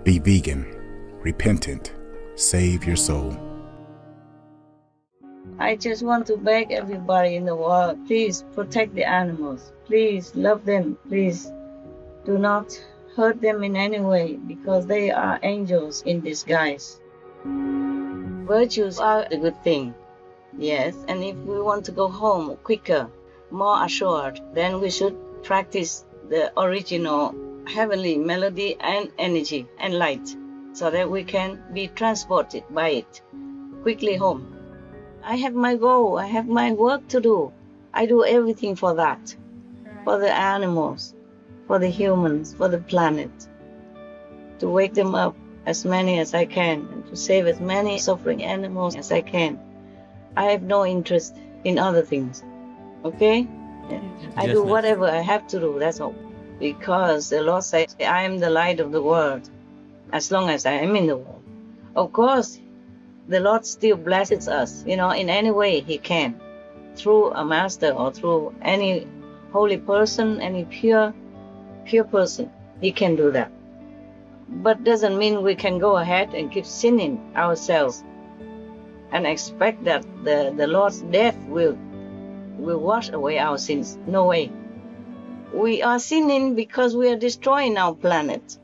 Be vegan, repentant, save your soul. I just want to beg everybody in the world, please protect the animals. Please love them. Please do not hurt them in any way, because they are angels in disguise. Virtues are a good thing, yes, and if we want to go home quicker, more assured, then we should practice the original heavenly melody and energy and light, so that we can be transported by it quickly home. I have my goal, I have my work to do. I do everything for that, for the animals, for the humans, for the planet, to wake them up as many as I can, and to save as many suffering animals as I can. I have no interest in other things, okay? I do whatever I have to do, that's all. Because the Lord said, I am the light of the world, as long as I am in the world. Of course, the Lord still blesses us, in any way He can, through a master or through any holy person, any pure person. He can do that. But doesn't mean we can go ahead and keep sinning ourselves and expect that the Lord's death will wash away our sins. No way. We are sinning because we are destroying our planet.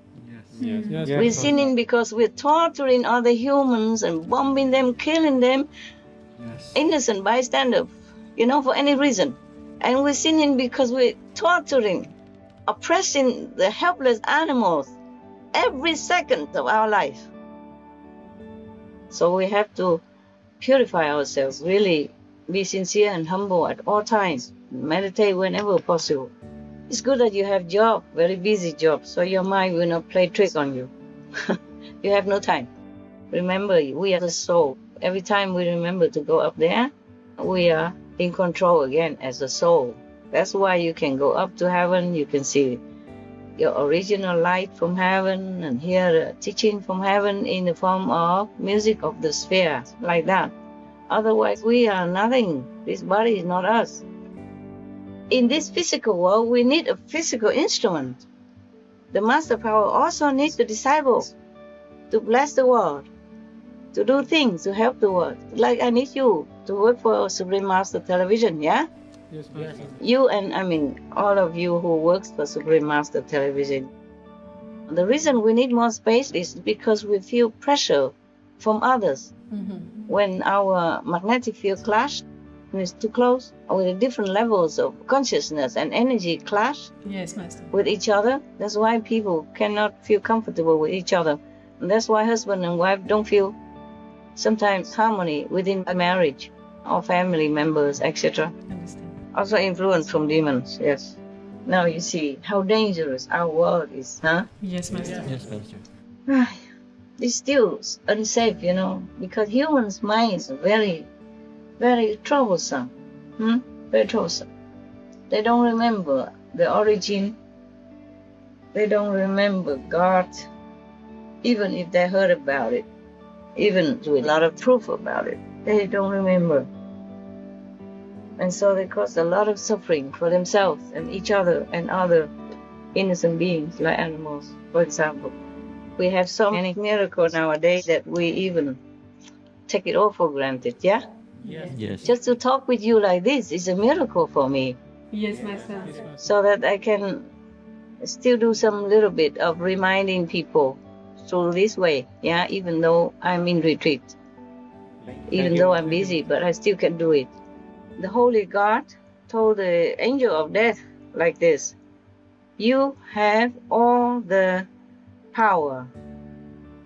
Yes. We're sinning because we're torturing other humans and bombing them, killing them, innocent bystander, for any reason. And we're sinning because we're torturing, oppressing the helpless animals every second of our life. So we have to purify ourselves, really be sincere and humble at all times, meditate whenever possible. It's good that you have job, very busy job, so your mind will not play trick on you. You have no time. Remember, we are the soul. Every time we remember to go up there, we are in control again as a soul. That's why you can go up to heaven, you can see your original light from heaven and hear the teaching from heaven in the form of music of the sphere, like that. Otherwise, we are nothing. This body is not us. In this physical world, we need a physical instrument. The master power also needs the disciple to bless the world, to do things, to help the world. Like I need you to work for Supreme Master Television, yeah? Yes. You and, all of you who works for Supreme Master Television. The reason we need more space is because we feel pressure from others. Mm-hmm. When our magnetic field clash, when it's too close, with the different levels of consciousness and energy clash with each other, that's why people cannot feel comfortable with each other. And that's why husband and wife don't feel sometimes harmony within a marriage or family members, etc. Also influence from demons, yes. Now you see how dangerous our world is, huh? Yes, Master. Yes, Master. It's still unsafe, because humans' minds are very, very troublesome. Very troublesome. They don't remember the origin. They don't remember God, even if they heard about it, even with a lot of proof about it. They don't remember. And so they cause a lot of suffering for themselves and each other and other innocent beings like animals, for example. We have so many miracles nowadays that we even take it all for granted, yeah? Yes. Just to talk with you like this is a miracle for me. Yes, Master. So that I can still do some little bit of reminding people through this way, yeah? Even though I'm in retreat. Even though I'm busy, but I still can do it. The Holy God told the angel of death like this: you have all the power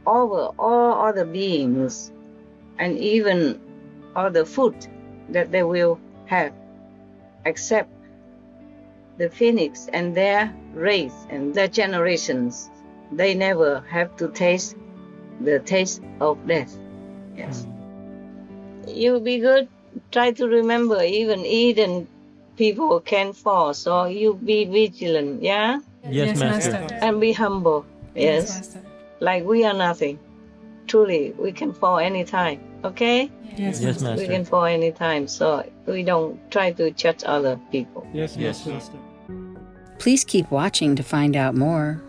over all other beings and even all the food that they will have, except the phoenix and their race and their generations. They never have to taste the taste of death. Yes. You be good. Try to remember, even Eden people can fall, so you be vigilant, yeah? Yes, Master. And be humble, yes? Master. Like we are nothing. Truly, we can fall anytime, okay? Yes, Master. We can fall anytime, so we don't try to judge other people. Yes, Master. Please keep watching to find out more.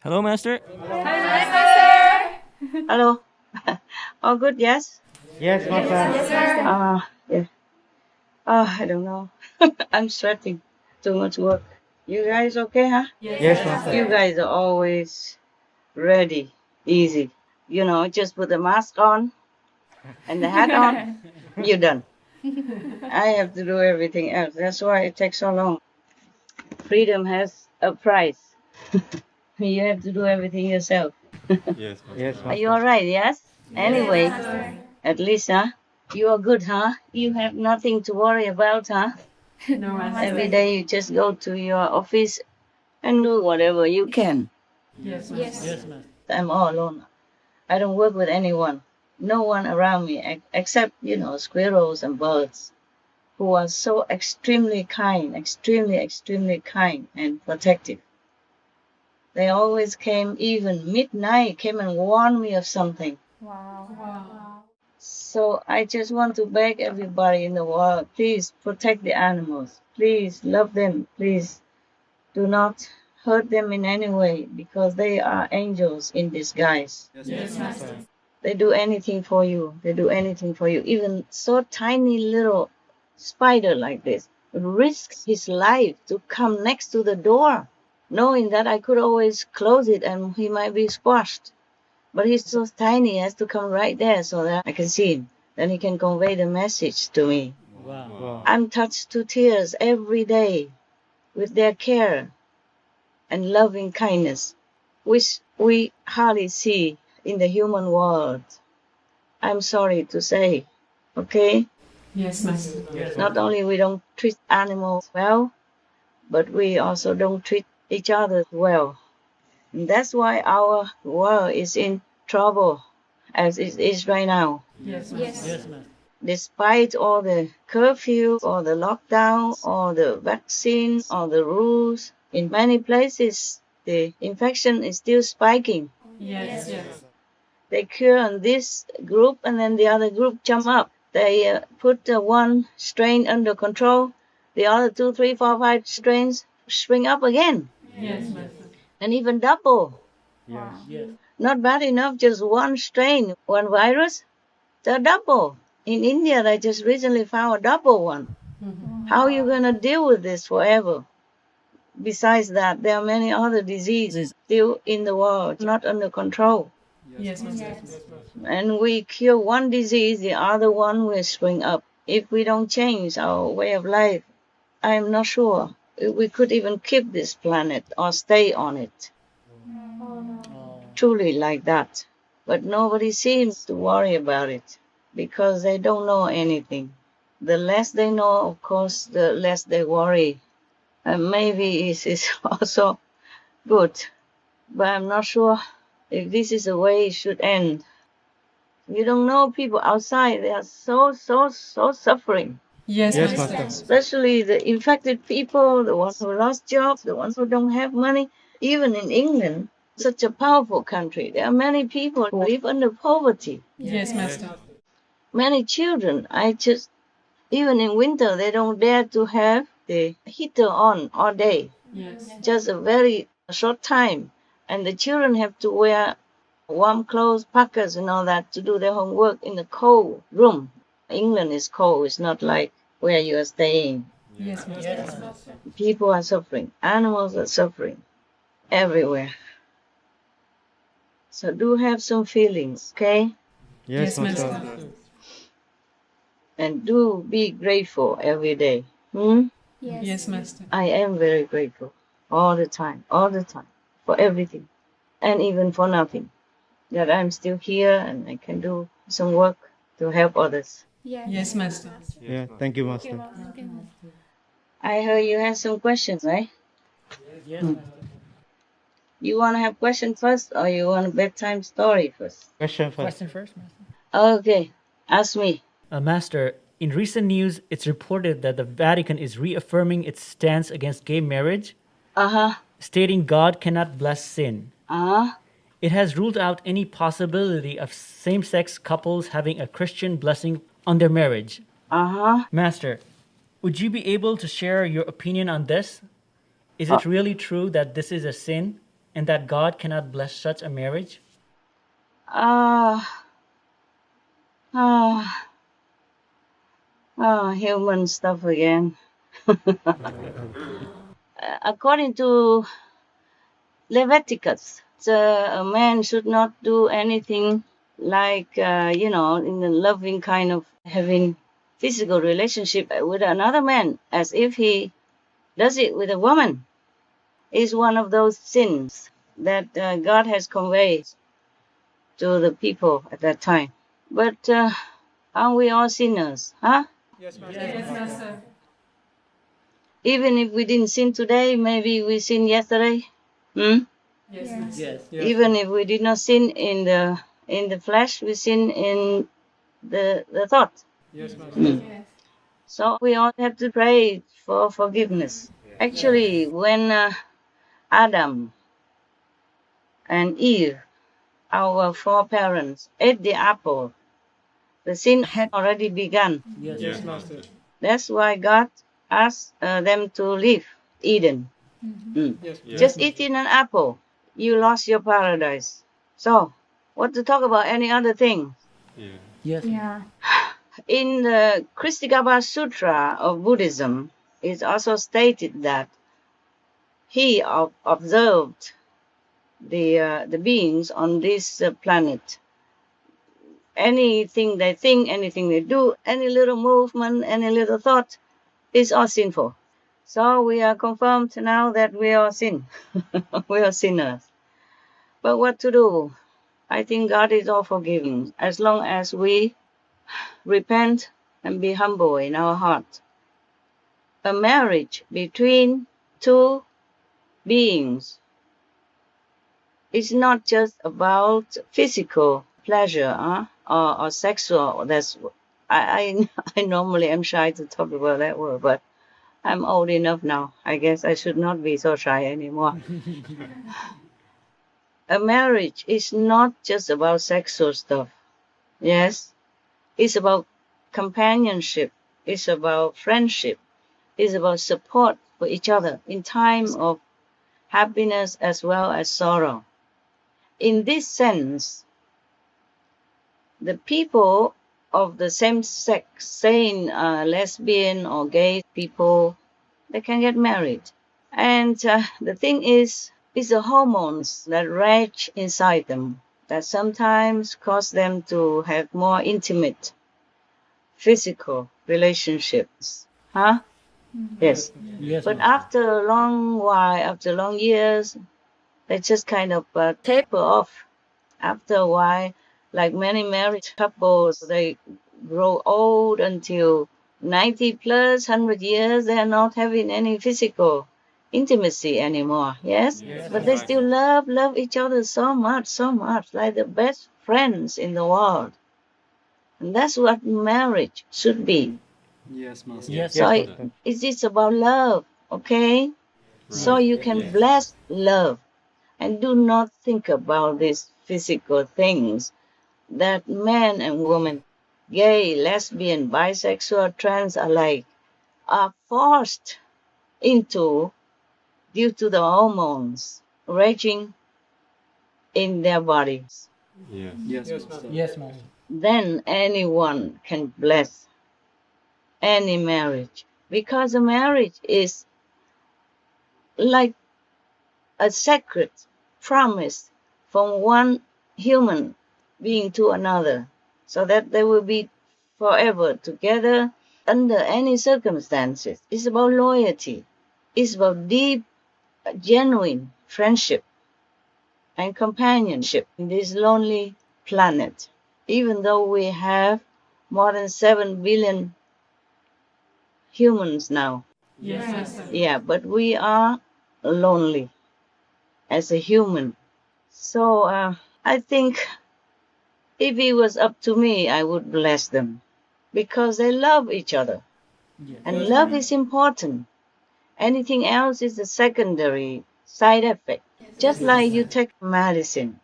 Hello, Master. Hello. All good, yes? Yes, Master. Yeah. I don't know. I'm sweating. Too much work. You guys okay, huh? Yes, Master. You guys are always ready, easy. You know, just put the mask on and the hat on, you're done. I have to do everything else. That's why it takes so long. Freedom has a price. You have to do everything yourself. Yes, Master. Are you all right? Yes? Anyway, at least, huh? You are good, huh? You have nothing to worry about, huh? Every day you just go to your office and do whatever you can. Yes, Master. I'm all alone. I don't work with anyone. No one around me except, squirrels and birds who are so extremely kind, extremely kind and protective. They always came, even midnight, came and warned me of something. Wow. So I just want to beg everybody in the world, please protect the animals. Please love them. Please do not hurt them in any way because they are angels in disguise. Yes, Master. They do anything for you. They do anything for you. Even so tiny little spider like this risks his life to come next to the door, knowing that I could always close it and he might be squashed. But he's so tiny, he has to come right there so that I can see him. Then he can convey the message to me. Wow. I'm touched to tears every day with their care and loving kindness, which we hardly see in the human world. I'm sorry to say, okay? Yes, Master. Not only we don't treat animals well, but we also don't treat each other well. And that's why our world is in trouble as it is right now. Yes, Yes, Master. Despite all the curfew, or the lockdown, or the vaccine, or the rules, in many places the infection is still spiking. Yes. They cure on this group and then the other group jump up. They put one strain under control, the other 2, 3, 4, 5 strains spring up again, Yes, Master. and even double. Yes. Not bad enough, just one strain, one virus, they're double. In India, they just recently found a double one. How are you going to deal with this forever? Besides that, there are many other diseases still in the world, not under control. Yes, Master. And we cure one disease, the other one will spring up. If we don't change our way of life, I'm not sure if we could even keep this planet or stay on it. Truly like that. But nobody seems to worry about it because they don't know anything. The less they know, of course, the less they worry. And maybe it is also good, but I'm not sure if this is the way it should end. You don't know, people outside, they are so suffering. Yes, Yes, Master. Master. Especially the infected people, the ones who lost jobs, the ones who don't have money. Even in England, such a powerful country, there are many people who live under poverty. Yes, Master. Many children, even in winter, they don't dare to have the heater on all day. Yes. Just a very short time. And the children have to wear warm clothes, parkas and all that to do their homework in the cold room. England is cold. It's not like where you are staying. Yes, Master. People are suffering. Animals are suffering everywhere. So do have some feelings, okay? Yes, Yes, Master. Master. And do be grateful every day. Yes, Master. I am very grateful all the time, for everything. And even for nothing. That I'm still here and I can do some work to help others. Yes, Master. Yeah, thank you, Master. I heard you had some questions, right? Yes, Master. You want to have questions first or you want a bedtime story first? Question first. Question first, Master. Okay, ask me. Master, in recent news, it's reported that the Vatican is reaffirming its stance against gay marriage, stating God cannot bless sin. It has ruled out any possibility of same-sex couples having a Christian blessing on their marriage. Master, would you be able to share your opinion on this? Is it really true that this is a sin and that God cannot bless such a marriage? Human stuff again. According to Leviticus, a man should not do anything like, in a loving kind of having physical relationship with another man as if he does it with a woman. Is one of those sins that God has conveyed to the people at that time. But aren't we all sinners, huh? Yes, Master. Even if we didn't sin today, maybe we sinned yesterday. Yes. Yes. Even if we did not sin in the flesh, we sin in the thought. Yes, Master. So we all have to pray for forgiveness. Actually, when Adam and Eve, our foreparents, ate the apple, the sin had already begun. Yes, Master. That's why God asked them to leave Eden. Yes. Just eating an apple, you lost your paradise. So, what to talk about any other thing? In the Kristigaba Sutra of Buddhism, it's also stated that he observed the beings on this planet. Anything they think, anything they do, any little movement, any little thought is all sinful. So we are confirmed now that we are sin. We are sinners. But what to do? I think God is all forgiving as long as we repent and be humble in our heart. A marriage between two beings is not just about physical pleasure or sexual. That's I normally am shy to talk about that word, but I'm old enough now. I guess I should not be so shy anymore. A marriage is not just about sexual stuff. Yes, it's about companionship. It's about friendship. It's about support for each other in time of happiness as well as sorrow. In this sense, the people of the same sex, saying lesbian or gay people, they can get married. And the thing is, it's the hormones that rage inside them that sometimes cause them to have more intimate physical relationships. Huh? Yes. But after a long while, after long years, they just kind of taper off. After a while, like many married couples, they grow old until 90 plus, 100 years, they are not having any physical intimacy anymore, yes? But they still love each other so much, like the best friends in the world. And that's what marriage should be. Yes, Master. So it's about love, okay? So you can bless love and do not think about these physical things that man and woman, gay, lesbian, bisexual, trans alike, are forced into due to the hormones raging in their bodies. Yes, Master. Yes, Master. Then anyone can bless any marriage, because a marriage is like a sacred promise from one human being to another, so that they will be forever together under any circumstances. It's about loyalty. It's about deep, genuine friendship and companionship in this lonely planet. Even though we have more than 7 billion humans now. Yes, Master. Yeah, but we are lonely as a human. So I think if it was up to me, I would bless them because they love each other. And love is important. Anything else is a secondary side effect. Just like you take medicine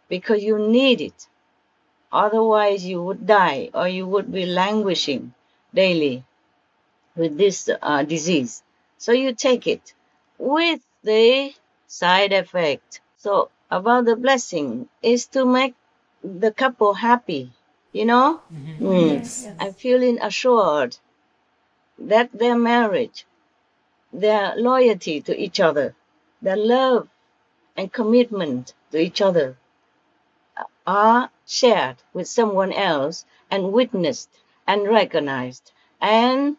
because you need it. Otherwise, you would die or you would be languishing daily with this disease. So you take it with the side effect. So about the blessing is to make the couple happy, you know? Yes. I'm feeling assured that their marriage, their loyalty to each other, their love and commitment to each other are shared with someone else and witnessed and recognized and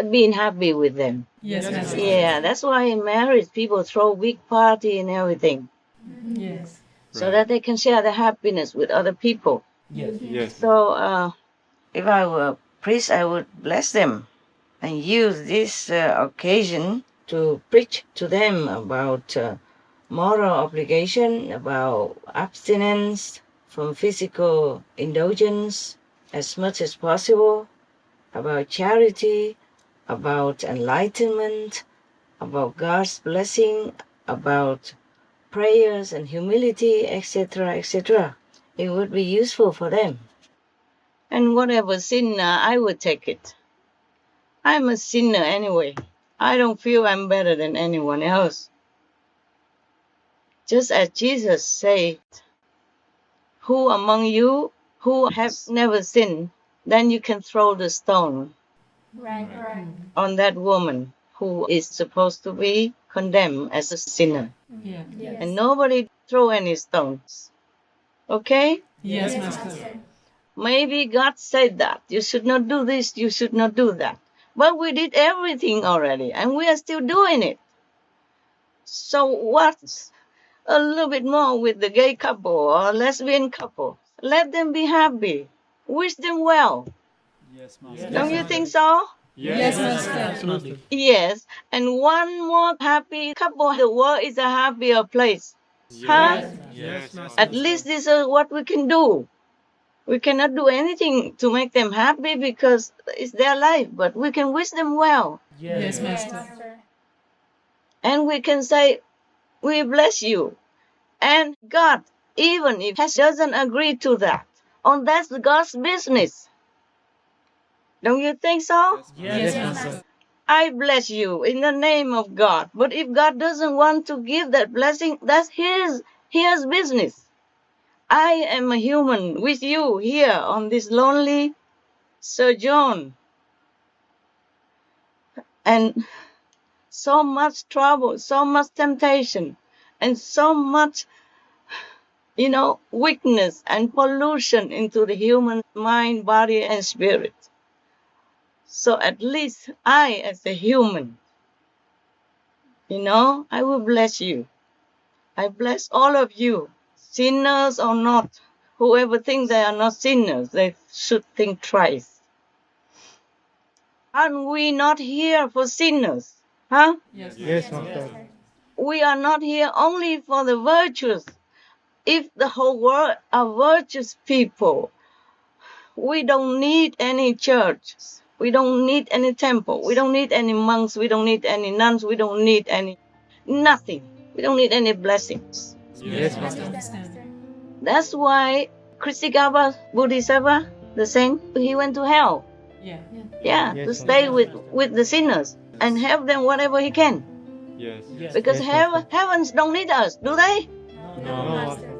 being happy with them. Yes, Master. Yeah, that's why in marriage people throw big party and everything Yes. so that they can share the happiness with other people. Yes. So if I were a priest, I would bless them and use this occasion to preach to them about moral obligation, about abstinence from physical indulgence as much as possible, about charity, about enlightenment, about God's blessing, about prayers and humility, etc., etc. It would be useful for them. And whatever sin, I would take it. I'm a sinner anyway. I don't feel I'm better than anyone else. Just as Jesus said, who among you who has never sinned, then you can throw the stone Right. on that woman who is supposed to be condemned as a sinner. Yeah. And nobody throw any stones. Okay? Yes, Master. Maybe God said that. You should not do this, you should not do that. But we did everything already, and we are still doing it. So what's a little bit more with the gay couple or lesbian couple? Let them be happy. Wish them well. Yes, Master. Don't you think so? Yes, Master. Absolutely. Yes. And one more happy couple, the world is a happier place. Huh? Yes, Master. At least this is what we can do. We cannot do anything to make them happy because it's their life, but we can wish them well. Yes, Master. And we can say, we bless you. And God, even if He doesn't agree to that, that's God's business. Don't you think so? Yes, Master. I bless you in the name of God. But if God doesn't want to give that blessing, that's His business. I am a human with you here on this lonely sojourn. And so much trouble, so much temptation, and so much, weakness and pollution into the human mind, body, and spirit. So at least I, as a human, I will bless you. I bless all of you, sinners or not. Whoever thinks they are not sinners, they should think twice. Aren't we not here for sinners? Huh? Yes, Master. We are not here only for the virtuous. If the whole world are virtuous people, we don't need any church. We don't need any temple. We don't need any monks. We don't need any nuns. We don't need nothing. We don't need any blessings. Yes, Master. That's why Kritigava Bodhisattva, the saint, he went to hell. Yeah. Yeah, to stay with the sinners and help them whatever he can. Yes. Because heavens don't need us, do they? No.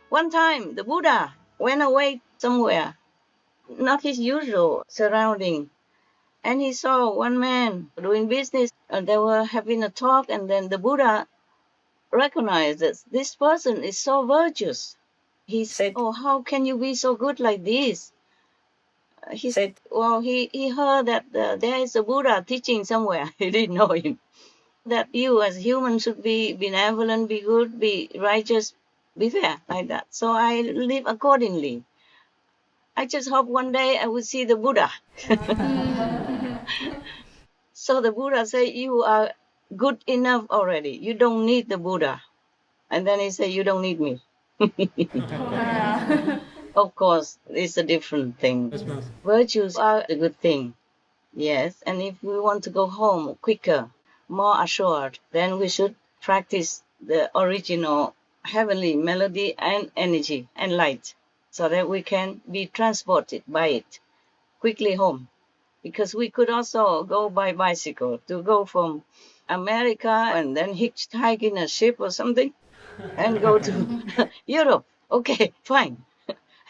One time, the Buddha went away somewhere, not his usual surrounding, and he saw one man doing business, and they were having a talk, and then the Buddha recognized that this person is so virtuous. He said, "Oh, how can you be so good like this?" He said, well, he heard that there is a Buddha teaching somewhere. He didn't know him. That you as humans should be benevolent, be good, be righteous, be fair, like that. So I live accordingly. I just hope one day I will see the Buddha. So the Buddha said, you are good enough already. You don't need the Buddha. And then he said, you don't need me. Of course, it's a different thing. Virtues are a good thing. Yes, and if we want to go home quicker, more assured, then we should practice the original heavenly melody and energy and light so that we can be transported by it quickly home. Because we could also go by bicycle to go from America and then hitchhike in a ship or something and go to Europe. Okay, fine.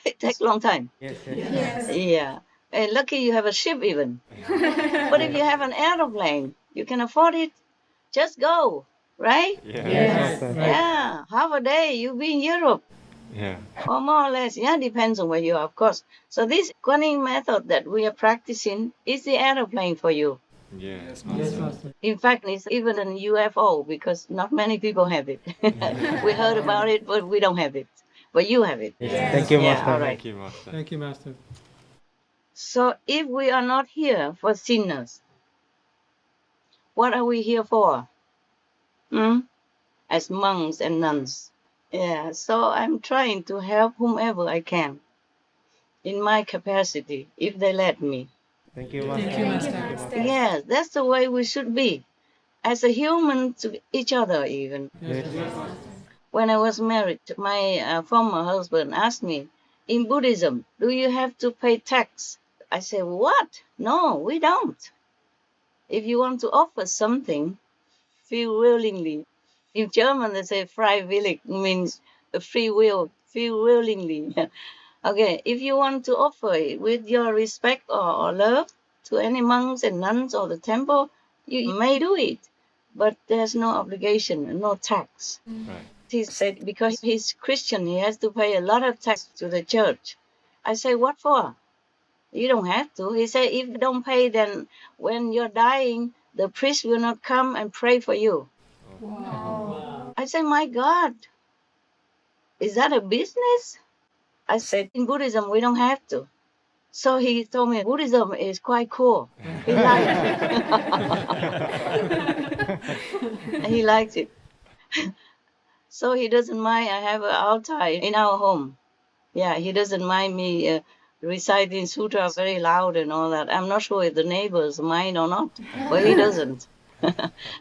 It takes a long time. Yeah. And lucky you have a ship even. But if you have an aeroplane, you can afford it, just go, right? Yeah. Half a day you'll be in Europe. Yeah. Or more or less. Yeah, depends on where you are, of course. So this Guanyin method that we are practicing is the aeroplane for you. Yes, Yes, Master. In fact, it's even an UFO because not many people have it. We heard about it, but we don't have it. But you have it. Thank you, Yeah, Master. all right. Thank you, Master. Thank you, Master. So if we are not here for sinners, what are we here for? As monks and nuns. Yeah, so I'm trying to help whomever I can in my capacity, if they let me. Thank you, Master. Thank you, Master. Yes, that's the way we should be, as a human to each other even. Yes, When I was married, my former husband asked me, in Buddhism, do you have to pay tax? I said, what? No, we don't. If you want to offer something, feel willingly. In German, they say freiwillig, means free will, feel willingly. Okay, if you want to offer it with your respect or love to any monks and nuns or the temple, you may do it, but there's no obligation, no tax. Right. He said because he's Christian, he has to pay a lot of tax to the church. I say, what for? You don't have to. He said, if you don't pay, then when you're dying, the priest will not come and pray for you. Wow. I said, my God, is that a business? I said, in Buddhism, we don't have to. So he told me, Buddhism is quite cool. He liked it. He liked it. So he doesn't mind. I have an altar in our home. Yeah, he doesn't mind me reciting sutra very loud and all that. I'm not sure if the neighbors mind or not, but he doesn't.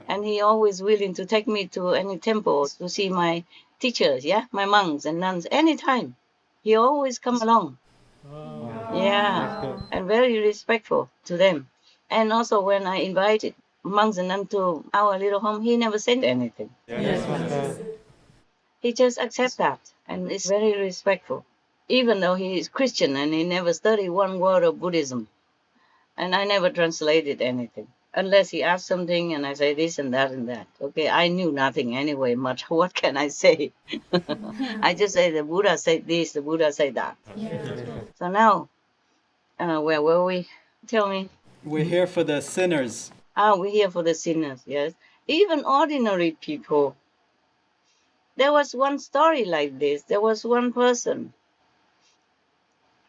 And he always willing to take me to any temple to see my teachers, yeah, my monks and nuns, anytime. He always come along. Yeah, and very respectful to them. And also when I invited monks and nuns to our little home, he never said anything. Yes, Master. He just accepts that and is very respectful. Even though he is Christian and he never studied one word of Buddhism. And I never translated anything. Unless he asked something and I say this and that and that. Okay, I knew nothing anyway much. What can I say? I just say the Buddha said this, the Buddha said that. So now, where were we? Tell me. We're here for the sinners. We're here for the sinners, yes. Even ordinary people. There was one story like this. There was one person.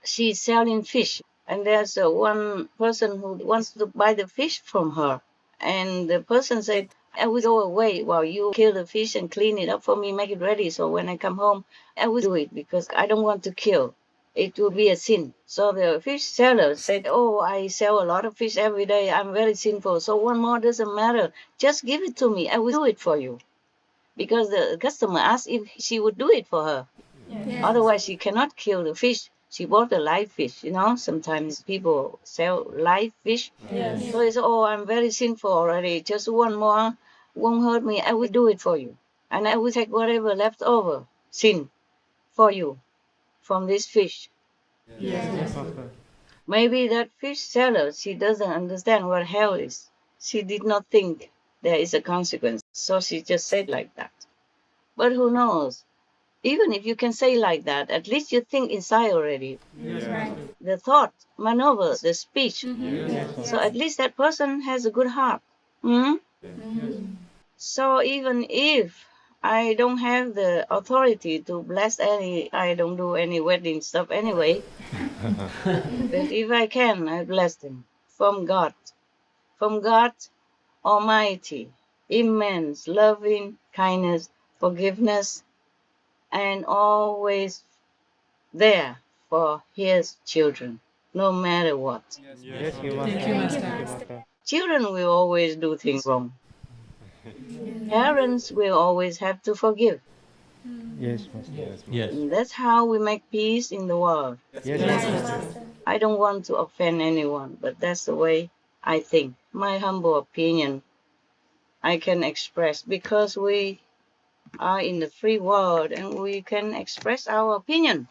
She's selling fish. And there's one person who wants to buy the fish from her. And the person said, I will go away while you kill the fish and clean it up for me, make it ready. So when I come home, I will do it because I don't want to kill. It will be a sin. So the fish seller said, oh, I sell a lot of fish every day. I'm very sinful. So one more doesn't matter. Just give it to me. I will do it for you. Because the customer asked if she would do it for her. Yes. Otherwise, she cannot kill the fish. She bought a live fish, you know. Sometimes people sell live fish. Yes. So he said, oh, I'm very sinful already. Just one more won't hurt me. I will do it for you. And I will take whatever left over sin for you from this fish. Yes. Maybe that fish seller, she doesn't understand what hell is. She did not think there is a consequence. So she just said like that. But who knows? Even if you can say like that, at least you think inside already. Yes, Master. The thought, maneuver, the speech. Yes. So at least that person has a good heart. Hmm? So even if I don't have the authority to bless any, I don't do any wedding stuff anyway. But if I can, I bless them from God. From God Almighty, immense loving kindness, forgiveness, and always there for his children, no matter what. Yes, you Thank you, Master. Children will always do things wrong. Parents will always have to forgive. Yes, Master. Yes. And that's how we make peace in the world. Yes, Master. I don't want to offend anyone, but that's the way I think. My humble opinion I can express because we are in the free world and we can express our opinion.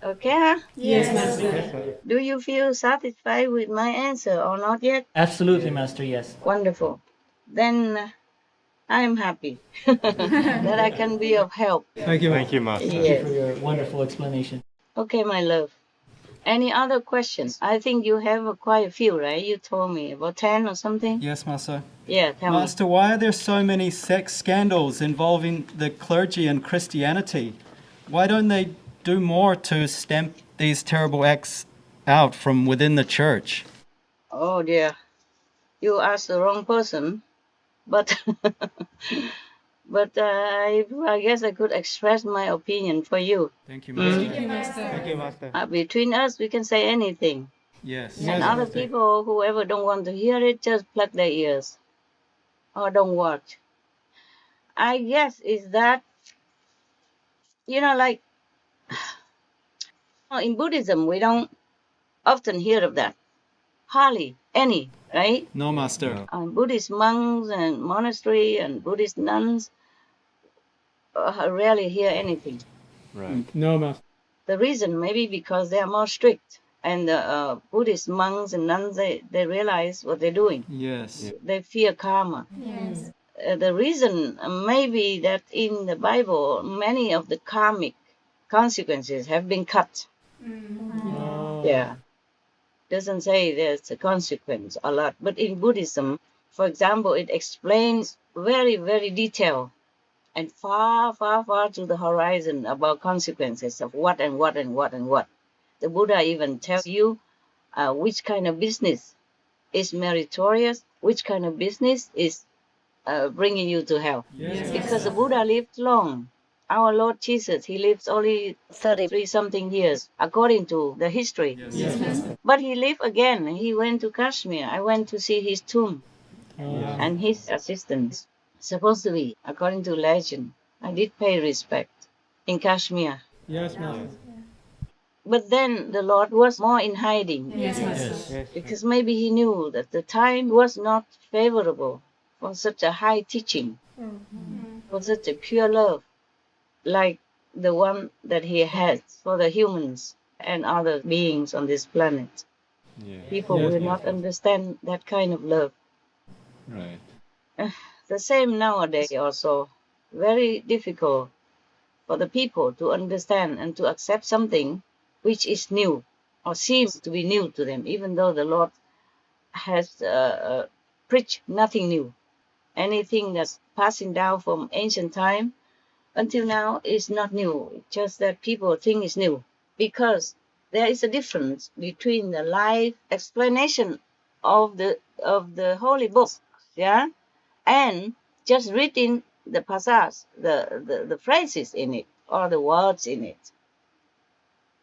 Okay? Huh? Yes, Master. Do you feel satisfied with my answer or not yet? Absolutely, Master, yes. Wonderful. Then I am happy that I can be of help. Thank you. Thank you, Master. For Yes. your wonderful explanation. Okay, my love. Any other questions? I think you have quite a few, right? You told me about 10 or something? Yes, Master. Yeah, tell Master, why are there so many sex scandals involving the clergy and Christianity? Why don't they do more to stamp these terrible acts out from within the church? me. Oh dear. You asked the wrong person. But I guess I could express my opinion for you. Thank you, Master. Thank you, Master. Between us, we can say anything. Yes. And other people, whoever don't want to hear it, just plug their ears or don't watch. I guess is that, like in Buddhism, we don't often hear of that. Hardly any, right? No, Master. Buddhist monks and monastery and Buddhist nuns rarely hear anything. Right. No, Master. The reason maybe because they are more strict, and the Buddhist monks and nuns they realize what they're doing. Yes. They fear karma. Yes. The reason maybe that in the Bible many of the karmic consequences have been cut. Yeah, doesn't say there's a consequence a lot, but in Buddhism, for example, it explains very, very detailed and far, far, far to the horizon about consequences of what and what and what and what. The Buddha even tells you which kind of business is meritorious, which kind of business is bringing you to hell. Yes. Because the Buddha lived long. Our Lord Jesus, he lived only 33 something years, according to the history. Yes. But he lived again. He went to Kashmir. I went to see his tomb and his assistants. Supposed to be, according to legend. I did pay respect in Kashmir. Yes, Master. But then the Lord was more in hiding Yes, Master. Yes. because maybe he knew that the time was not favorable for such a high teaching, for such a pure love, like the one that he had for the humans and other beings on this planet. Yeah. People Yes, will not understand that kind of love. Right. The same nowadays also. Very difficult for the people to understand and to accept something which is new or seems to be new to them, even though the Lord has preached nothing new. Anything that's passing down from ancient time until now is not new. It's just that people think it's new because there is a difference between the live explanation of the holy book, yeah, and just reading the passage, the phrases in it or the words in it.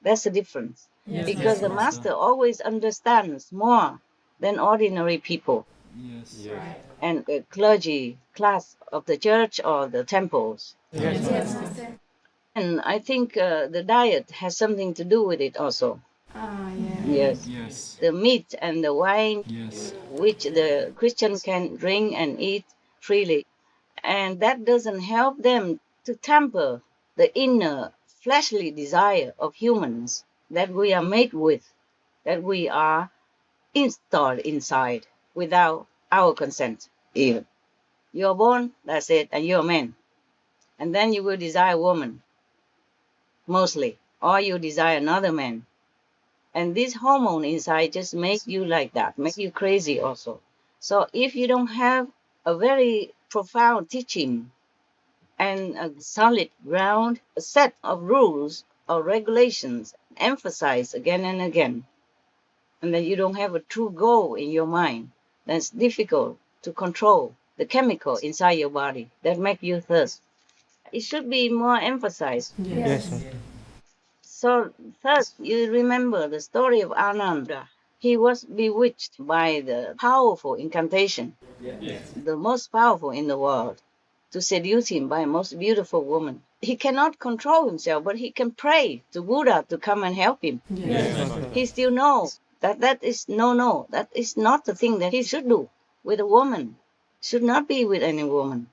That's the difference. Yes, Because the yes, master always understands more than ordinary people Yes. Yes. and the clergy class of the church or the temples. Yes, And I think the diet has something to do with it also. Yes. Yes. The meat and the wine Yes. which the Christians can drink and eat freely. And that doesn't help them to temper the inner fleshly desire of humans that we are made with, that we are installed inside without our consent even. You're born, that's it, and you're a man. And then you will desire a woman, mostly, or you desire another man. And this hormone inside just makes you like that, makes you crazy also. So if you don't have a very profound teaching and a solid ground, a set of rules or regulations, emphasized again and again, and then you don't have a true goal in your mind, then it's difficult to control the chemical inside your body that make you thirst. It should be more emphasized. Yes. So first, you remember the story of Ananda. He was bewitched by the powerful incantation, the most powerful in the world, to seduce him by a most beautiful woman. He cannot control himself, but he can pray to Buddha to come and help him. He still knows that that is no. That is not the thing that he should do with a woman. Should not be with any woman.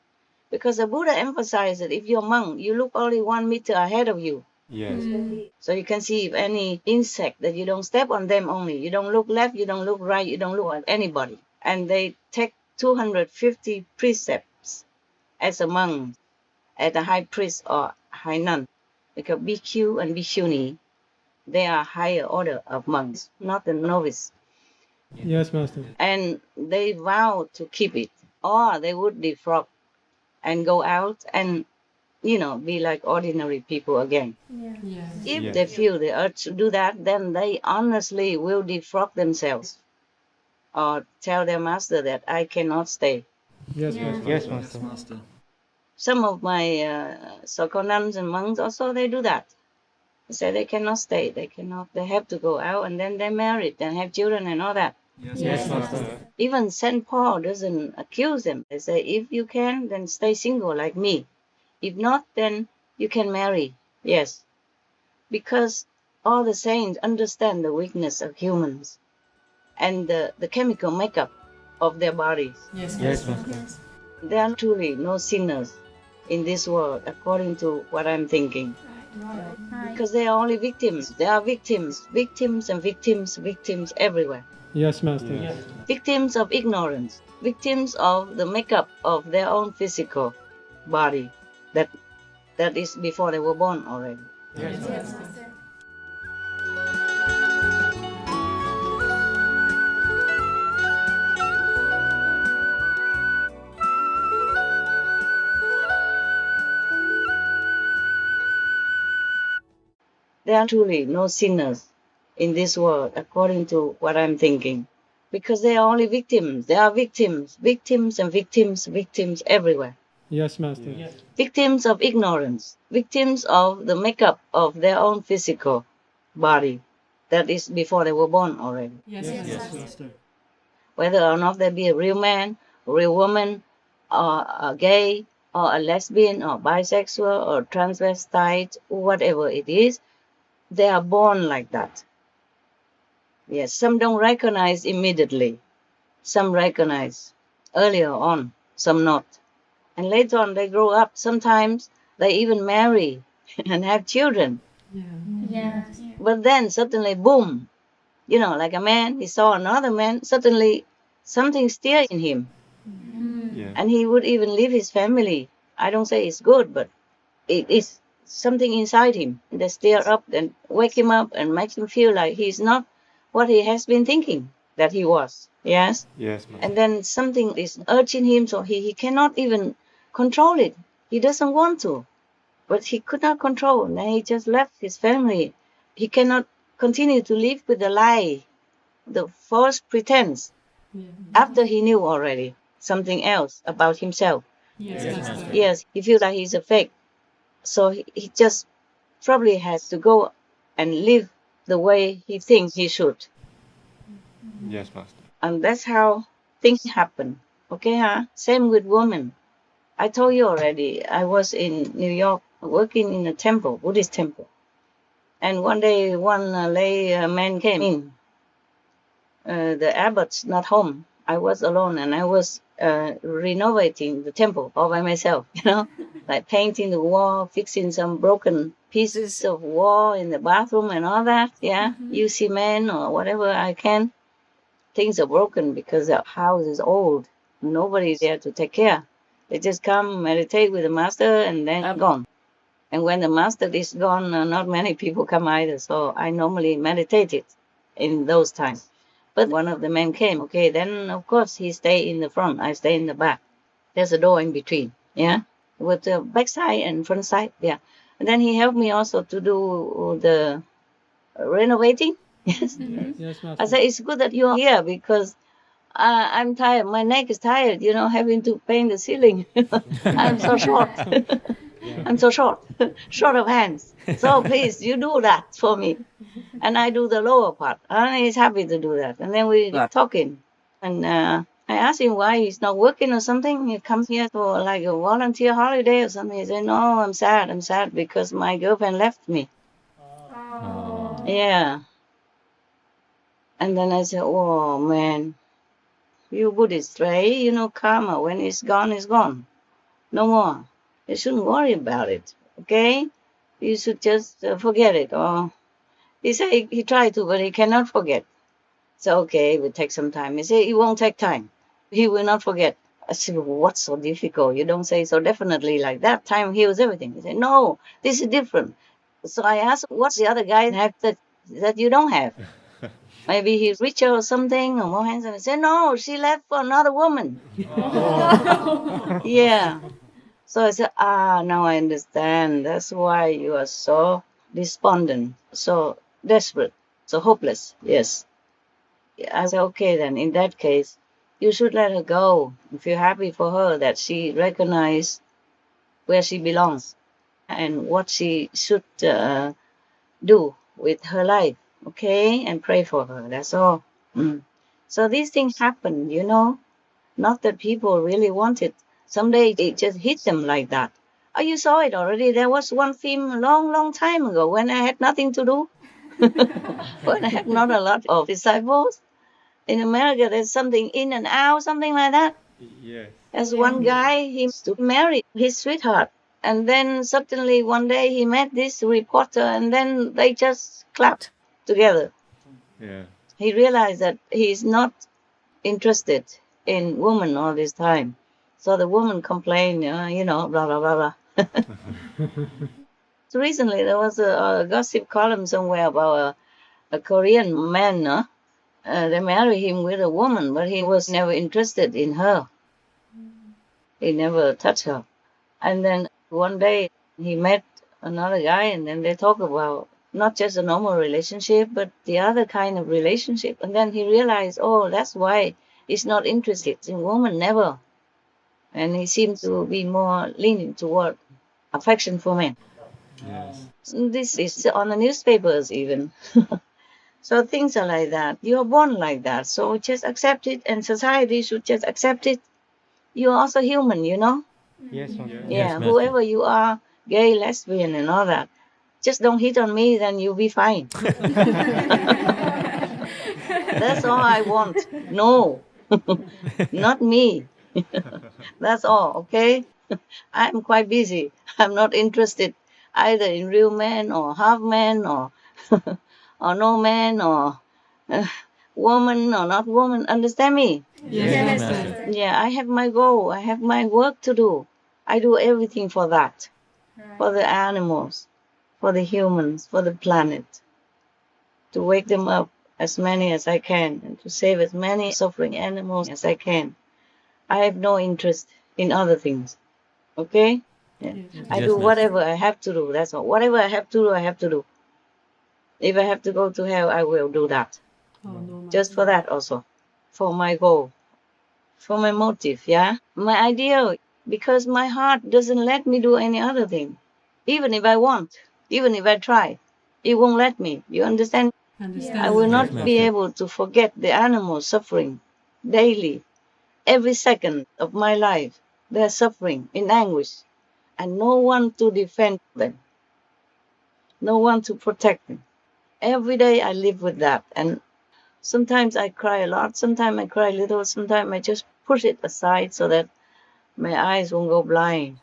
Because the Buddha emphasized that if you're a monk, you look only 1 meter ahead of you. Yes. So you can see if any insect that you don't step on them only. You don't look left, you don't look right, you don't look at anybody. And they take 250 precepts as a monk, as a high priest or high nun. Because bhikkhu and bhikkhuni, they are higher order of monks, not the novice. Yes, Master. And they vow to keep it, or they would defrock and go out and, be like ordinary people again. If they feel the urge to do that, then they honestly will defrock themselves or tell their master that I cannot stay. Yes, Master. Yes, Master. Some of my so-called nuns and monks also, they do that. They say they cannot stay, they have to go out and then they're married and have children and all that. Yes, Master. Even St. Paul doesn't accuse them. They say, if you can, then stay single like me. If not, then you can marry. Yes. Because all the saints understand the weakness of humans and the chemical makeup of their bodies. Yes, Master. There are truly no sinners in this world, according to what I'm thinking. Because they are only victims. There are victims and victims everywhere. Yes, Master. Yes. Victims of ignorance, victims of the makeup of their own physical body that is before they were born already. There are truly no sinners in this world, according to what I'm thinking. Because they are only victims. There are victims and victims everywhere. Yes, Master. Yes. Victims of ignorance, victims of the makeup of their own physical body that is before they were born already. Yes, Master. Whether or not they be a real man, a real woman, or a gay, or a lesbian, or bisexual, or transvestite, whatever it is, they are born like that. Yes, some don't recognize immediately. Some recognize earlier on, some not. And later on they grow up. Sometimes they even marry and have children. But then suddenly, boom, like a man, he saw another man, suddenly something stirred in him. Yeah. And he would even leave his family. I don't say it's good, but it is something inside him that stir up and wake him up and make him feel like he's not what he has been thinking that he was. Yes? Yes, Master. And then something is urging him, so he cannot even control it. He doesn't want to. But he could not control. And then he just left his family. He cannot continue to live with the lie, the false pretense, after he knew already something else about himself. Yes, he feels like he's a fake. So he just probably has to go and live the way he thinks he should. Yes, Master. And that's how things happen. Okay, huh? Same with women. I told you already, I was in New York working in a temple, Buddhist temple. And one day, one lay man came in. The abbot's not home. I was alone and I was renovating the temple all by myself, like painting the wall, fixing some broken pieces of wall in the bathroom and all that. Yeah, you cement or whatever I can. Things are broken because the house is old. Nobody's there to take care. They just come, meditate with the master, and then are gone. And when the master is gone, not many people come either. So I normally meditated in those times. But one of the men came. Okay, then of course he stay in the front. I stay in the back. There's a door in between. Yeah, with the back side and front side. Yeah, and then he helped me also to do the renovating. Yes. Yes, Master. I said it's good that you're here because I'm tired. My neck is tired. Having to paint the ceiling. I'm so short. I'm so short, short of hands. So please, you do that for me. And I do the lower part. And he's happy to do that. And then we got talking. And I asked him why he's not working or something. He comes here for like a volunteer holiday or something. He said, no, I'm sad because my girlfriend left me. Yeah. And then I said, oh man, you Buddhist, right? You know, karma, when it's gone, it's gone. No more. You shouldn't worry about it, okay? You should just forget it. Or he said he tried to, but he cannot forget. So, okay, it will take some time. He said it won't take time. He will not forget. I said, well, what's so difficult? You don't say so definitely like that. Time heals everything. He said, no, this is different. So I asked, what's the other guy have that you don't have? Maybe he's richer or something, or more handsome. He said, no, she left for another woman. Yeah. So I said, now I understand. That's why you are so despondent, so desperate, so hopeless. Yes. I said, okay, then in that case, you should let her go. If you're happy for her that she recognizes where she belongs and what she should do with her life, okay? And pray for her, that's all. So these things happen, you know, not that people really want it. Someday it just hit them like that. Oh, you saw it already. There was one film a long time ago when I had nothing to do. When I had not a lot of disciples. In America, there's something In and Out, something like that. Yes. There's one guy, he used to marry his sweetheart. And then suddenly one day he met this reporter and then they just clapped together. Yeah. He realized that he's not interested in women all this time. So the woman complained, you know, blah, blah, blah, blah. So recently there was a gossip column somewhere about a Korean man, they married him with a woman, but he was never interested in her. He never touched her. And then one day he met another guy and then they talk about not just a normal relationship, but the other kind of relationship. And then he realized, oh, that's why he's not interested in women, never. And he seemed to be more leaning toward affection for men. Yes. This is on the newspapers even. So things are like that. You are born like that. So just accept it, and society should just accept it. You are also human, you know? Yes, Master. Yeah, whoever you are, gay, lesbian, and all that. Just don't hit on me, then you'll be fine. That's all I want. No, not me. That's all, okay? I'm quite busy. I'm not interested either in real men or half men or or no man or woman or not woman. Understand me? Yes, Master. Yeah, I have my goal. I have my work to do. I do everything for that. For the animals, for the humans, for the planet. To wake them up as many as I can and to save as many suffering animals as I can. I have no interest in other things. Okay? Yeah. I do whatever I have to do. That's all. Whatever I have to do, I have to do. If I have to go to hell, I will do that. Just for that also. For my goal. For my motive, yeah? My ideal. Because my heart doesn't let me do any other thing. Even if I want. Even if I try. It won't let me. You understand? I will not be able to forget the animals suffering daily. Every second of my life, they're suffering in anguish. And no one to defend them. No one to protect them. Every day I live with that. And sometimes I cry a lot. Sometimes I cry a little. Sometimes I just push it aside so that my eyes won't go blind.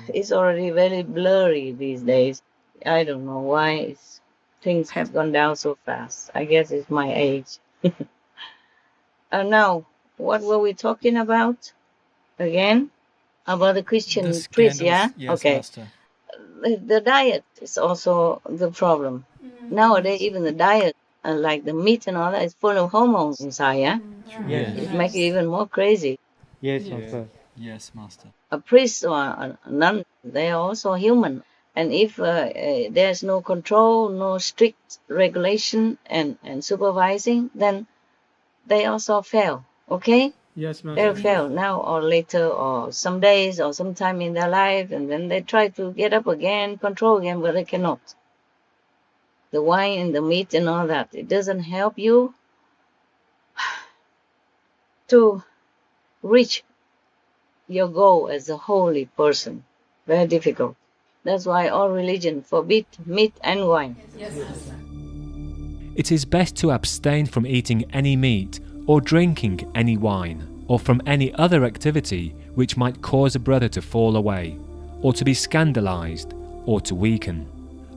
It's already very blurry these days. I don't know why things have gone down so fast. I guess it's my age. Now, what were we talking about again? About the Christian priest, yeah? Yes, okay. Master. The diet is also the problem. Nowadays, even the diet, like the meat and all that, is full of hormones inside, yeah? Yes. It makes you even more crazy. Yes, Master. Yes, Master. A priest or a nun, they are also human. And if there's no control, no strict regulation and supervising, then they also fail, okay? Yes, They'll Master. fail now or later or some days or sometime in their life, and then they try to get up again, control again, but they cannot. The wine and the meat and all that, it doesn't help you to reach your goal as a holy person. Very difficult. That's why all religion forbid meat and wine. It is best to abstain from eating any meat or drinking any wine, or from any other activity which might cause a brother to fall away, or to be scandalized, or to weaken.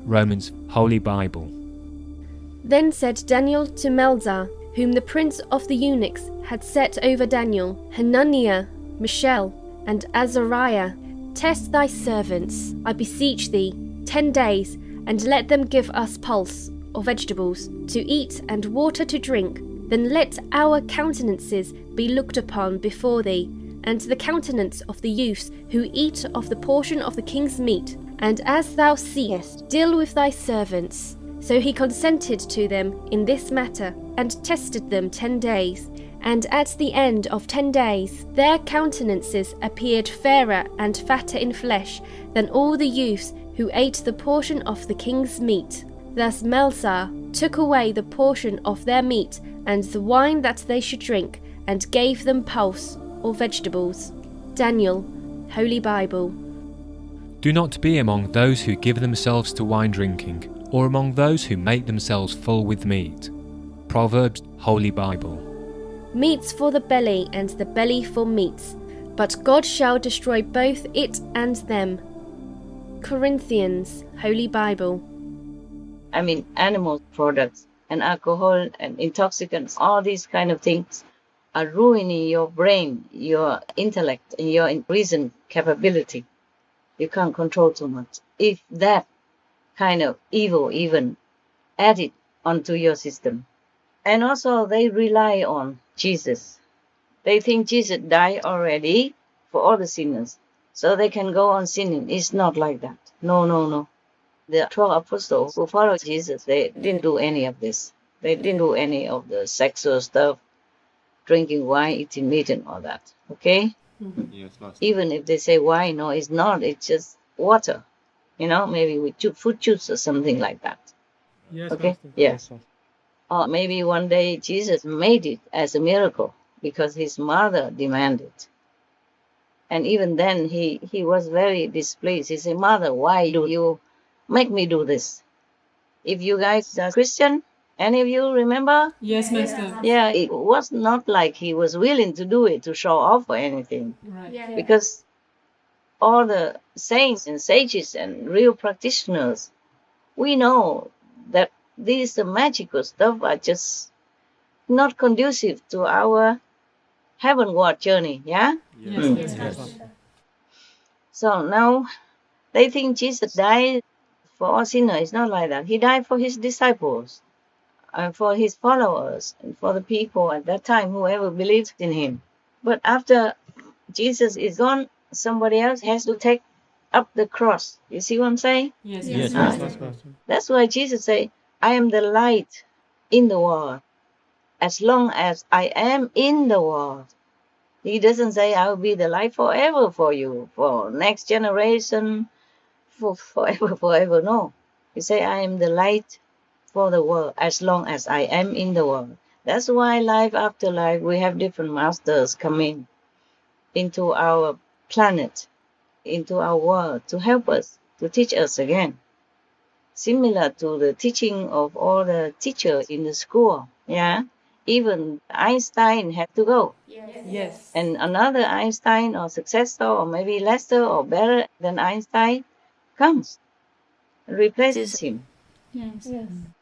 Romans Holy Bible. Then said Daniel to Melzar, whom the prince of the eunuchs had set over Daniel, Hananiah, Mishael, and Azariah, test thy servants, I beseech thee, 10 days, and let them give us pulse, or vegetables, to eat and water to drink. Then let our countenances be looked upon before thee, and the countenance of the youths who eat of the portion of the king's meat. And as thou seest, deal with thy servants. So he consented to them in this matter, and tested them 10 days. And at the end of 10 days, their countenances appeared fairer and fatter in flesh than all the youths who ate the portion of the king's meat. Thus Melzar took away the portion of their meat and the wine that they should drink, and gave them pulse, or vegetables. Daniel, Holy Bible. Do not be among those who give themselves to wine drinking, or among those who make themselves full with meat. Proverbs Holy Bible. Meats for the belly, and the belly for meats, but God shall destroy both it and them. Corinthians, Holy Bible. I mean, animal products and alcohol and intoxicants, all these kind of things are ruining your brain, your intellect, and your reason capability. You can't control too much. If that kind of evil even added onto your system. And also they rely on Jesus. They think Jesus died already for all the sinners, so they can go on sinning. It's not like that. No. The 12 apostles who followed Jesus, they didn't do any of this. They didn't do any of the sexual stuff, drinking wine, eating meat and all that. Okay? Yes, Master. Even if they say wine, no, it's not. It's just water. Maybe with fruit juice or something like that. Yes, Okay? Master. Yes. Or maybe one day Jesus made it as a miracle because his mother demanded. And even then he was very displeased. He said, Mother, why do you make me do this? If you guys are Christian, any of you remember? Yes, Master. Yeah, it was not like he was willing to do it to show off or anything. Right. Because all the saints and sages and real practitioners, we know that these magical stuff are just not conducive to our heavenward journey, yeah? Yes. So now they think Jesus died for all sinners. It's not like that. He died for his disciples and for his followers and for the people at that time, whoever believed in him. But after Jesus is gone, somebody else has to take up the cross. You see what I'm saying? Yes, Yes, Master. Master. That's why Jesus said, I am the light in the world. As long as I am in the world. He doesn't say, I will be the light forever for you, for next generation, for forever. No. He said, I am the light for the world, as long as I am in the world. That's why life after life, we have different masters coming into our planet, into our world, to help us, to teach us again. Similar to the teaching of all the teachers in the school, yeah? Even Einstein had to go. Yes. And another Einstein or successor or maybe lesser or better than Einstein comes, replaces him. Yes.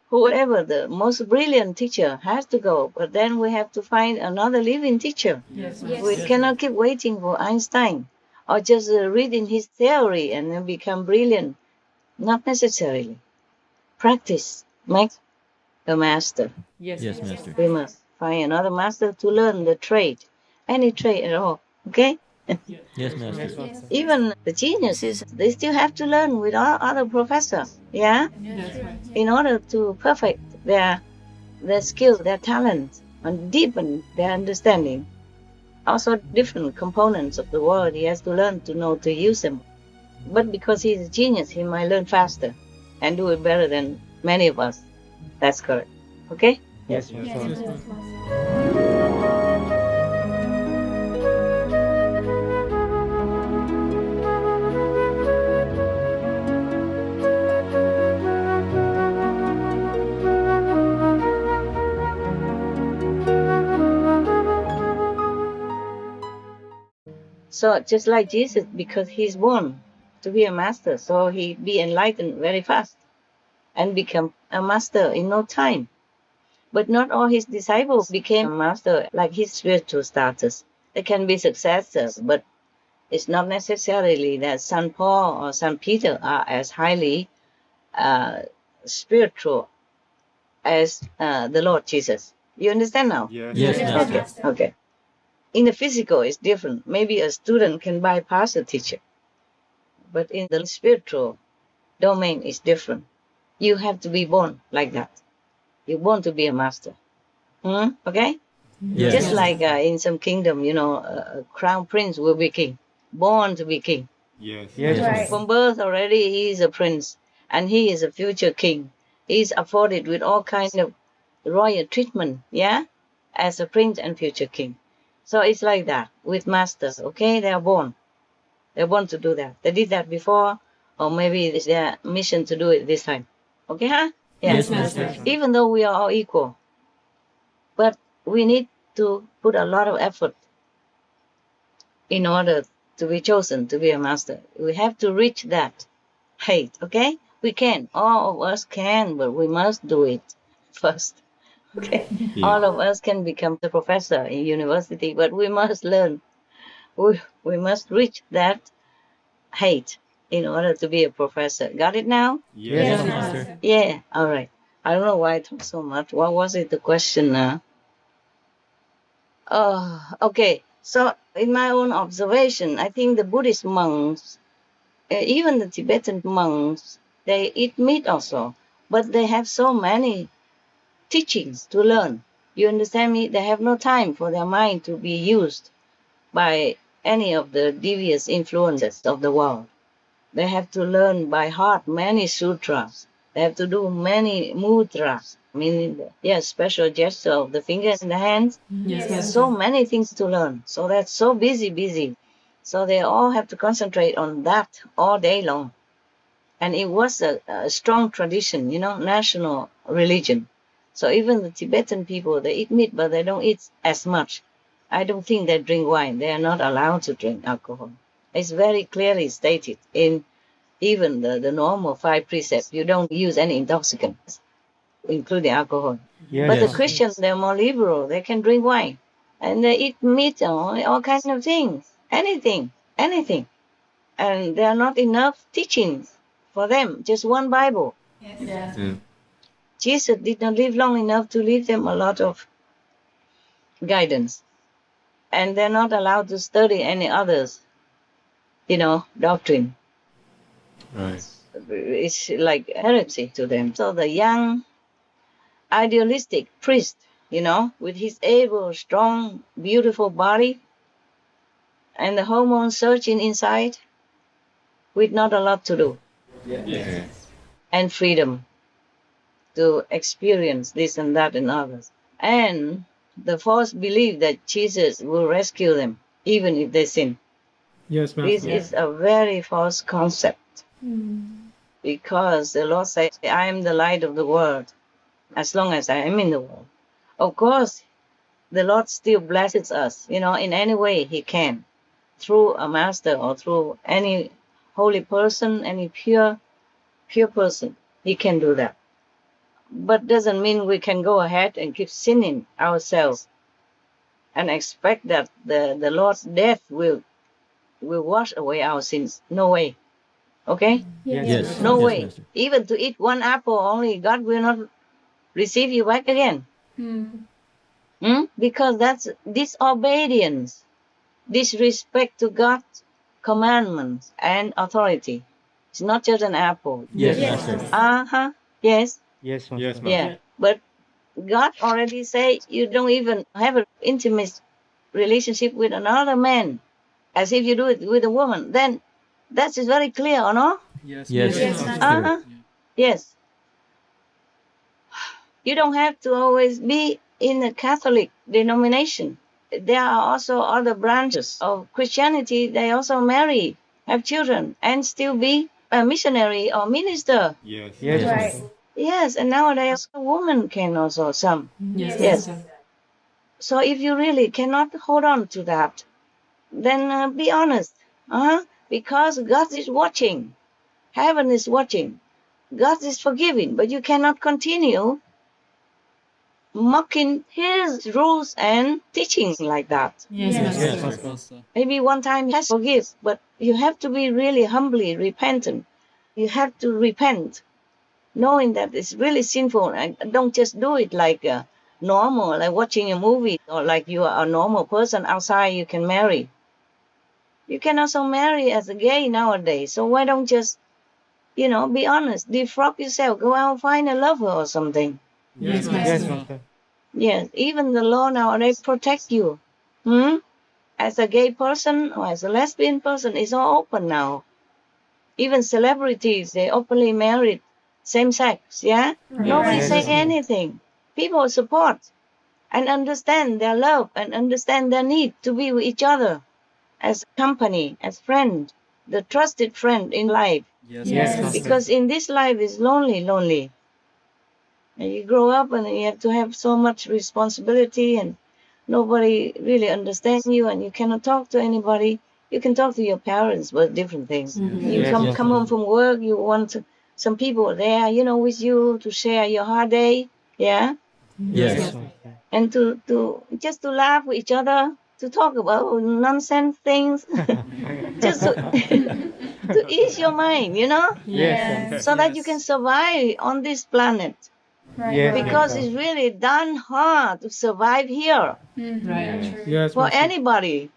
Whoever the most brilliant teacher has to go, but then we have to find another living teacher. Yes. We cannot keep waiting for Einstein or just reading his theory and then become brilliant. Not necessarily. Practice makes a master. Yes. Yes, Master. We must find another master to learn the trade, any trade at all. Okay? Yes, Master. Even the geniuses, they still have to learn with all other professors. Yeah? Yes. In order to perfect their skills, their talent, and deepen their understanding. also different components of the world. He has to learn to know to use them. But because he's a genius, he might learn faster and do it better than many of us. That's correct. Okay? Yes. So just like Jesus, because he's born to be a master, so he be enlightened very fast and become a master in no time. But not all his disciples became a master like his spiritual status. They can be successors, but it's not necessarily that St. Paul or St. Peter are as highly spiritual as the Lord Jesus. You understand now? Yes. Okay. In the physical, it's different. Maybe a student can bypass a teacher. But in the spiritual domain, it's different. You have to be born like that. You're born to be a master. Okay? Yes. Just like in some kingdom, a crown prince will be king. Born to be king. Yes. Right. From birth already, he is a prince. And he is a future king. He is afforded with all kinds of royal treatment, yeah? As a prince and future king. So it's like that with masters, okay? They are born. They're born to do that. They did that before, or maybe it's their mission to do it this time. Okay, huh? Yeah. Yes, Master. Even though we are all equal. But we need to put a lot of effort in order to be chosen to be a master. We have to reach that height, okay? We can. All of us can, but we must do it first. Okay, all of us can become a professor in university, but we must learn. We must reach that height in order to be a professor. Got it now? Yes, Master. Yeah, all right. I don't know why I talk so much. What was it, the question now? Okay. So in my own observation, I think the Buddhist monks, even the Tibetan monks, they eat meat also, but they have so many teachings to learn. You understand me? They have no time for their mind to be used by any of the devious influences of the world. They have to learn by heart many sutras. They have to do many mudras, meaning special gesture of the fingers and the hands. Yes. There's so many things to learn. So that's so busy. So they all have to concentrate on that all day long. And it was a strong tradition, national religion. So even the Tibetan people, they eat meat, but they don't eat as much. I don't think they drink wine. They are not allowed to drink alcohol. It's very clearly stated in even the normal 5 precepts. You don't use any intoxicants, including alcohol. Yes. But the Christians, they're more liberal. They can drink wine. And they eat meat, all kinds of things. Anything. And there are not enough teachings for them. Just one Bible. Yes. Jesus did not live long enough to leave them a lot of guidance. And they're not allowed to study any others, doctrine. Right. It's like heresy to them. So the young, idealistic priest, with his able, strong, beautiful body and the hormones surging inside, with not a lot to do. Yes. And freedom to experience this and that and others. And the false belief that Jesus will rescue them, even if they sin. Yes, This Master. is a very false concept. Because the Lord says, I am the light of the world, as long as I am in the world. Of course, the Lord still blesses us, in any way He can, through a master or through any holy person, any pure person. He can do that. But doesn't mean we can go ahead and keep sinning ourselves and expect that the Lord's death will wash away our sins. No way. Okay? Yes. No Yes, way. Master. Even to eat one apple only, God will not receive you back again. Because that's disobedience, disrespect to God's commandments and authority. It's not just an apple. Yes, Master. Yes. Yes, Master. Yes, Master. Yeah. But God already said you don't even have an intimate relationship with another man, as if you do it with a woman, then that is very clear, or no? Yes. Yes. Uh-huh. Yes. You don't have to always be in a Catholic denomination. There are also other branches of Christianity. They also marry, have children, and still be a missionary or minister. Yes. Right. Yes, and nowadays a woman can also some. Yes. So if you really cannot hold on to that, then be honest. Because God is watching. Heaven is watching. God is forgiving, but you cannot continue mocking His rules and teachings like that. Yes. Master. Maybe one time He has forgive, but you have to be really humbly repentant. You have to repent, knowing that it's really sinful, and don't just do it like normal, like watching a movie, or like you are a normal person outside you can marry. You can also marry as a gay nowadays, so why don't just, be honest, defrock yourself, go out, find a lover or something. Yes. Yes, even the law nowadays protect you. As a gay person or as a lesbian person, it's all open now. Even celebrities, they openly married same sex, yeah? Nobody say anything. People support and understand their love and understand their need to be with each other as company, as friend, the trusted friend in life. Yes. Because in this life is lonely. And you grow up and you have to have so much responsibility and nobody really understands you and you cannot talk to anybody. You can talk to your parents, but different things. You come home from work, you want some people there, with you to share your hard day, yeah? Yes. And to just to laugh with each other, to talk about nonsense things, just to ease your mind, so that you can survive on this planet. Because it's really done hard to survive here Right. Yes, for Master. anybody.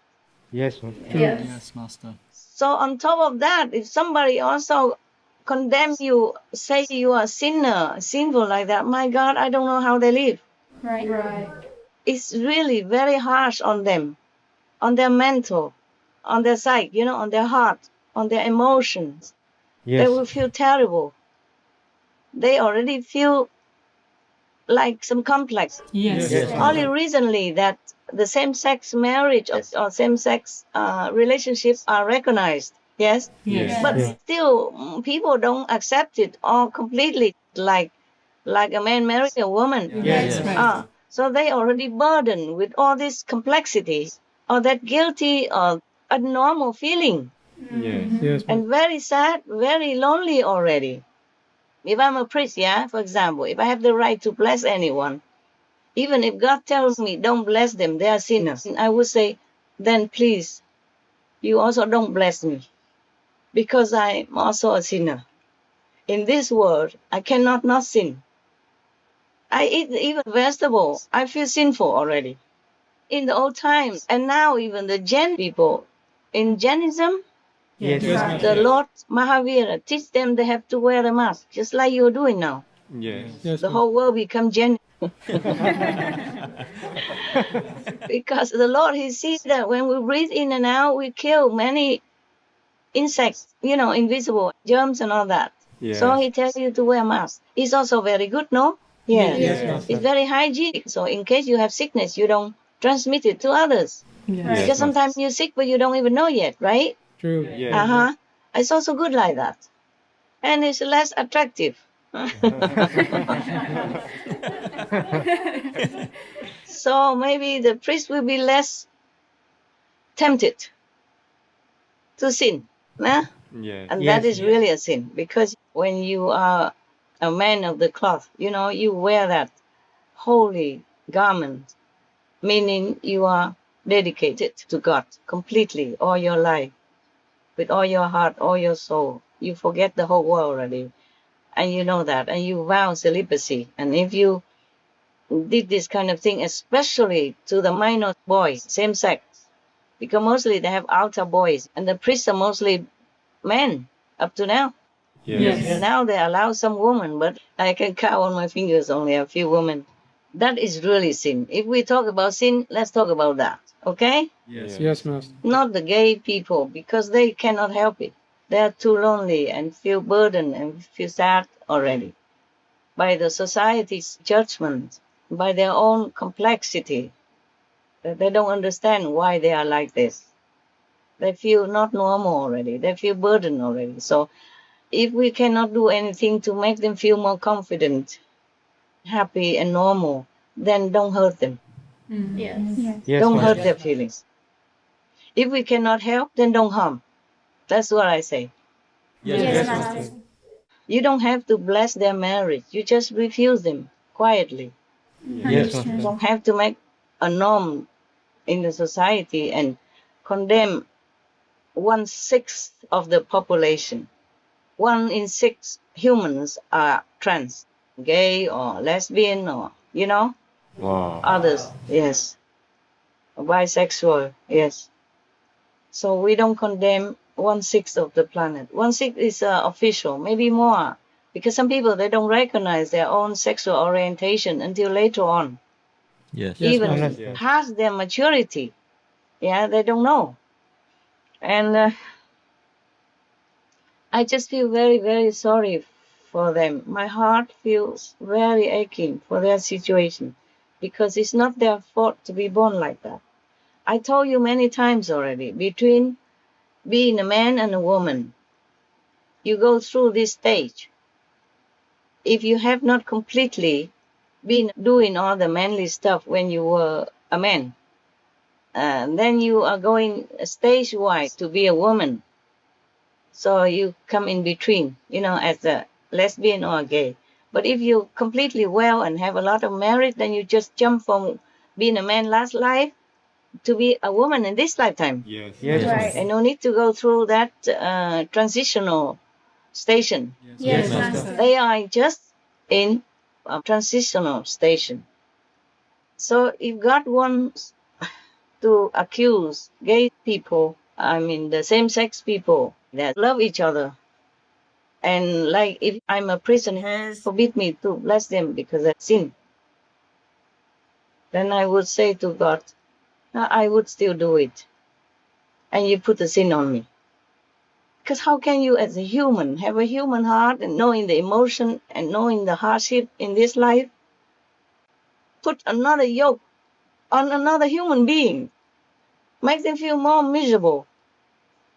Yes. Yes, Master. So on top of that, if somebody also condemns you, say you are sinful like that, my God, I don't know how they live. Right. It's really very harsh on them, on their mental, on their psyche, on their heart, on their emotions. They will feel terrible. They already feel like some complex. Yes. Only recently that the same-sex marriage or same-sex relationships are recognized. Yes? Yes. But still, people don't accept it all completely like a man marrying a woman. Yes. Right. So they already burdened with all this complexity or that guilty or abnormal feeling. Yes. And very sad, very lonely already. If I'm a priest, for example, if I have the right to bless anyone, even if God tells me don't bless them, they are sinners, I would say, then please, you also don't bless me, because I'm also a sinner. In this world, I cannot not sin. I eat even vegetables. I feel sinful already. In the old times, and now even the Jain people, in Jainism, the Lord Mahavira teach them they have to wear a mask, just like you're doing now. Yes. The whole world become Jain. Because the Lord, He sees that when we breathe in and out, we kill many insects, invisible germs and all that. Yes. So He tells you to wear a mask. It's also very good, no? Yes. It's very hygienic. So in case you have sickness, you don't transmit it to others. Yes. Because sometimes you're sick, but you don't even know yet, right? True. Yes. It's also good like that. And it's less attractive. So maybe the priest will be less tempted to sin. Yes. And that is really a sin. Because when you are a man of the cloth, you wear that holy garment, meaning you are dedicated to God completely all your life, with all your heart, all your soul. You forget the whole world already. And you know that. And you vow celibacy. And if you did this kind of thing, especially to the minor boys, same sex, because mostly they have altar boys, and the priests are mostly men up to now. Yes. Now they allow some women, but I can count on my fingers only a few women. That is really sin. If we talk about sin, let's talk about that. Okay? Yes, Master. Not the gay people, because they cannot help it. They are too lonely and feel burdened and feel sad already by the society's judgment, by their own complexity. They don't understand why they are like this. They feel not normal already. They feel burdened already. So if we cannot do anything to make them feel more confident, happy and normal, then don't hurt them. Yes. Don't hurt their feelings. If we cannot help, then don't harm. That's what I say. Yes, Master. You don't have to bless their marriage. You just refuse them quietly. Yes, You Master. don't have to make a norm in the society and condemn 1/6 of the population. 1 in 6 humans are trans, gay or lesbian or, Wow. others, yes. Bisexual, yes. So we don't condemn 1/6 of the planet. 1/6 is official, maybe more. Because some people, they don't recognize their own sexual orientation until later on. Yes. Even Master. past their maturity. Yeah, they don't know. And I just feel very, very sorry for them. My heart feels very aching for their situation because it's not their fault to be born like that. I told you many times already, between being a man and a woman, you go through this stage. If you have not completely been doing all the manly stuff when you were a man, then you are going stage-wise to be a woman. So you come in between, as a lesbian or a gay. But if you're completely well and have a lot of merit, then you just jump from being a man last life to be a woman in this lifetime. Yes. Right. And no need to go through that transitional station. Yes, Master. They are just in a transitional station. So if God wants to accuse gay people, the same-sex people that love each other, and like if I'm a prisoner, has forbid me to bless them because I sin, then I would say to God, I would still do it. And you put the sin on me. Because how can you as a human have a human heart and knowing the emotion and knowing the hardship in this life, put another yoke on another human being, make them feel more miserable,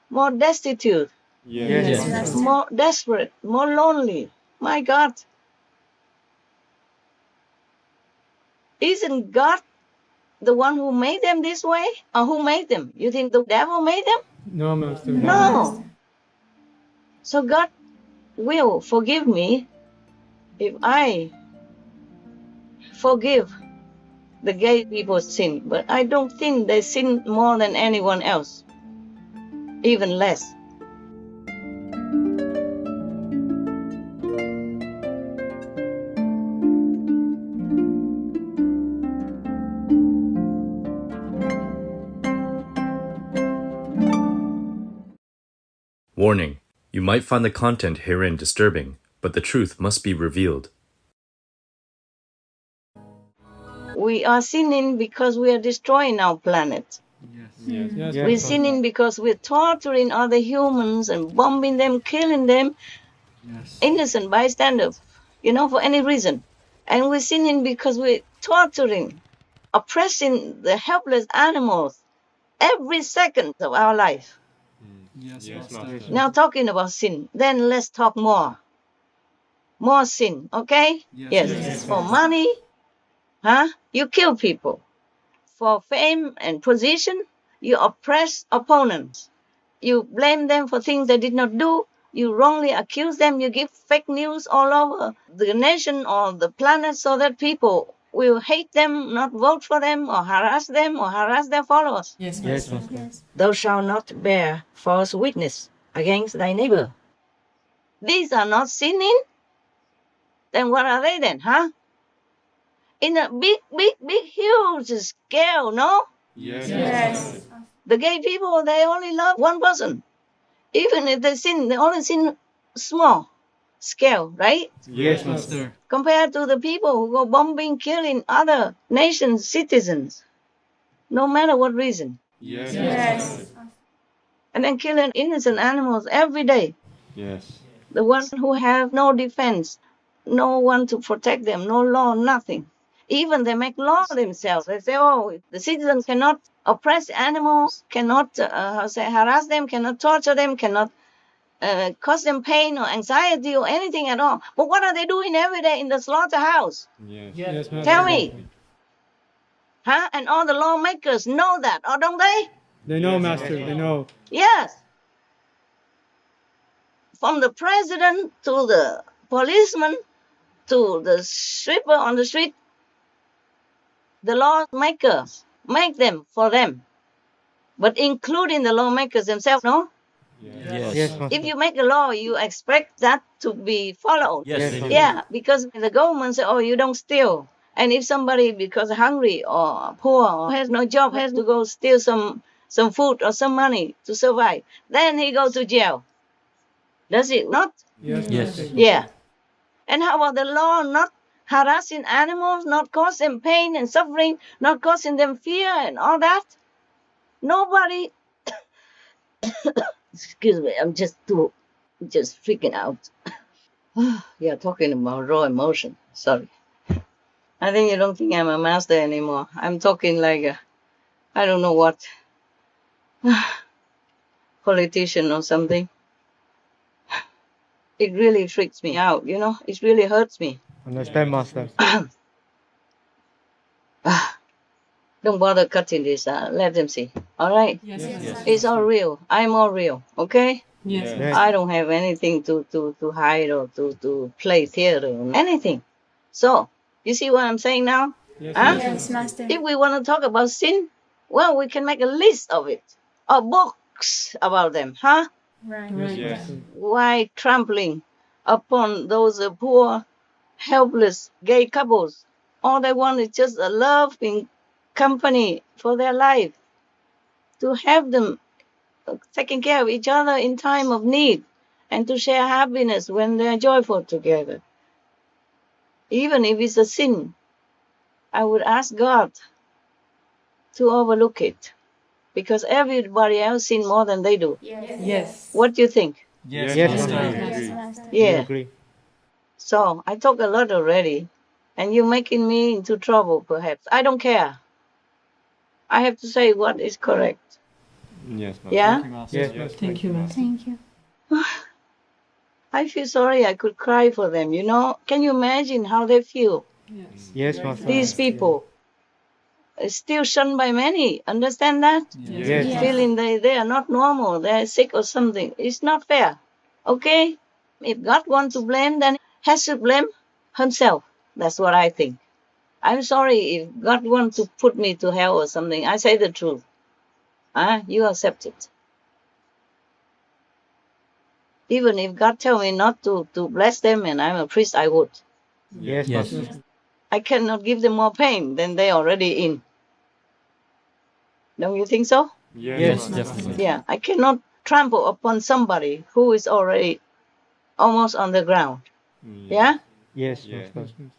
more destitute, Yes. more desperate, more lonely. My God. Isn't God the one who made them this way? Or who made them? You think the devil made them? No, Master. No. So God will forgive me if I forgive the gay people's sin. But I don't think they sin more than anyone else. Even less. Warning: you might find the content herein disturbing, but the truth must be revealed. We are sinning because we are destroying our planet. Yes. We're sinning because we're torturing other humans and bombing them, killing them, innocent bystanders, for any reason. And we're sinning because we're torturing, oppressing the helpless animals every second of our life. Yes, Master. Now talking about sin, then let's talk more. More sin, okay? Yes. For money, you kill people. For fame and position, you oppress opponents. You blame them for things they did not do. You wrongly accuse them. You give fake news all over the nation or the planet so that people will hate them, not vote for them, or harass their followers. Yes, Master. Thou shalt not bear false witness against thy neighbor. These are not sinning? Then what are they then, In a big, huge scale, no? Yes. The gay people, they only love one person. Even if they sin, they only sin small scale, right? Yes, Master. Compared to the people who go bombing, killing other nations' citizens. no matter what reason. Yes. Yes. And then killing innocent animals every day. Yes. The ones who have no defense, no one to protect them, no law, nothing. Even they make law themselves. They say, oh, the citizens cannot oppress animals, cannot harass them, cannot torture them, cannot cause them pain or anxiety or anything at all. But what are they doing every day in the slaughterhouse? Yes. Yes, Master. Tell me. Huh? And all the lawmakers know that, or don't they? They know, Master. They know. Yes. From the president to the policeman to the sweeper on the street, the lawmakers make them for them. But including the lawmakers themselves, no? Yes. If you make a law, you expect that to be followed. Yes. Yeah, because the government says, oh, you don't steal. And if somebody, because hungry or poor or has no job, has to go steal some food or some money to survive, then he goes to jail. Does it not? Yes. Yes. Master. Yeah. And how about the law not harassing animals, not causing pain and suffering, not causing them fear and all that? Nobody, excuse me, I'm just freaking out. Yeah, talking about raw emotion. Sorry. I think you don't think I'm a master anymore. I'm talking like I don't know what, politician or something. It really freaks me out, you know. It really hurts me. Understand, Master. Don't bother cutting this. Let them see. All right? Yes. It's all real. I'm all real. Okay? Yes. Yes. I don't have anything to hide or to play theater or anything. So, you see what I'm saying now? Yes. Huh? Yes, Master. If we want to talk about sin, well, we can make a list of it. Or books about them. Huh? Right. Yes. Why trampling upon those poor, helpless gay couples? All they want is just a loving company for their life. To have them taking care of each other in time of need and to share happiness when they are joyful together. Even if it's a sin, I would ask God to overlook it because everybody else sin more than they do. Yes. What do you think? Yes, Yes, Master. Master. We Yeah. agree. So I talk a lot already, and you're making me into trouble, perhaps. I don't care. I have to say what is correct. Yes. Yeah? Yes, Thank you, Master. Thank you. I feel sorry. I could cry for them, you know? Can you imagine how they feel? Yes, Master. These people still shunned by many. Understand that? Yes. Yes. Feeling they are not normal, they're sick or something. It's not fair. Okay? If God wants to blame, then he has to blame himself. That's what I think. I'm sorry if God wants to put me to hell or something. I say the truth. You accept it. Even if God tell me not to bless them and I'm a priest, I would. Yes, Yes. Master. I cannot give them more pain than they already in. Don't you think so? Yes. Definitely. Yeah, I cannot trample upon somebody who is already almost on the ground. Yeah? Yes, Yeah. Master.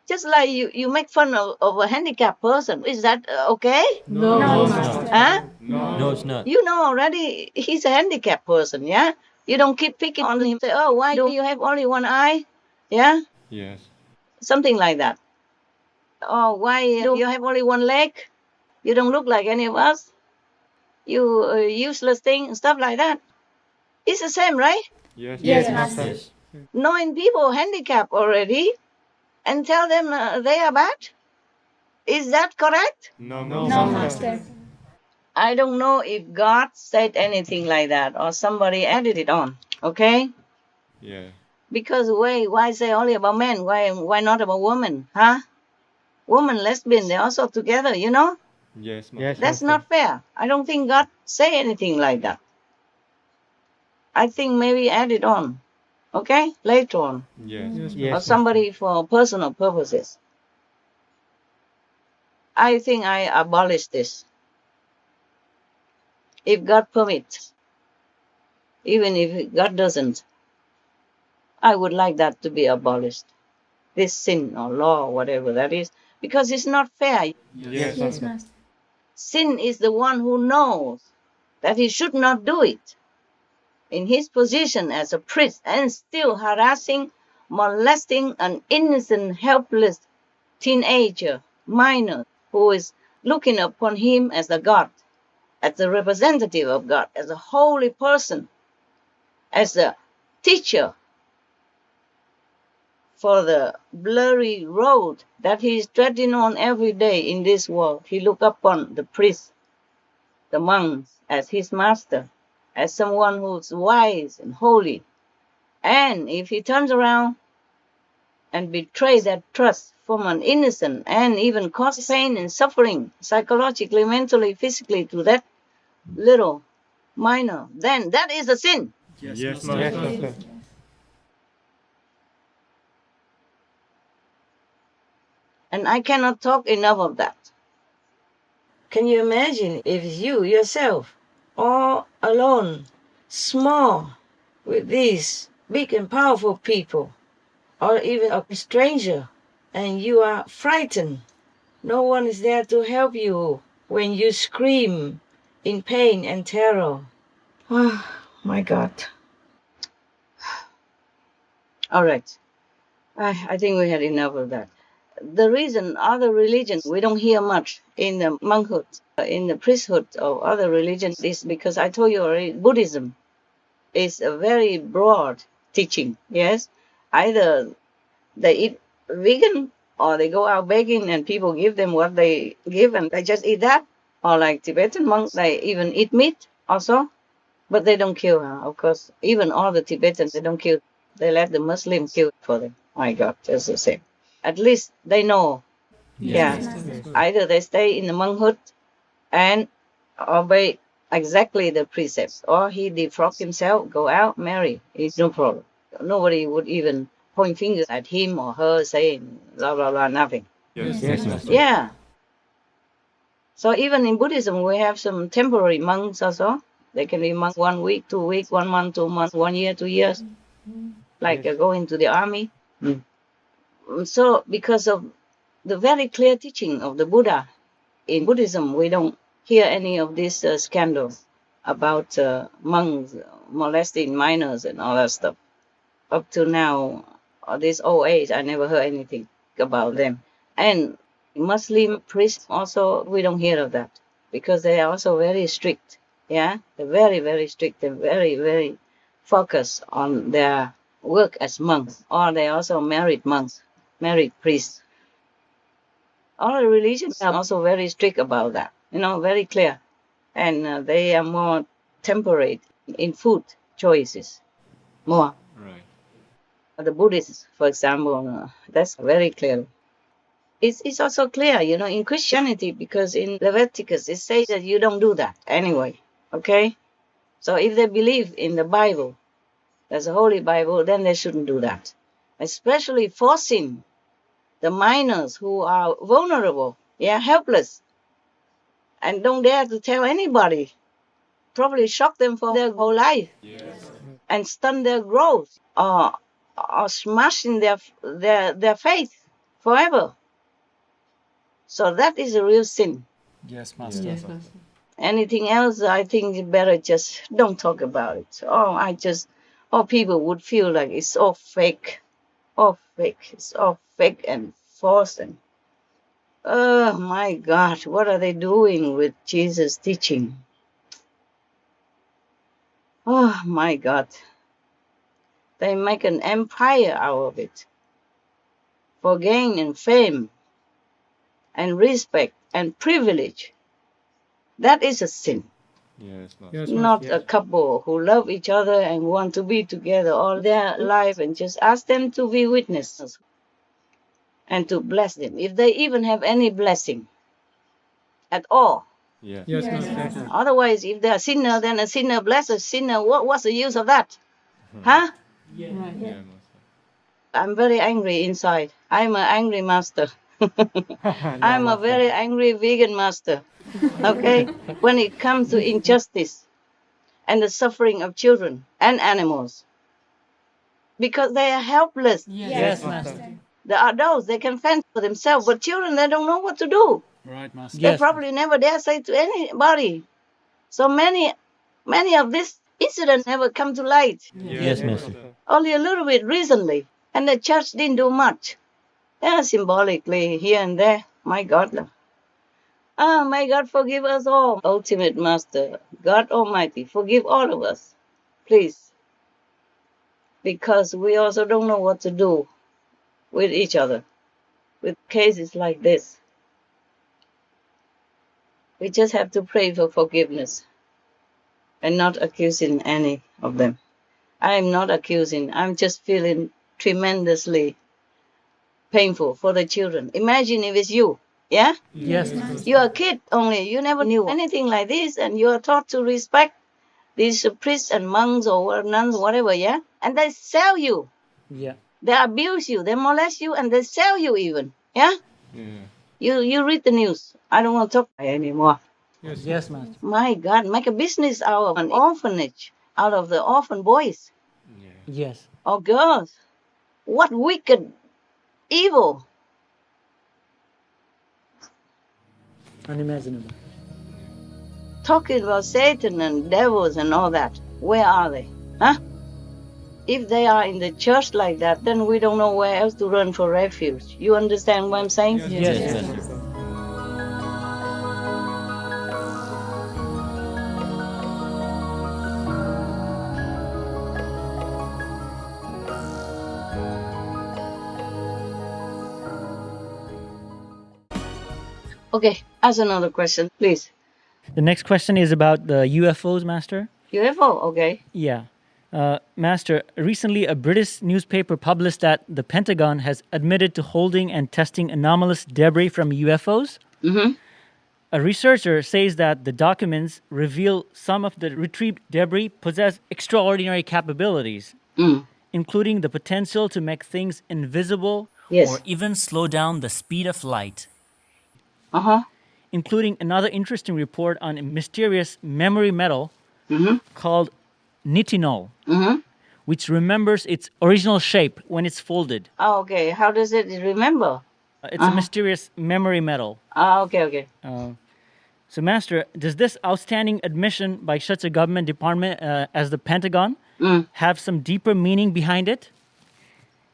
Just like you make fun of a handicapped person. Is that okay? No, Master. Huh? No, it's not. You know already he's a handicapped person, yeah? You don't keep picking on him. Say, oh, why do you have only one eye? Yeah? Yes. Something like that. Oh, why do you have only one leg? You don't look like any of us. You useless thing, stuff like that. It's the same, right? Yes. Yes, Master. Yes. Knowing people handicapped already and tell them they are bad? Is that correct? No. No, Master. I don't know if God said anything like that or somebody added it on, okay? Yeah. Because why say only about men? Why not about women? Huh? Woman, lesbian, they're also together, you know? Yes. Yes, That's Master. not fair. I don't think God say anything like that. I think maybe add it on, okay? Later on. Yes. Yes. Or Yes, somebody for personal purposes. I think I abolish this. If God permits, even if God doesn't, I would like that to be abolished. This sin or law or whatever that is, because it's not fair. Yes. Yes, Master. sin is the one who knows that he should not do it in his position as a priest and still harassing, molesting an innocent, helpless teenager, minor, who is looking upon him as a God, as the representative of God, as a holy person, as a teacher for the blurry road that he is treading on every day in this world. He look upon the priests, the monks, as his master, as someone who's wise and holy. And if he turns around and betrays that trust from an innocent and even cause pain and suffering psychologically, mentally, physically to that little minor, then that is a sin. Yes, Master. And I cannot talk enough of that. Can you imagine if you yourself, all alone, small, with these big and powerful people, or even a stranger, and you are frightened? No one is there to help you when you scream in pain and terror. Oh, my God. All right. I think we had enough of that. The reason other religions, we don't hear much in the monkhood, in the priesthood of other religions, is because I told you already, Buddhism is a very broad teaching, yes? Either they eat vegan or they go out begging and people give them what they give and they just eat that. Or like Tibetan monks, they even eat meat also, but they don't kill, of course. Even all the Tibetans, they don't kill. They let the Muslims kill for them. My God, just the same. At least they know. Yes. Either they stay in the monkhood and obey exactly the precepts, or he defrock himself, go out, marry. It's no problem. Nobody would even point fingers at him or her saying blah, blah, blah, nothing. Yes, Master. Yeah. So even in Buddhism, we have some temporary monks also. They can be monks 1 week, 2 weeks, 1 month, 2 months, 1 year, 2 years. Like going to the army. So because of the very clear teaching of the Buddha, in Buddhism, we don't hear any of these scandals about monks molesting minors and all that stuff. Up to now, or this old age, I never heard anything about them. And Muslim priests also, we don't hear of that because they are also very strict. Yeah, they're very, very strict and very, very focused on their work as monks. Or they also married monks, married priests. All the religions are also very strict about that, very clear. And they are more temperate in food choices, more. Right. The Buddhists, for example, that's very clear. It's also clear, in Christianity, because in Leviticus it says that you don't do that anyway, okay? So if they believe in the Bible, there's a Holy Bible, then they shouldn't do that. Especially forcing the minors who are vulnerable, helpless, and don't dare to tell anybody. Probably shock them for their whole life. Yes. And stunt their growth or smashing their faith forever. So that is a real sin. Yes, Master. Yes, Master. Anything else, I think you better just don't talk about it. People would feel like it's all fake. All fake. It's all fake and false. And oh my God, what are they doing with Jesus' teaching? Oh my God. They make an empire out of it for gain and fame and respect and privilege. That is a sin. Yes, Master. Yes, Not Master. a couple who love each other and want to be together all their life and just ask them to be witnesses and to bless them. If they even have any blessing at all. Yes. Yes, Yes, Master. Master. Otherwise, if they're a sinner, then a sinner bless a sinner. What's the use of that? Huh? Right. Yeah, Master. I'm very angry inside. I'm an angry master. I'm a very angry vegan master. Okay? When it comes to injustice and the suffering of children and animals. Because they are helpless. Yes, Master. The adults, they can fend for themselves, but children, they don't know what to do. Right, Master. They probably never dare say to anybody. So many of these incidents never come to light. Yes, Master. Only a little bit recently. And the church didn't do much. Yeah, symbolically here and there. My God. May God forgive us all. Ultimate Master, God Almighty, forgive all of us. Please. Because we also don't know what to do with each other. With cases like this. We just have to pray for forgiveness. And not accusing any of them. I am not accusing. I'm just feeling tremendously painful for the children. Imagine if it's you. Yeah? Yes. You're a kid only. You never knew anything like this. And you're taught to respect these priests and monks or nuns, whatever, yeah? And they sell you. Yeah. They abuse you. They molest you and they sell you even. Yeah? You read the news. I don't want to talk anymore. Yes, Master. My God, make a business out of an orphanage, out of the orphan boys Yes. or girls. What wicked evil. Unimaginable. Talking about Satan and devils and all that. Where are they? Huh? If they are in the church like that, then we don't know where else to run for refuge. You understand what I'm saying? Yes, Master. Okay, ask another question, please. The next question is about the UFOs, Master. UFO, okay. Yeah. Master, recently a British newspaper published that the Pentagon has admitted to holding and testing anomalous debris from UFOs. Mm-hmm. A researcher says that the documents reveal some of the retrieved debris possess extraordinary capabilities, including the potential to make things invisible or even slow down the speed of light. Including another interesting report on a mysterious memory metal called nitinol, which remembers its original shape when it's folded. Oh, okay. How does it remember? It's a mysterious memory metal. Okay. So, Master, does this outstanding admission by such a government department as the Pentagon have some deeper meaning behind it?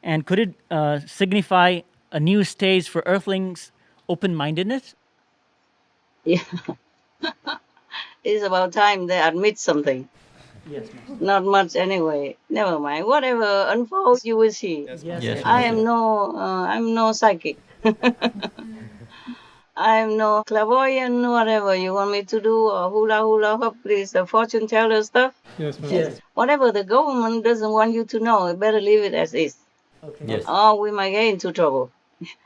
And could it signify a new stage for Earthlings' open-mindedness? Yeah. It's about time they admit something. Yes, Master. Not much anyway. Never mind. Whatever unfolds, you will see. Yes, I'm no psychic. I'm no clairvoyant, whatever you want me to do, or hula hoop, please, the fortune teller stuff. Yes, Master. Whatever the government doesn't want you to know, you better leave it as is. Okay. Yes. Or we might get into trouble.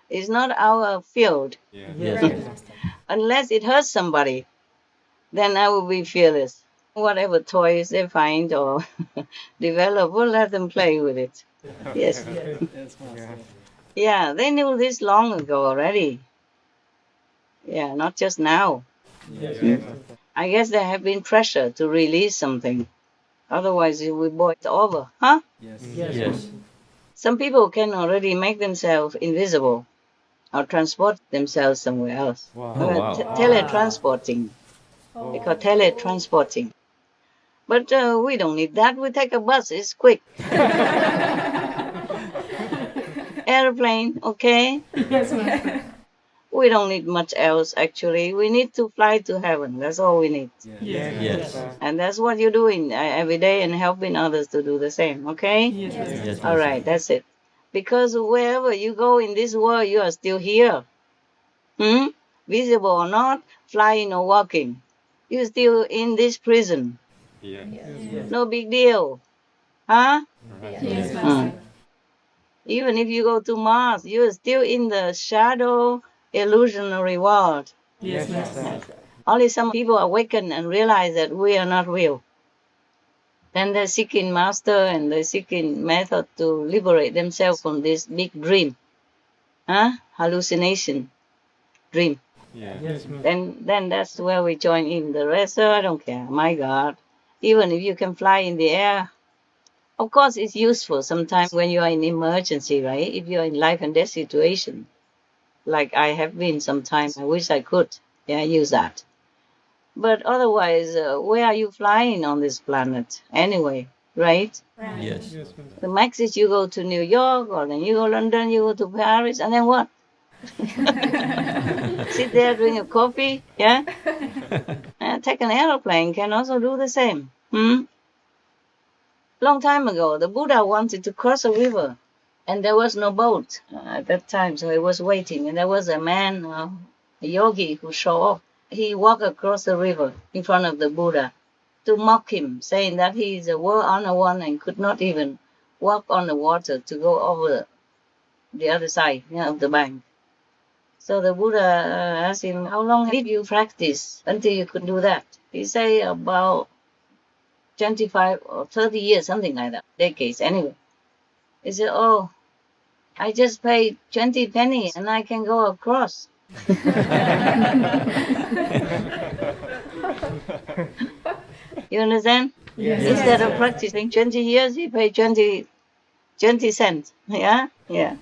It's not our field. Yes. Unless it hurts somebody, then I will be fearless. Whatever toys they find or develop, we'll let them play with it. Yes. Yeah, they knew this long ago already. Yeah, not just now. I guess there have been pressure to release something. Otherwise, it will boil over. Huh? Yes. Some people can already make themselves invisible or transport themselves somewhere else. Teletransporting. They call teletransporting. But we don't need that. We take a bus. It's quick. Airplane, okay? We don't need much else, actually. We need to fly to heaven. That's all we need. Yes. And that's what you're doing every day and helping others to do the same, okay? Yes. All right, that's it. Because wherever you go in this world, you are still here. Visible or not, flying or walking. You're still in this prison. No big deal. Huh? Even if you go to Mars, you're still in the shadow illusionary world. Only some people awaken and realize that we are not real. Then they're seeking master and they're seeking method to liberate themselves from this big dream. Hallucination. Dream. Then that's where we join in. The rest, I don't care. My God. Even if you can fly in the air, of course it's useful sometimes when you are in emergency, right? If you're in life and death situation. like I have been sometimes. I wish I could use that. But otherwise, where are you flying on this planet anyway, right? Yes. The max is you go to New York, or then you go London, you go to Paris, and then what? Sit there, drink a coffee, yeah? And take an aeroplane can also do the same. Long time ago, the Buddha wanted to cross a river, and there was no boat at that time, so he was waiting. And there was a man, a yogi, who showed up. He walked across the river in front of the Buddha to mock him, saying that he is a world-honored one and could not even walk on the water to go over the other side of the bank. So the Buddha asked him, how long did you practice until you could do that? He said about 25 or 30 years, something like that, decades anyway. He said, oh, I just paid 20 pennies and I can go across. You understand? Yes. Instead of practicing 20 years, he paid 20 cents. Yeah? Yeah.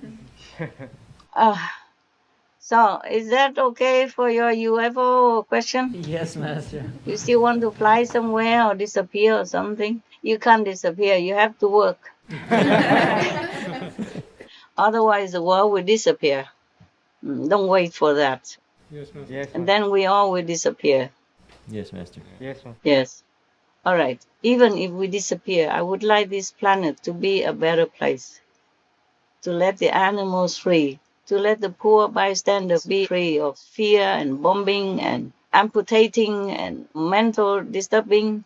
So, is that okay for your UFO question? Yes, Master. You still want to fly somewhere or disappear or something? You can't disappear. You have to work. Otherwise, the world will disappear. Don't wait for that. Yes, Master. Yes, And then we all will disappear. Yes, Master. Yes, Master. Yes. All right. Even if we disappear, I would like this planet to be a better place. To let the animals free. To let the poor bystanders be free of fear and bombing and amputating and mental disturbing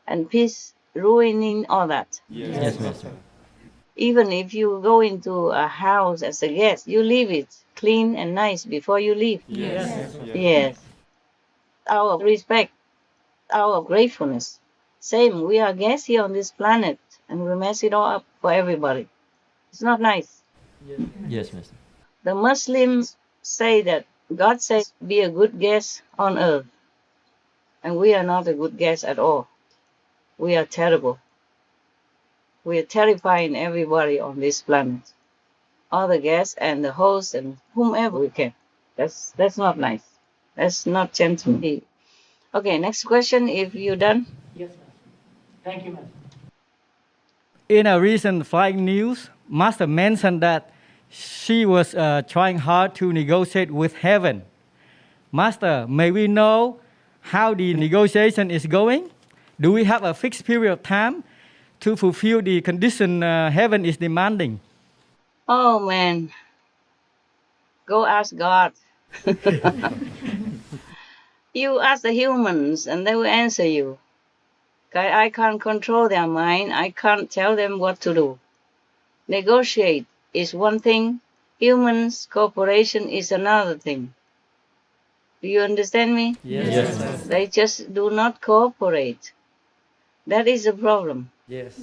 and peace ruining, all that. Yes, Master. Even if you go into a house as a guest, you leave it clean and nice before you leave. Yes. Out of respect, out of gratefulness. Same, we are guests here on this planet and we mess it all up for everybody. It's not nice. Yes, Master. The Muslims say that God says, be a good guest on earth. And we are not a good guest at all. We are terrible. We are terrifying everybody on this planet. All the guests and the hosts and whomever we can. That's not nice. That's not gentlemanly. Okay, next question, if you're done. Yes, Master. Thank you, Master. In a recent flying news, Master mentioned that she was trying hard to negotiate with heaven. Master, may we know how the negotiation is going? Do we have a fixed period of time to fulfill the condition heaven is demanding? Oh man, go ask God. You ask the humans and they will answer you. I can't control their mind. I can't tell them what to do. Negotiate is one thing. Humans, cooperation is another thing. Do you understand me? Yes. They just do not cooperate. That is the problem. Yes.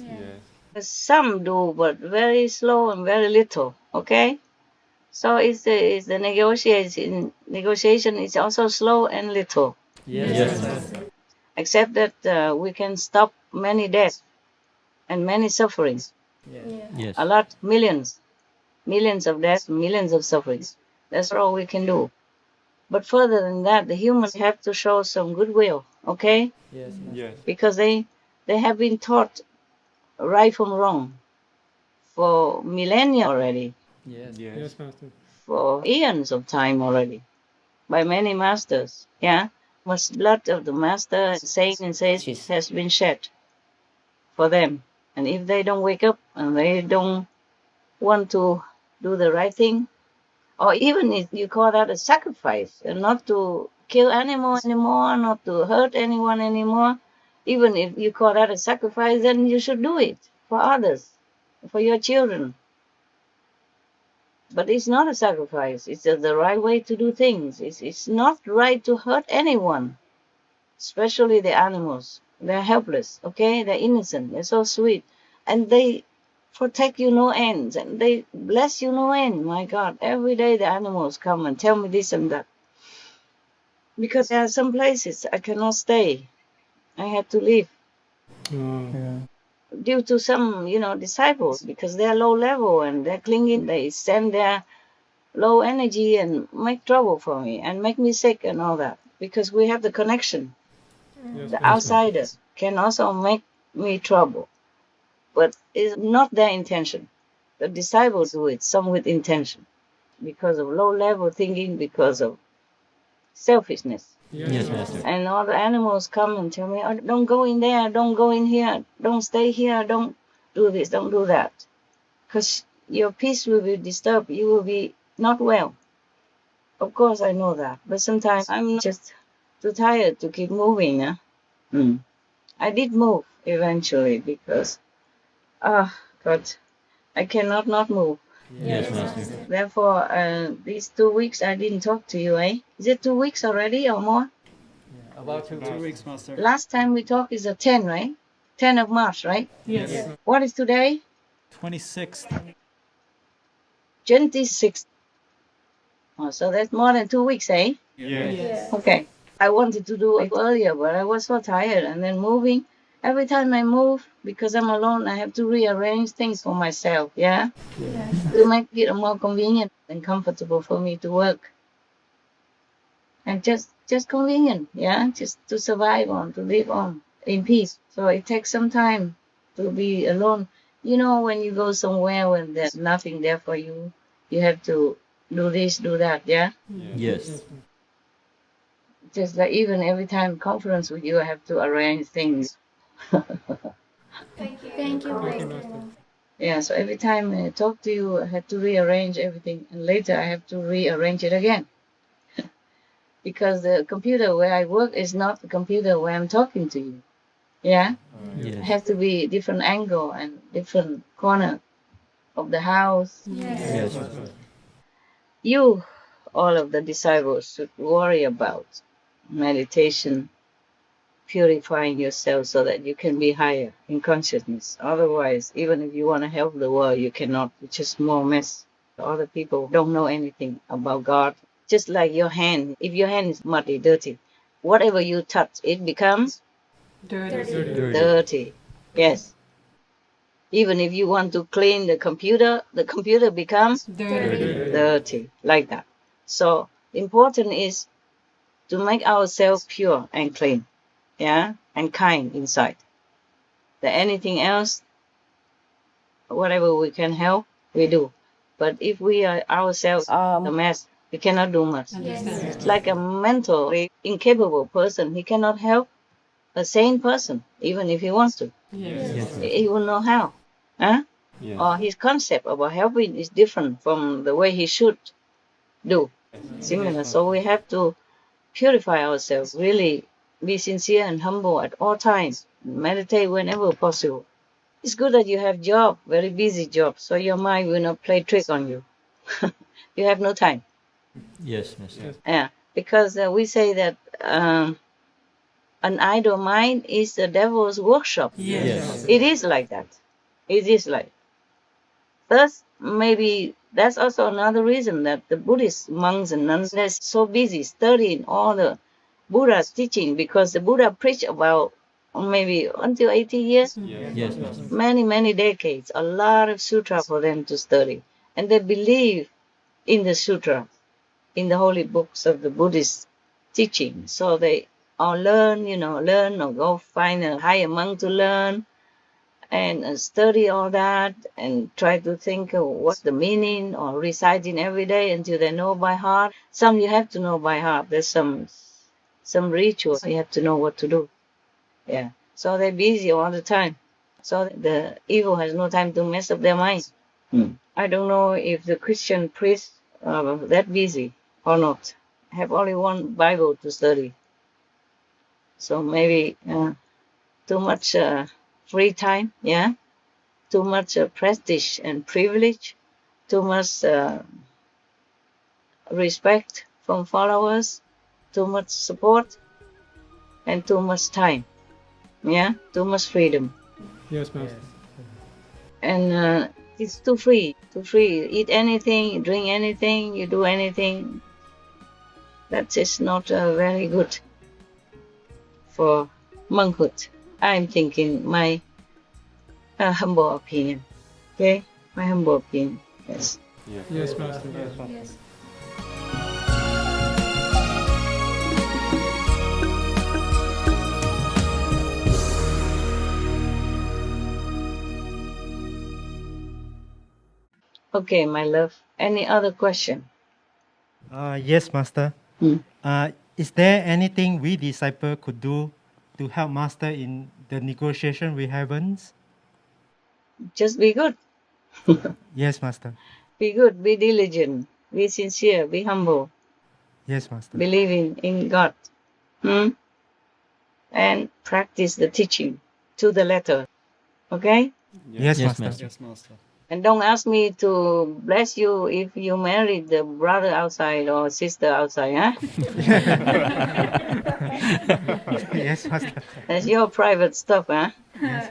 Some do, but very slow and very little. Okay? So it's the negotiation is also slow and little. Yes. Except that we can stop many deaths and many sufferings. Yes. A lot, millions of deaths, millions of sufferings. That's all we can do. But further than that, the humans have to show some goodwill, okay? Yes. Because they have been taught right from wrong for millennia already, Yes. Master. for eons of time already, by many masters. Yeah, much blood of the master, saints and sages has been shed for them. And if they don't wake up and they don't want to do the right thing, or even if you call that a sacrifice, and not to kill animals anymore, not to hurt anyone anymore, even if you call that a sacrifice, then you should do it for others, for your children. But it's not a sacrifice. It's the right way to do things. It's not right to hurt anyone, especially the animals. They're helpless, okay? They're innocent. They're so sweet. And they protect you no end. And they bless you no end. My God, every day the animals come and tell me this and that. Because there are some places I cannot stay. I had to leave. Due to some, disciples, because they're low level and they're clinging. They send their low energy and make trouble for me and make me sick and all that. Because we have the connection. The outsiders can also make me trouble. But it's not their intention. The disciples do it, some with intention. Because of low-level thinking, because of selfishness. Yes, Master. And all the animals come and tell me, oh, don't go in there, don't go in here, don't stay here, don't do this, don't do that. Because your peace will be disturbed, you will be not well. Of course, I know that. But sometimes I'm just too tired to keep moving. I did move eventually because, God, I cannot not move. Yes, Master. Therefore, these 2 weeks I didn't talk to you, eh? Is it 2 weeks already or more? About 2 weeks, Master. Last time we talked is the 10, right? 10 of March, right? Yes. What is today? 26th. 26th. Oh, so that's more than 2 weeks, eh? Yes. Okay. I wanted to do it earlier, but I was so tired. And then moving, every time I move, because I'm alone, I have to rearrange things for myself, yeah? To make it more convenient and comfortable for me to work. And just convenient, yeah? Just to survive on, to live on in peace. So it takes some time to be alone. You know, when you go somewhere when there's nothing there for you, you have to do this, do that, yeah? Yes. Just like even every time conference with you, I have to arrange things. Thank you, Master. Yeah, so every time I talk to you, I have to rearrange everything. And later I have to rearrange it again. Because the computer where I work is not the computer where I'm talking to you. Yeah? Yes. It has to be different angle and different corner of the house. Yes. You, all of the disciples, should worry about meditation, purifying yourself so that you can be higher in consciousness. Otherwise, even if you want to help the world, you cannot. It's just more mess. Other people don't know anything about God. Just like your hand. If your hand is muddy, dirty, whatever you touch, it becomes dirty. Yes. Even if you want to clean the computer becomes dirty. Like that. So, important is to make ourselves pure and clean. Yeah, and kind inside. That anything else, whatever we can help, we do. But if we are ourselves a mess, we cannot do much. It's like a mentally incapable person. He cannot help a sane person, even if he wants to. He will know how. Huh? Or his concept about helping is different from the way he should do. Similar. So we have to purify ourselves, really be sincere and humble at all times. Meditate whenever possible. It's good that you have job, very busy job, so your mind will not play trick on you. You have no time. Yes, Master. Yeah, because we say that an idle mind is the devil's workshop. Yes. It is like that. It is like. Thus, maybe that's also another reason that the Buddhist monks and nuns are so busy studying all the Buddha's teaching, because the Buddha preached about maybe until 80 years. Yes, Master. Many decades. A lot of sutra for them to study. And they believe in the sutra, in the holy books of the Buddhist teaching. So they all learn or go find a higher monk to learn and study all that and try to think of what's the meaning or reciting every day until they know by heart. Some you have to know by heart. There's some rituals you have to know what to do. Yeah. So they're busy all the time. So the evil has no time to mess up their minds. I don't know if the Christian priests are that busy or not. Have only one Bible to study. So maybe too much free time, yeah? Too much prestige and privilege. Too much respect from followers. Too much support. And too much time. Yeah? Too much freedom. Yes, Master. And it's too free. Eat anything, drink anything, you do anything. That is not very good for monkhood. I'm thinking my humble opinion. Okay? My humble opinion. Yes. Yes, Master. Yes. Okay, my love. Any other question? Yes, Master. Is there anything we disciple could do to help Master in the negotiation with heavens? Just be good. Yes, Master. Be good, be diligent, be sincere, be humble, Yes, Master. believe in God. And practice the teaching to the letter. Okay? Yes, Yes, Master. Master. Yes, Master. And don't ask me to bless you if you married the brother outside or sister outside, huh? Yes, Master. That's your private stuff, huh?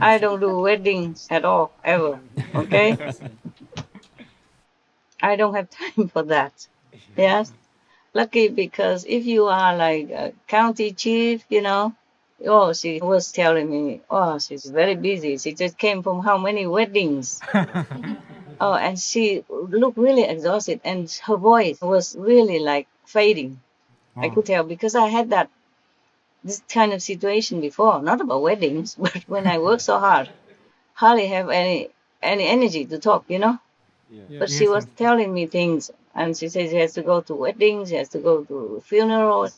I don't do weddings at all, ever. Okay? I don't have time for that. Yes? Lucky because if you are like a county chief, oh, she was telling me, oh, she's very busy. She just came from how many weddings? Oh, and she looked really exhausted, and her voice was really like fading. I could tell because I had this kind of situation before, not about weddings, but when I work so hard, hardly have any energy to talk, But she was telling me things, and she said she has to go to weddings, she has to go to funerals,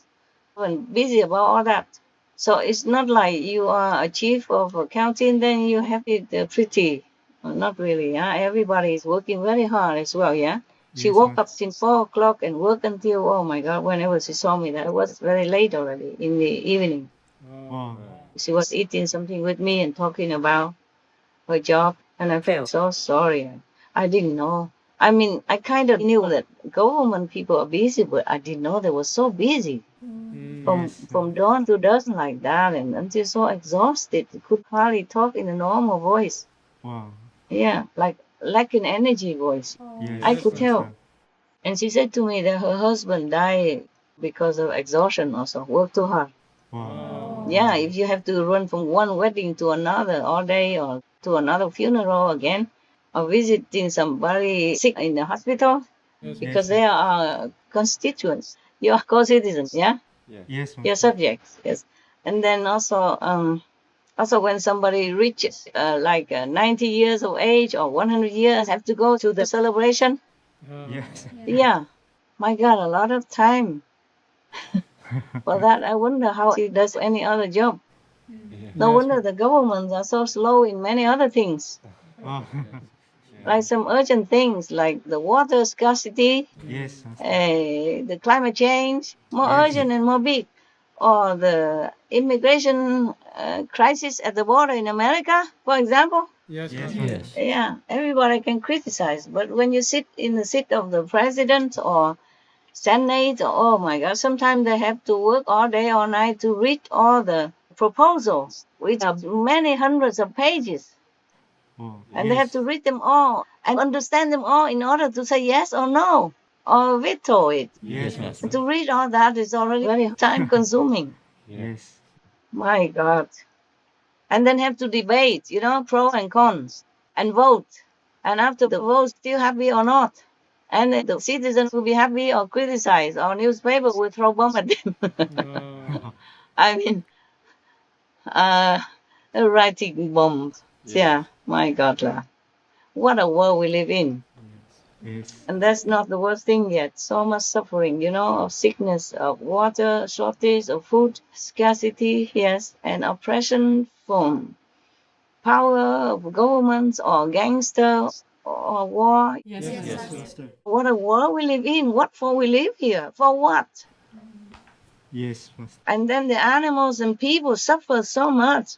and busy about all that. So it's not like you are a chief of a county and then you have it pretty. Not really, yeah. Everybody is working very hard as well, yeah. She woke up since 4 o'clock and worked until, oh my God, whenever she saw me, that was very late already in the evening. Wow. She was eating something with me and talking about her job, and I felt so sorry. I didn't know. I mean, I kind of knew that government people are busy, but I didn't know they were so busy. From dawn to dusk like that, and until so exhausted, could hardly talk in a normal voice. Wow. Yeah, like lacking energy voice. Yes, I could tell. Master. And she said to me that her husband died because of exhaustion also, work too hard. Wow. Yeah, if you have to run from one wedding to another all day or to another funeral again, or visiting somebody sick in the hospital, because they are constituents. You are co-citizens, yeah? Yes, Your subjects, yes. And then also when somebody reaches 90 years of age or 100 years, have to go to the celebration. Yes. Yeah, my God, a lot of time. For that, I wonder how she does any other job. No wonder the governments are so slow in many other things. Oh. Like some urgent things like the water scarcity, Yes. the climate change, more urgent and more big, or the immigration crisis at the border in America, for example. Yes, Yes. Master. Yes. Yeah, everybody can criticize, but when you sit in the seat of the president or Senate, oh my God, sometimes they have to work all day, all night to read all the proposals, which are many hundreds of pages. Oh. And they have to read them all and understand them all in order to say yes or no or veto it. Yes, Yes. And to read all that is already very time consuming. Yes. My God. And then have to debate, pro and cons, and vote. And after the vote, still happy or not. And the citizens will be happy or criticize, or newspaper will throw bomb at them. I mean, writing bombs. Yeah, my God. What a world we live in. Yes. And that's not the worst thing yet. So much suffering, of sickness, of water shortage, of food scarcity, yes, and oppression from power of governments or gangsters or war. Yes. Yes, Master. What a world we live in. What for we live here? For what? Yes, Master. And then the animals and people suffer so much.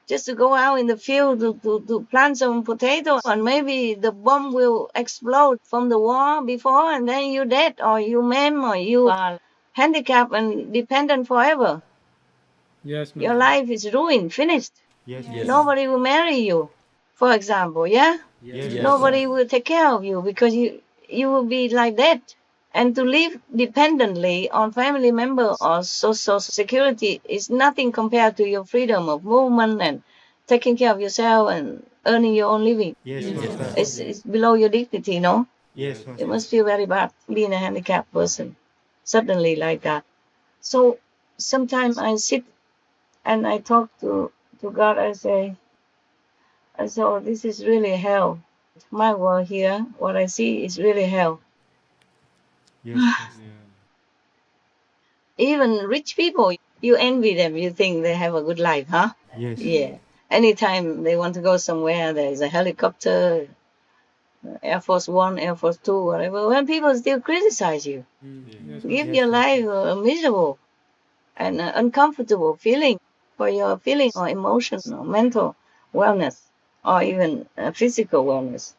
Just to go out in the field to plant some potatoes, and maybe the bomb will explode from the war before, and then you're dead, or you maim, or you are handicapped and dependent forever. Yes, Master. Your life is ruined, finished. Yes. Yes. Nobody will marry you, for example, yeah? Yes. Yes. Nobody will take care of you because you will be like that. And to live dependently on family member or social security is nothing compared to your freedom of movement and taking care of yourself and earning your own living. Yes, Yes. Master. It's below your dignity, no? Yes, It Master. must feel very bad being a handicapped person, suddenly like that. So sometimes I sit and I talk to God. I say, oh, this is really hell. My world here, what I see is really hell. Yes, Master. Even rich people, you envy them. You think they have a good life, huh? Yes. Yeah. Anytime they want to go somewhere, there's a helicopter, Air Force One, Air Force Two, whatever. When people still criticize you, give your life a miserable and uncomfortable feeling for your feeling or emotion or mental wellness or even physical wellness.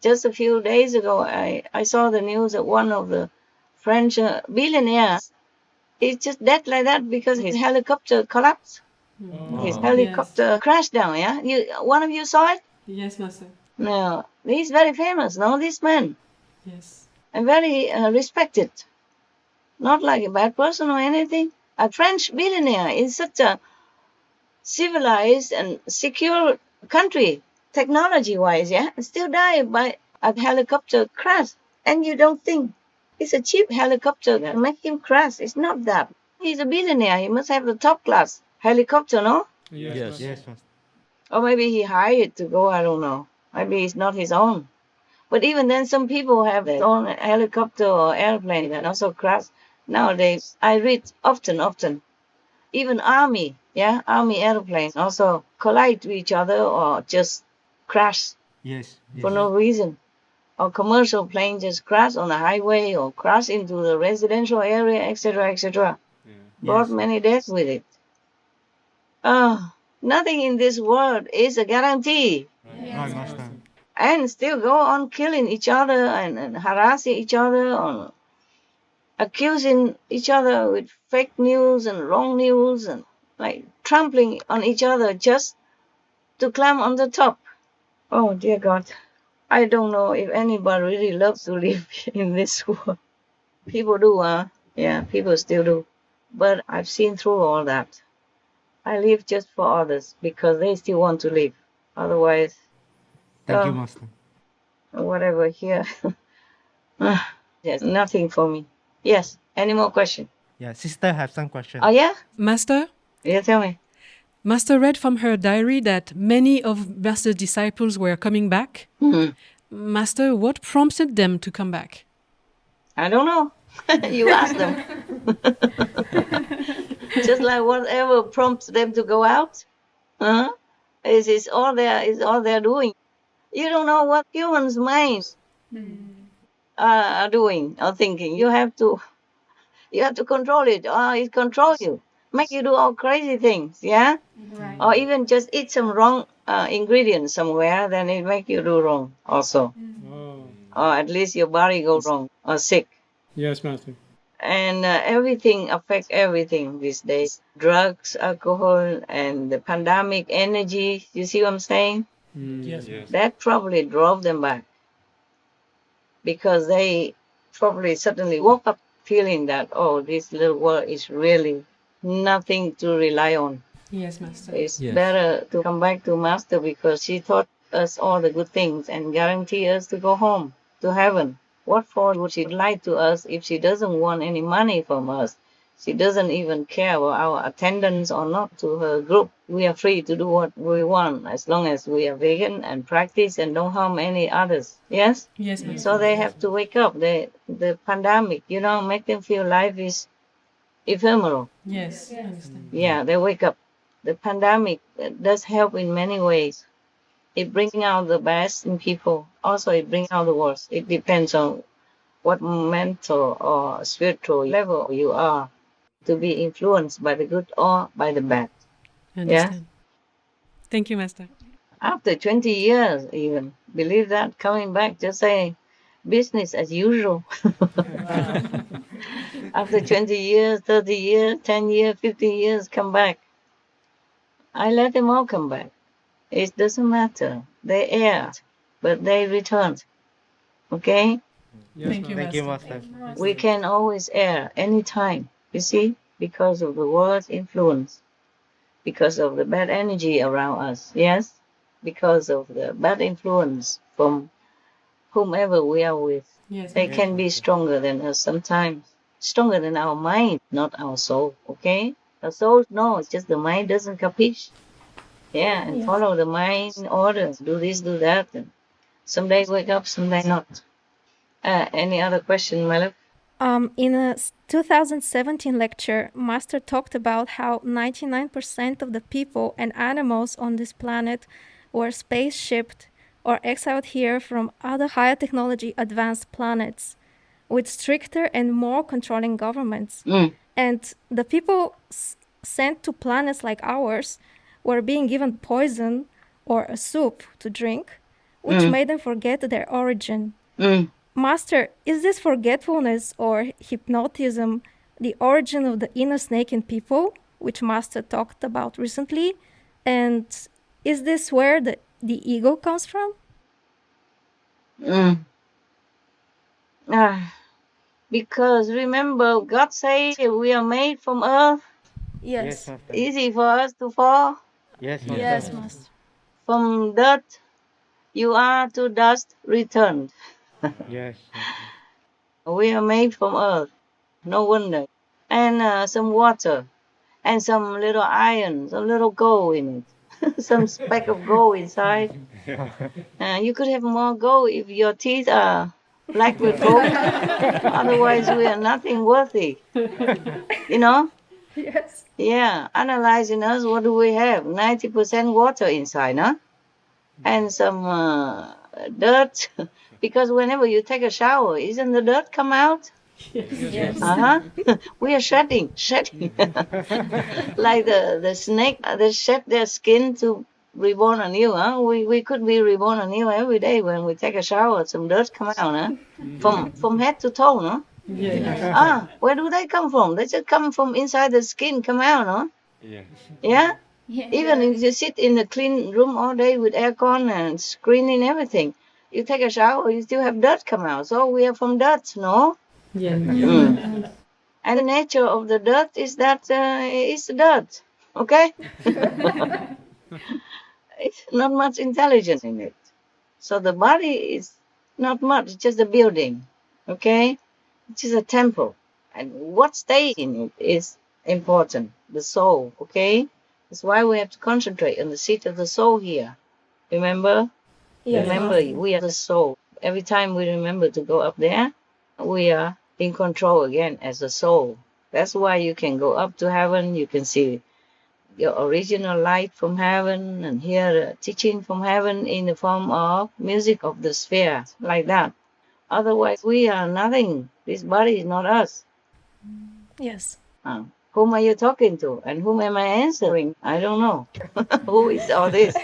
Just a few days ago, I saw the news that one of the French billionaires is just dead like that because his helicopter collapsed. His helicopter crashed down, yeah? One of you saw it? Yes, Master. No. He's very famous, no, this man. Yes. And very respected. Not like a bad person or anything. A French billionaire in such a civilized and secure country, technology-wise, yeah? Still die by a helicopter crash. And you don't think it's a cheap helicopter that make him crash. It's not that. He's a billionaire. He must have the top class helicopter, no? Yes. Yes, Master. Or maybe he hired to go, I don't know. Maybe it's not his own. But even then, some people have their own helicopter or airplane that also crash. Nowadays, I read often. Even army airplanes also collide with each other or just crash Yes. for no reason. Or commercial planes just crash on the highway or crash into the residential area, etc., etc. Brought many deaths with it. Nothing in this world is a guarantee. Right, Master. And still go on killing each other and harassing each other, or accusing each other with fake news and wrong news and like trampling on each other just to climb on the top. Oh dear God. I don't know if anybody really loves to live in this world. People do, huh? Yeah, people still do. But I've seen through all that. I live just for others because they still want to live. Otherwise, Thank you, Master. whatever here, there's nothing for me. Yes, any more questions? Yeah, sister have some questions. Oh, yeah? Master? Yeah, tell me. Master read from her diary that many of Master's disciples were coming back. Mm-hmm. Master, what prompted them to come back? I don't know. You ask them. Just like whatever prompts them to go out, is all they're doing. You don't know what humans' minds are doing or thinking. You have to control it, or it controls you, make you do all crazy things, yeah. Right. Or even just eat some wrong ingredients somewhere, then it make you do wrong also, or at least your body go wrong or sick. Yes, Master. And everything affects everything these days. Drugs, alcohol, and the pandemic energy. You see what I'm saying? Yes. That probably drove them back. Because they probably suddenly woke up feeling that, oh, this little world is really nothing to rely on. Yes, Master. It's Yes. better to come back to Master because she taught us all the good things and guarantee us to go home, to heaven. What for would she lie to us if she doesn't want any money from us? She doesn't even care about our attendance or not to her group. We are free to do what we want as long as we are vegan and practice and don't harm any others. Yes? Yes, Master. So they have to wake up. The pandemic, make them feel life is ephemeral. Yes, I understand. Yeah, they wake up. The pandemic does help in many ways. It brings out the best in people. Also, it brings out the worst. It depends on what mental or spiritual level you are to be influenced by the good or by the bad. I understand. Thank you, Master. After 20 years even, believe that, coming back, just saying business as usual. After 20 years, 30 years, 10 years, 15 years, come back. I let them all come back. It doesn't matter. They erred, but they returned. Okay? Yes, Thank you, Thank you, Master. Master. We can always err anytime, you see, because of the world's influence, because of the bad energy around us, yes? Because of the bad influence from whomever we are with. Yes. They can be stronger than us sometimes. Stronger than our mind, not our soul, okay? The soul, no, it's just the mind doesn't capiche. Yeah, and follow the mind orders. Do this, do that. And some days wake up, some days not. Any other question, my love? In a 2017 lecture, Master talked about how 99% of the people and animals on this planet were space-shipped or exiled here from other higher technology advanced planets with stricter and more controlling governments. And the people sent to planets like ours were being given poison or a soup to drink, which made them forget their origin. Master, is this forgetfulness or hypnotism the origin of the inner snake in people, which Master talked about recently? And is this where the ego comes from? Because remember, God says we are made from earth. Yes. Easy for us to fall. Yes, Master. Yes, Master. From dirt, you are to dust returned. Yes. We are made from earth. No wonder. And some water. And some little iron, some little gold in it. Some speck of gold inside. You could have more gold if your teeth are black with gold. Otherwise, we are nothing worthy. You know? Yes. Yeah. Analyzing us, what do we have? 90% water inside, huh? And some dirt. Because whenever you take a shower, isn't the dirt come out? Yes. We are shedding. Like the snake, they shed their skin to reborn anew, huh? We could be reborn anew every day when we take a shower. Some dirt come out, huh? From head to toe, no? Yes. Where do they come from? They just come from inside the skin, come out, no? Yeah? Even if you sit in a clean room all day with aircon and screening everything, you take a shower, you still have dirt come out. So we are from dirt, no? Yeah. And the nature of the dirt is that it's dirt, okay? It's not much intelligence in it. So the body is not much, it's just a building, okay? It's just a temple. And what stays in it is important, the soul, okay? That's why we have to concentrate on the seat of the soul here. Remember? Yes. Remember, we are the soul. Every time we remember to go up there, we are in control again as a soul. That's why you can go up to heaven, you can see your original light from heaven and hear teaching from heaven in the form of music of the sphere, like that. Otherwise, we are nothing. This body is not us. Yes. Whom are you talking to? And whom am I answering? I don't know. Who is all this?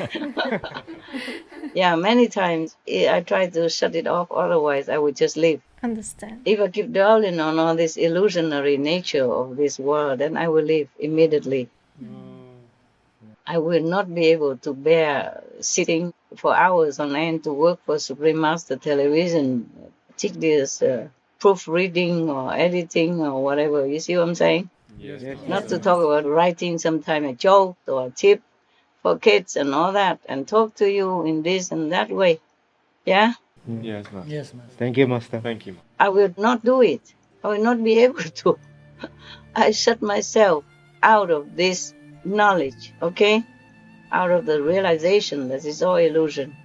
Yeah, many times I try to shut it off. Otherwise, I would just leave. Understand. If I keep dwelling on all this illusionary nature of this world, then I will leave immediately. I will not be able to bear sitting for hours on end to work for Supreme Master Television, take this proofreading or editing or whatever. You see what I'm saying? Yes. Not to talk about writing sometime a joke or a tip for kids and all that, and talk to you in this and that way. Yeah? Yes, Master. Yes, Master. Thank you, Master. Thank you. I will not do it. I will not be able to. I shut myself out of this knowledge, okay? Out of the realization that it's all illusion.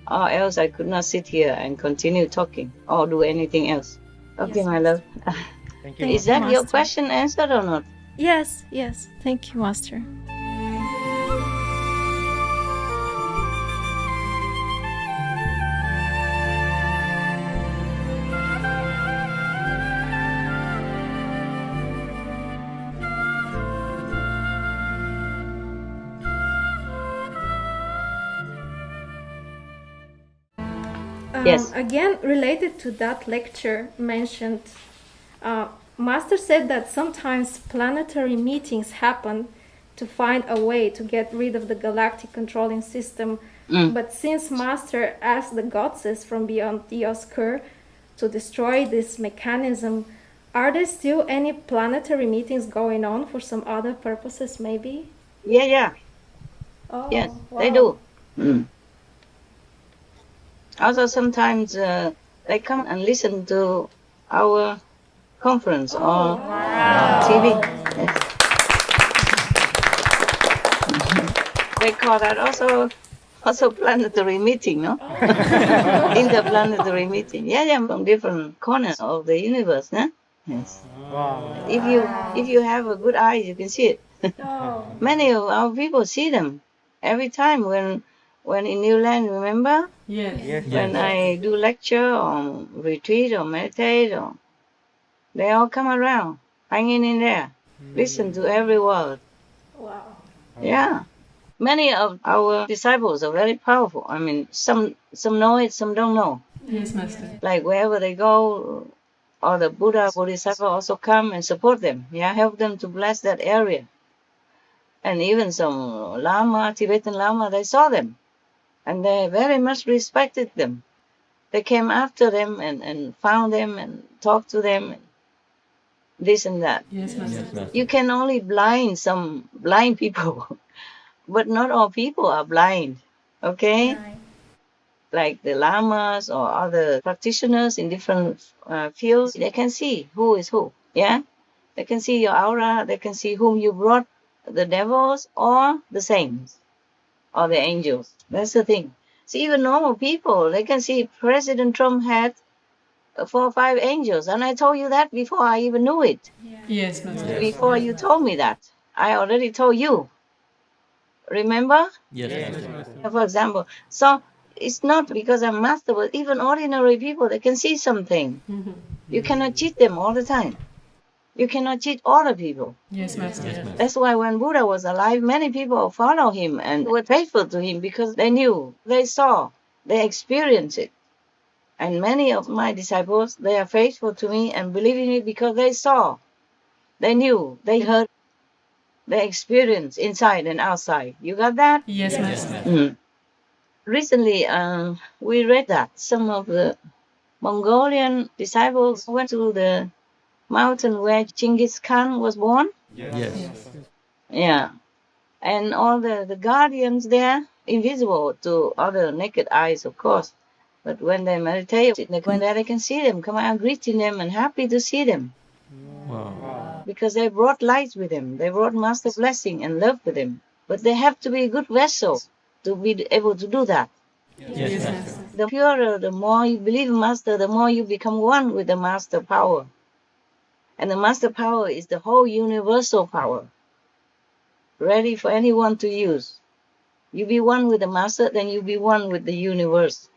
Or else I could not sit here and continue talking or do anything else. Okay, Yes, my love. Thank you, Is that your Master. question answered or not? Yes. Thank you, Master. Yes. Again, related to that lecture mentioned, Master said that sometimes planetary meetings happen to find a way to get rid of the galactic controlling system. But since Master asked the goddesses from beyond the Oscar to destroy this mechanism, are there still any planetary meetings going on for some other purposes, maybe? Yeah. Oh, Yes, wow. they do. Also, sometimes they come and listen to our conference or TV. Yes. They call that also planetary meeting, no? Interplanetary meeting. Yeah, from different corners of the universe, no? Yes. Wow. If you have a good eye, you can see it. Many of our people see them every time when in New Land, remember? Yes. When I do lecture or retreat or meditate, or they all come around, hanging in there, listen to every word. Wow. Yeah. Many of our disciples are very powerful. I mean, some know it, some don't know. Yes, Master. Like wherever they go, or the Buddha, Bodhisattva also come and support them. Yeah, help them to bless that area. And even some Lama, Tibetan Lama, they saw them. And they very much respected them. They came after them and found them and talked to them. And this and that. Yes, Master. You can only blind some blind people. But not all people are blind, okay? Right. Like the lamas or other practitioners in different fields, they can see who is who, yeah? They can see your aura, they can see whom you brought, the devils or the saints or the angels. That's the thing. See, even normal people, they can see President Trump had 4 or 5 angels, and I told you that before I even knew it. Yes, Master. Before you told me that, I already told you. Remember? Yes, Master. For example, so it's not because I'm master, but even ordinary people, they can see something. Mm-hmm. You cannot cheat them all the time. You cannot cheat all the people. Yes, Master. That's why when Buddha was alive, many people followed him and were faithful to him because they knew, they saw, they experienced it. And many of my disciples, they are faithful to me and believe in me because they saw, they knew, they heard. The experience inside and outside. You got that? Yes, Master. Mm. Recently, we read that some of the Mongolian disciples went to the mountain where Genghis Khan was born. Yes. Yeah. And all the guardians there, invisible to other naked eyes, of course. But when they meditate, they go in there, they can see them, come out greeting them and happy to see them. Wow. Because they brought light with them. They brought master blessing and love with them. But they have to be a good vessel to be able to do that. Yes, Master. The purer, the more you believe in master, the more you become one with the master power. And the master power is the whole universal power, ready for anyone to use. You be one with the master, then you be one with the universe,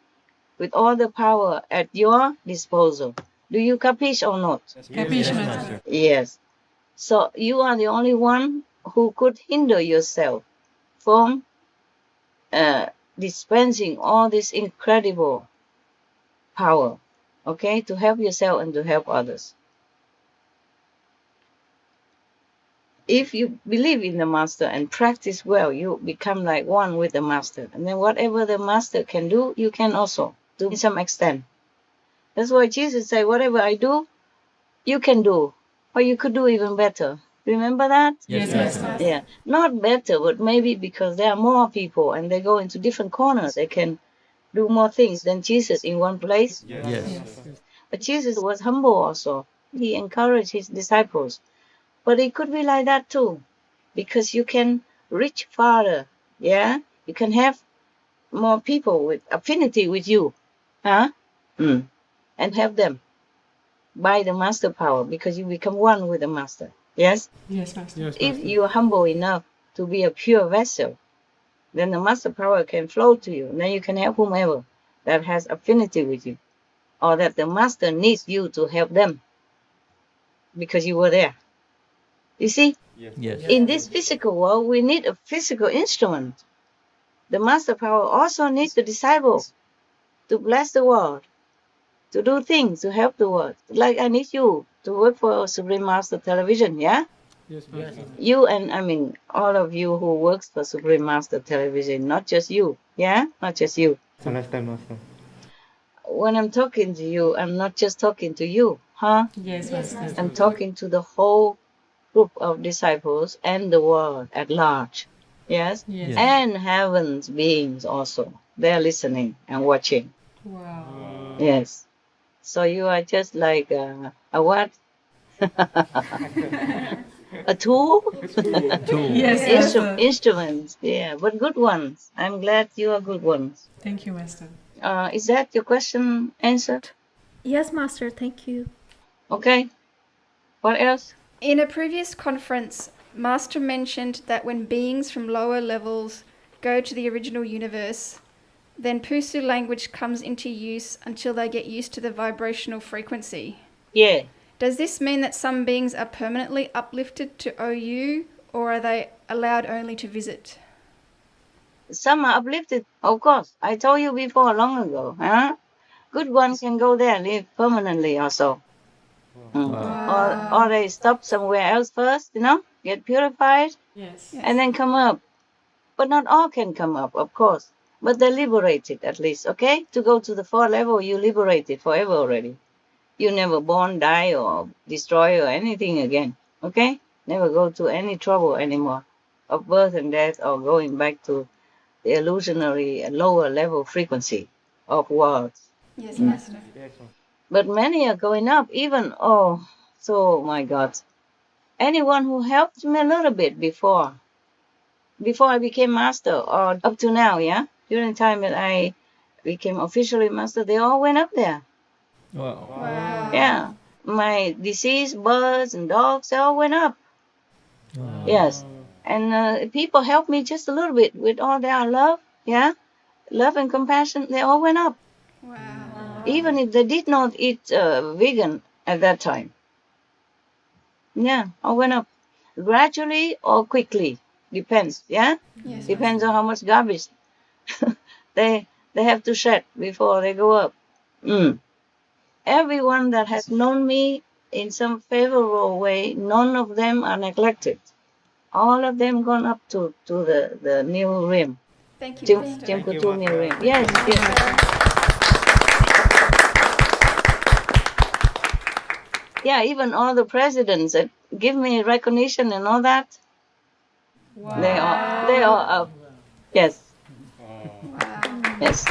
with all the power at your disposal. Do you capiche or not? Capiche, Master. Yes. So you are the only one who could hinder yourself from dispensing all this incredible power, okay, to help yourself and to help others. If you believe in the master and practice well, you become like one with the master. And then whatever the master can do, you can also do to some extent. That's why Jesus said, whatever I do, you can do. Or you could do even better. Remember that? Yes, Master. Yeah. Not better, but maybe because there are more people and they go into different corners. They can do more things than Jesus in one place. Yes. But Jesus was humble also. He encouraged his disciples. But it could be like that too. Because you can reach farther. Yeah? You can have more people with affinity with you. Huh? And help them by the master power, because you become one with the master. Yes? Yes, Master. Yes, If Master. you are humble enough to be a pure vessel, then the master power can flow to you. And then you can help whomever that has affinity with you, or that the master needs you to help them because you were there. You see? Yes. In this physical world, we need a physical instrument. The master power also needs the disciples to bless the world, to do things, to help the world. Like I need you to work for Supreme Master Television, yeah? Yes, Master. You and, I mean, all of you who works for Supreme Master Television, not just you, yeah? Not just you. Understand, Master. When I'm talking to you, I'm not just talking to you, huh? Yes, Master. I'm talking to the whole group of disciples and the world at large, yes? Yes. And heaven's beings also. They're listening and watching. Wow. Yes. So you are just like a what? A tool? Yes, Master. Instruments, yeah, but good ones. I'm glad you are good ones. Thank you, Master. Is that your question answered? Yes, Master, thank you. Okay. What else? In a previous conference, Master mentioned that when beings from lower levels go to the original universe, then Pusu language comes into use until they get used to the vibrational frequency. Yeah. Does this mean that some beings are permanently uplifted to OU, or are they allowed only to visit? Some are uplifted, of course. I told you before, long ago. Huh? Good ones can go there, live permanently also. Or they stop somewhere else first, get purified, Yes. and then come up. But not all can come up, of course. But they're liberated at least, okay? To go to the 4th level, you liberated forever already. You never born, die, or destroy or anything again, okay? Never go to any trouble anymore of birth and death or going back to the illusionary lower level frequency of worlds. Yes, Master. But many are going up, even, so my God. Anyone who helped me a little bit before I became master, or up to now, yeah? During the time that I became officially master, they all went up there. Wow. Yeah. My deceased birds and dogs, they all went up. Wow. Yes. And people helped me just a little bit with all their love, yeah? Love and compassion, they all went up. Wow. Even if they did not eat vegan at that time. Yeah, all went up. Gradually or quickly. Depends, yeah? Yes. Depends on how much garbage they have to shed before they go up. Everyone that has known me in some favorable way, none of them are neglected. All of them gone up to the new realm. Thank you, Master. Jimkutu new realm. Yes, yes. Yeah, even all the presidents that give me recognition and all that, they are up. Yes. Yes.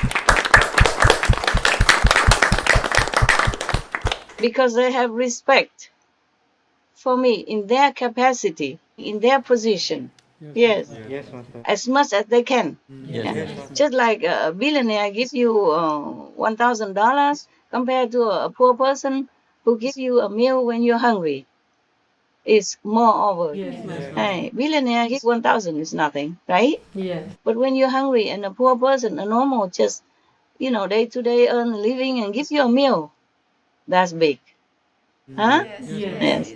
Because they have respect for me in their capacity, in their position. Yes. Yes, Master. As much as they can. Yes. Yeah. Yes. Just like a billionaire gives you $1,000 compared to a poor person who gives you a meal when you're hungry. It's more over. Yes, Master. Hey, billionaire gives 1,000 is nothing, right? Yes. But when you're hungry and a poor person, a normal, just, day-to-day earn a living and gives you a meal, that's big. Huh? Yes.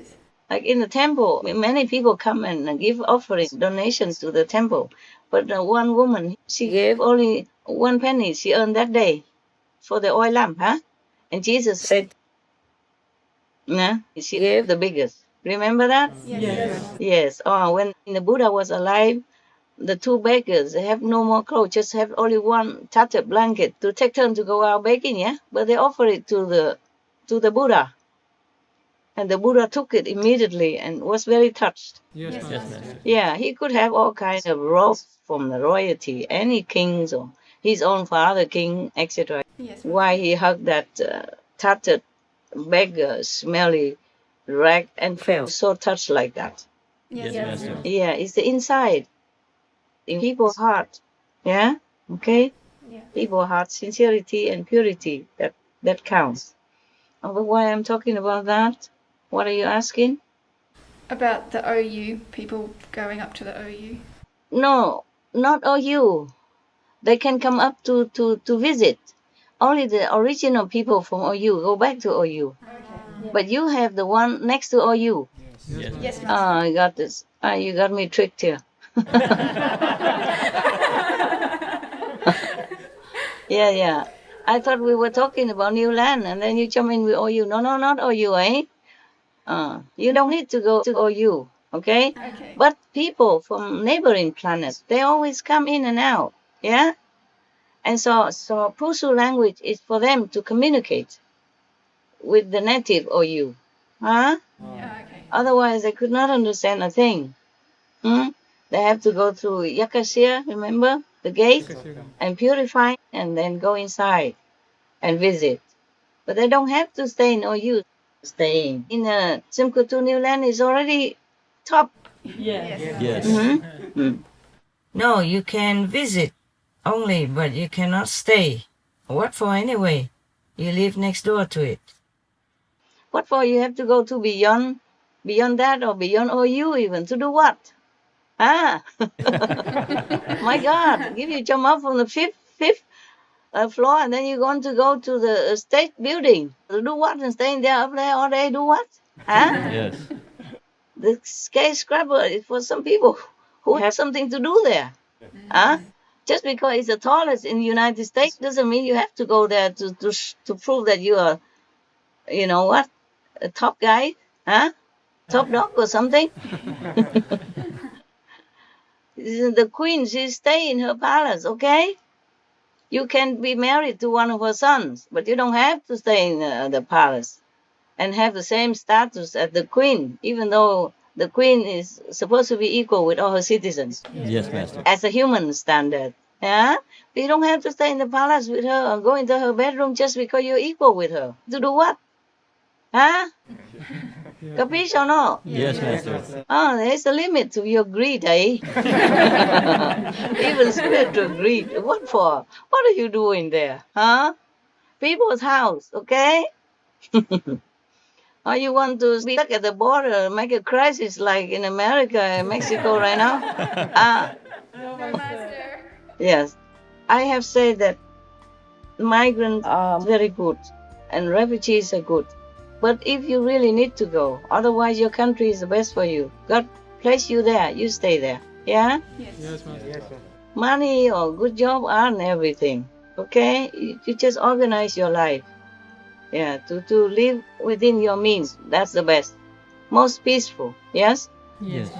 Like in the temple, many people come and give offerings, donations to the temple. But one woman, she gave only 1 penny she earned that day for the oil lamp, huh? And Jesus said, she gave the biggest. Remember that? Yes. Yes. When the Buddha was alive, the 2 beggars, they have no more clothes, just have only one tattered blanket to take turn to go out begging, yeah? But they offer it to the Buddha. And the Buddha took it immediately and was very touched. Yes, Yes, Master. Master. Yeah, he could have all kinds of robes from the royalty, any kings or his own father, king, etc. Yes. Why he hugged that tattered beggar, smelly rag and felt so touched like that. Yes, Master. Yeah, it's the inside, in people's heart. Yeah, okay? Yeah. People's heart, sincerity and purity, that counts. But why I'm talking about that? What are you asking? About the OU, people going up to the OU. No, not OU. They can come up to visit. Only the original people from OU go back to OU. Okay. But you have the one next to OU. Yes. Yes, Master. I got this. You got me tricked here. Yeah. I thought we were talking about new land, and then you jump in with OU. No, not OU, eh? You don't need to go to OU, okay? Okay. But people from neighboring planets, they always come in and out, yeah? And so Pusu language is for them to communicate with the native OU, huh? Yeah, okay. Otherwise, they could not understand a thing. They have to go through Yakashir, remember? The gate, and purify, and then go inside. and visit. But they don't have to stay in OU. Staying in Simcoe New Land is already top. Yes. Yes. No, you can visit only, but you cannot stay. What for anyway? You live next door to it. What for you have to go to beyond that or beyond OU even to do what? My God, give you jump up from the fifth floor and then you're going to go to the state building to do what and staying there up there all day do what? Yes. The skyscraper is for some people who have something to do there. Just because it's the tallest in the United States doesn't mean you have to go there to prove that you are, you know what, a top guy, top dog or something. The queen, she stay in her palace, okay? You can be married to one of her sons, but you don't have to stay in the palace and have the same status as the queen, even though the queen is supposed to be equal with all her citizens. Yes, Master. As a human standard. But you don't have to stay in the palace with her or go into her bedroom just because you're equal with her. To do what? Capiche or no? Yes, Master. There's a limit to your greed, eh? Even spiritual greed. What for? What are you doing there? People's house, okay? Or you want to be stuck at the border, make a crisis like in America and Mexico right now? No, Master. Yes. I have said that migrants are very good and refugees are good. But if you really need to go, otherwise your country is the best for you. God placed you there, you stay there. Yeah? Yes, Master. Money or good job aren't everything. Okay? You just organize your life. Yeah, to live within your means. That's the best. Most peaceful. Yes? Yes.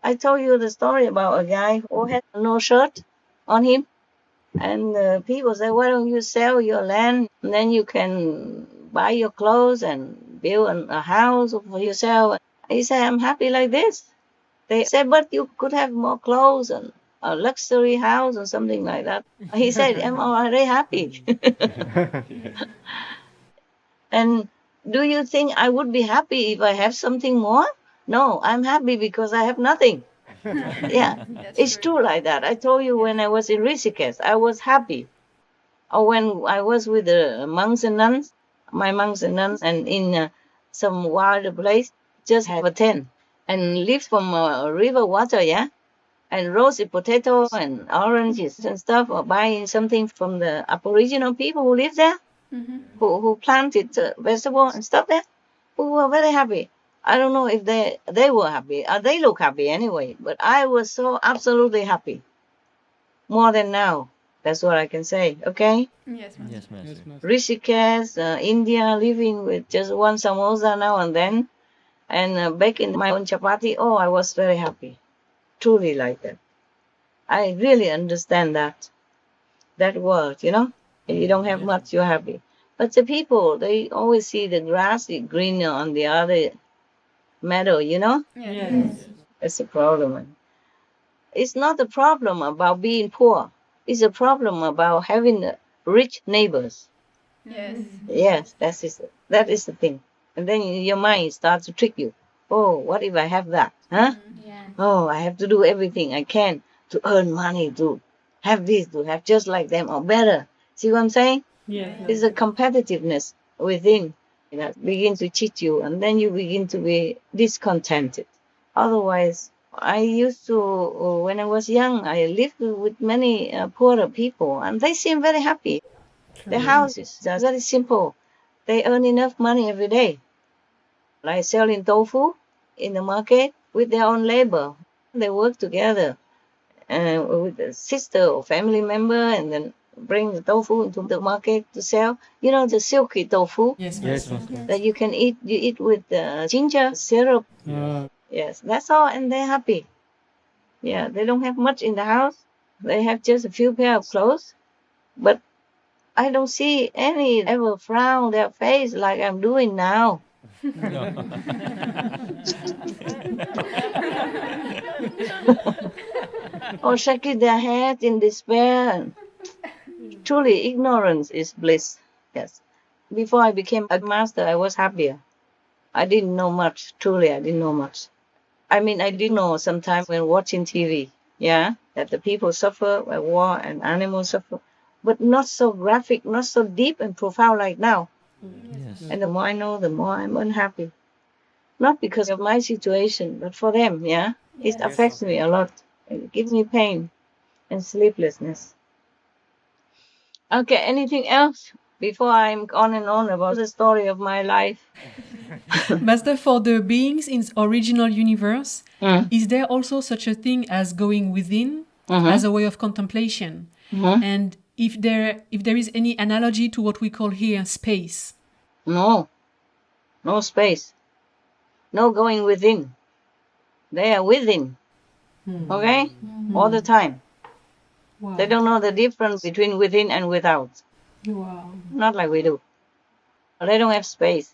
I told you the story about a guy who had no shirt on him. And people say, why don't you sell your land? And then you can buy your clothes and build a house for yourself. He said, I'm happy like this. They said, but you could have more clothes and a luxury house or something like that. He said, I'm already happy. And do you think I would be happy if I have something more? No, I'm happy because I have nothing. Yeah, it's true like that. I told you when I was in Rishikesh, I was happy. Or when I was with the monks and nuns, my monks and nuns, and in some wild place, just have a tent and live from river water, yeah? And roasted potato and oranges and stuff, or buying something from the Aboriginal people who live there, who planted vegetables and stuff there, who were very happy. I don't know if they were happy. They look happy anyway, but I was so absolutely happy. More than now. That's what I can say, okay? Yes, Master. Yes, Master. Rishikesh, India, living with just one samosa now and then, and baking my own chapati. Oh, I was very happy. Truly like that. I really understand that word, you know? If you don't have much, you're happy. But the people, they always see the grass is greener on the other meadow, you know? Yes. That's a problem. It's not a problem about being poor. It's a problem about having rich neighbors. Yes. Yes, that is the thing. And then your mind starts to trick you. Oh, what if I have that? Huh? Oh, I have to do everything I can to earn money, to have this, to have just like them or better. See what I'm saying? Yes. It's a competitiveness within that begins to cheat you, and then you begin to be discontented. Otherwise, I used to, when I was young, I lived with many poorer people, and they seem very happy. Their houses are very simple. They earn enough money every day. Like selling tofu in the market with their own labor. They work together with a sister or family member, and then bring the tofu into the market to sell. You know, the silky tofu? Yes, Yes, Master. Master. That you can eat. You eat with ginger syrup. Yes, that's all, and they're happy. Yeah, they don't have much in the house. They have just a few pair of clothes. But I don't see any ever frown their face like I'm doing now. Or shaking their head in despair. Truly, ignorance is bliss. Yes. Before I became a master, I was happier. I didn't know much. Truly, I didn't know much. I mean, I did know sometimes when watching TV, yeah, that the people suffer by war and animals suffer, but not so graphic, not so deep and profound like now. Yes. And the more I know, the more I'm unhappy. Not because of my situation, but for them, yeah? It affects me a lot. It gives me pain and sleeplessness. Okay, anything else before I'm on and on about the story of my life? Master, for the beings in original universe, is there also such a thing as going within as a way of contemplation? And if there is any analogy to what we call here space? No space. No going within. They are within. Okay? All the time. Wow. They don't know the difference between within and without. Wow. Not like we do. They don't have space.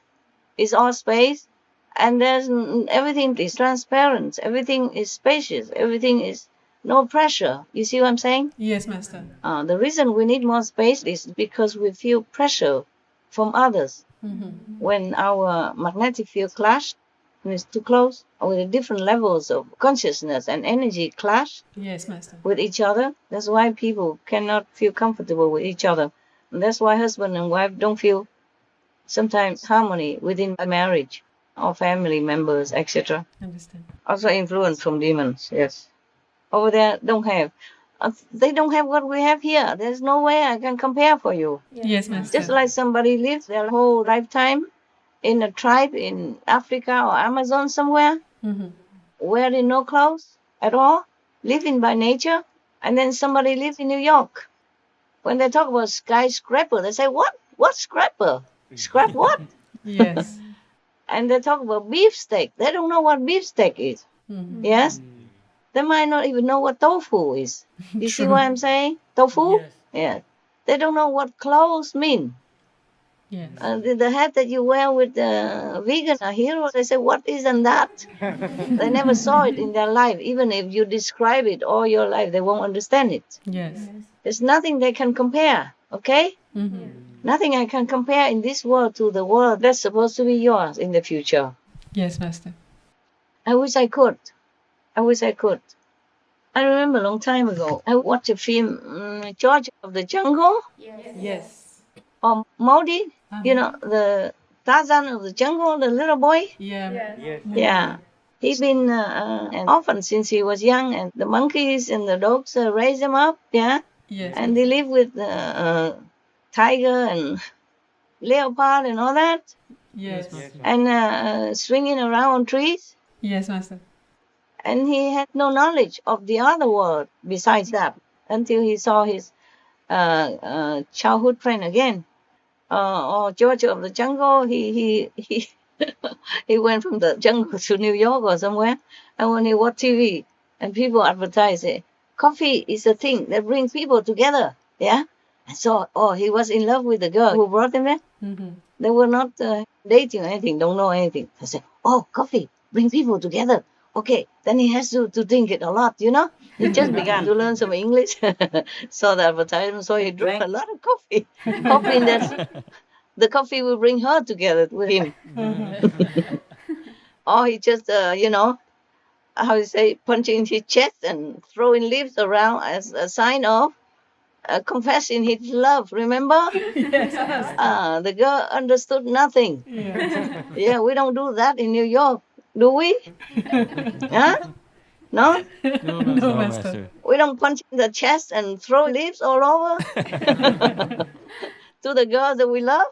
It's all space, and everything is transparent. Everything is spacious. Everything is no pressure. You see what I'm saying? Yes, Master. The reason we need more space is because we feel pressure from others. When our magnetic field clash, when it's too close, or with different levels of consciousness and energy clash Yes, Master. with each other, that's why people cannot feel comfortable with each other. And that's why husband and wife don't feel sometimes harmony within a marriage or family members, etc. Understand. Also influence from demons, yes. Over there, don't have. They don't have what we have here. There's no way I can compare for you. Yes, Master. Just like somebody lives their whole lifetime in a tribe in Africa or Amazon somewhere, wearing no clothes at all, living by nature, and then somebody lives in New York. When they talk about skyscraper, they say, what? What scraper? Scrap what? Yes. And they talk about beefsteak. They don't know what beefsteak is. Yes? They might not even know what tofu is. You see what I'm saying? Tofu? Yes. Yeah. They don't know what clothes mean. Yes. The hat that you wear with the vegan hero, they say, what isn't that? They never saw it in their life. Even if you describe it all your life, they won't understand it. Yes. There's nothing they can compare, okay? Nothing I can compare in this world to the world that's supposed to be yours in the future. Yes, Master. I wish I could. I wish I could. I remember a long time ago, I watched a film, George of the Jungle, Yes. or Maudie, you know, the Tarzan of the jungle, the little boy. Yeah. Yeah. He's been an orphan since he was young, and the monkeys and the dogs raised him up, yeah? Yes. And they live with tiger and leopard and all that, Yes. and swinging around on trees. Yes, Master. And he had no knowledge of the other world besides that until he saw his childhood friend again. Or George of the Jungle, he he went from the jungle to New York or somewhere, and when he watched TV and people advertise it, coffee is a thing that brings people together, yeah? And so, he was in love with the girl who brought him there. They were not dating or anything, don't know anything. They said, coffee, bring people together. Okay, then he has to drink it a lot, you know? He just began to learn some English, saw the advertisement, so he drank a lot of coffee. Hoping that the coffee will bring her together with him. Or he just, punching his chest and throwing leaves around as a sign of confessing his love, remember? Yes. The girl understood nothing. Yeah, we don't do that in New York, do we? Huh? No? No, Master. We don't punch in the chest and throw leaves all over to the girl that we love.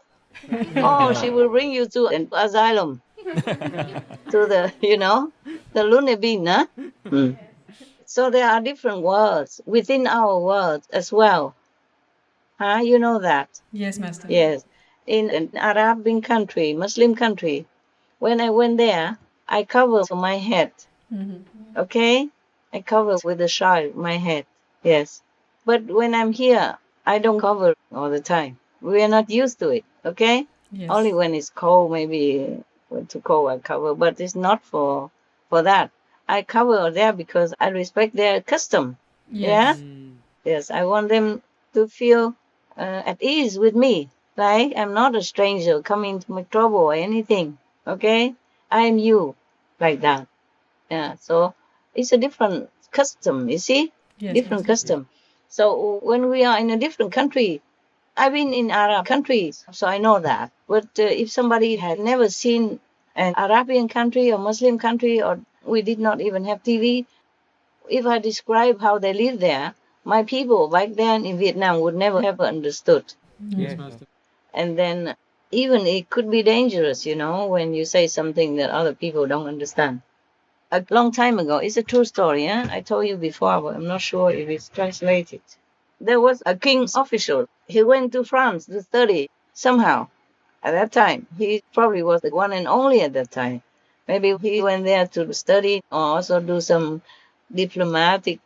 She will bring you to an asylum. To the, the loony bin, huh? So there are different worlds within our world as well. Huh? You know that? Yes, Master. Yes. In an Arabian country, Muslim country, when I went there, I covered my head. Okay? I cover with a shawl my head. Yes. But when I'm here, I don't cover all the time. We are not used to it. Okay? Yes. Only when it's cold, maybe Went to court, I cover, but it's not for that. I cover there because I respect their custom. Yes. Yeah? Yes, I want them to feel at ease with me. Like I'm not a stranger coming to make trouble or anything. Okay? I am you. Like that. Yeah, so it's a different custom, you see? Yes, Different Master. custom. So when we are in a different country, I've been in Arab countries, so I know that. But if somebody had never seen an Arabian country or Muslim country, or we did not even have TV, if I describe how they live there, my people back then in Vietnam would never have understood. Yes, Master. And then even it could be dangerous, when you say something that other people don't understand. A long time ago, it's a true story, I told you before, but I'm not sure if it's translated. There was a king's official. He went to France to study somehow. At that time, he probably was the one and only at that time. Maybe he went there to study or also do some diplomatic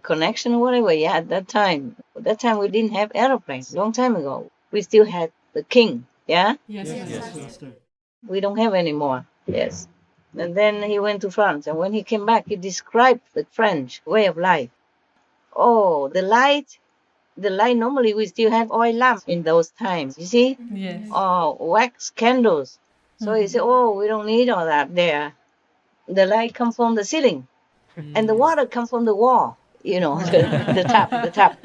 connection or whatever. Yeah, at that time. At that time, we didn't have airplanes. Long time ago. We still had the king. Yeah? Yes, Yes, Master. We don't have anymore. Yes. And then he went to France. And when he came back, he described the French way of life. Oh, the light, normally we still have oil lamps in those times, you see? Yes. Or wax candles. So he said, oh, we don't need all that there. The light comes from the ceiling. And the water comes from the wall, the tap.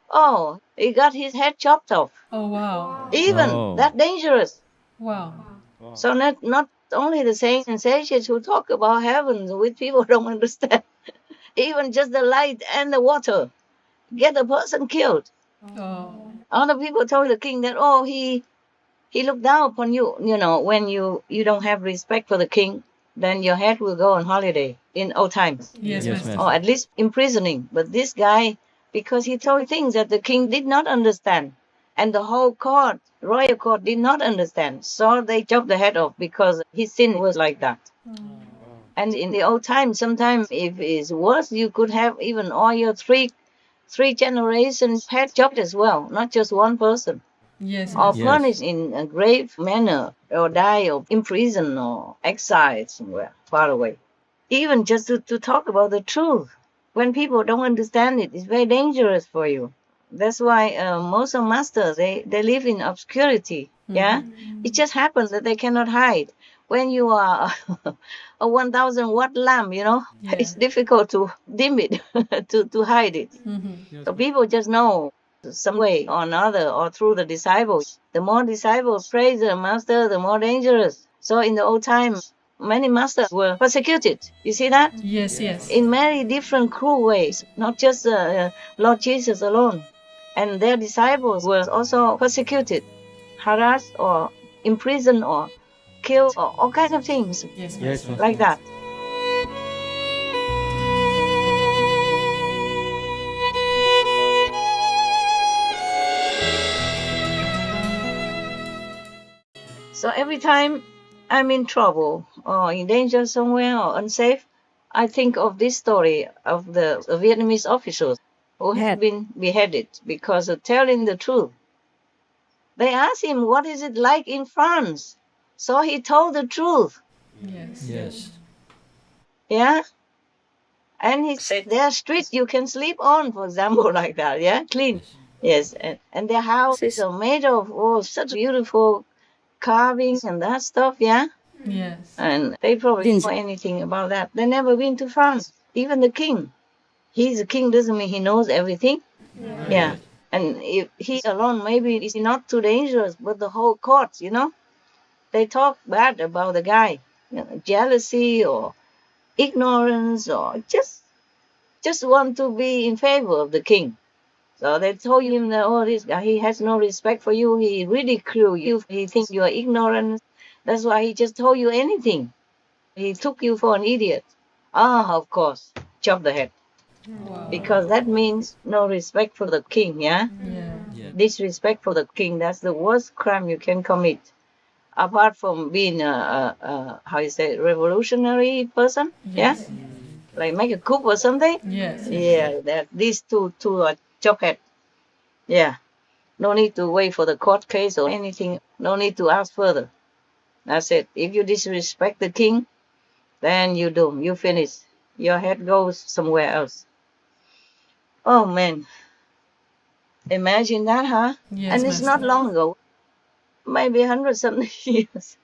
Oh, he got his head chopped off. Oh, wow. Even that dangerous. Wow. So not only the saints and sages who talk about heaven, which people don't understand. Even just the light and the water get a person killed. Oh. Other people told the king that, oh, he looked down upon you. When you don't have respect for the king, then your head will go on holiday in old times. Yes, Master. Or at least imprisoning. But this guy, because he told things that the king did not understand, and the whole court, royal court, did not understand. So they chopped the head off because his sin was like that. And in the old times, sometimes if it's worse, you could have even all your three generations head chopped as well, not just one person. Yes, Or Master. punished in a grave manner, or die or in prison or exiled somewhere far away. Even just to talk about the truth. When people don't understand it, it's very dangerous for you. That's why most of masters, they live in obscurity. Yeah? It just happens that they cannot hide. When you are a 1,000 watt lamp, it's difficult to dim it, to hide it. So people just know some way or another, or through the disciples. The more disciples praise the master, the more dangerous. So in the old times, many masters were persecuted. You see that? Yes, yes. In many different cruel ways, not just Lord Jesus alone. And their disciples were also persecuted, harassed, or imprisoned, or killed, or all kinds of things. Yes, Yes, like that. So every time I'm in trouble or in danger somewhere or unsafe, I think of this story of the Vietnamese officials who had been beheaded because of telling the truth. They asked him, what is it like in France? So he told the truth. Yes. Yes. Yeah? And he said, there are streets you can sleep on, for example, like that, yeah? Clean. Yes. And their houses are made of such beautiful carvings and that stuff, yeah? Yes. And they probably didn't know anything about that. They never been to France. Even the king. He's a king doesn't mean he knows everything. Yeah. And if he alone, maybe it's not too dangerous, but the whole court, they talk bad about the guy. Jealousy or ignorance, or just want to be in favor of the king. So they told him that, oh, this guy, he has no respect for you. He ridicule you. He thinks you are ignorant. That's why he just told you anything. He took you for an idiot. Of course, chop the head. Wow. Because that means no respect for the king, yeah? Yeah. Disrespect for the king, that's the worst crime you can commit. Apart from being a revolutionary person, Yes. yeah? Like make a coup or something? Yes. Yeah, that these two are chop head. Yeah. No need to wait for the court case or anything. No need to ask further. That's it. If you disrespect the king, then you doom. You finish. Your head goes somewhere else. Oh, man. Imagine that, huh? Yes, and it's not Master. long ago. Maybe 100-something years.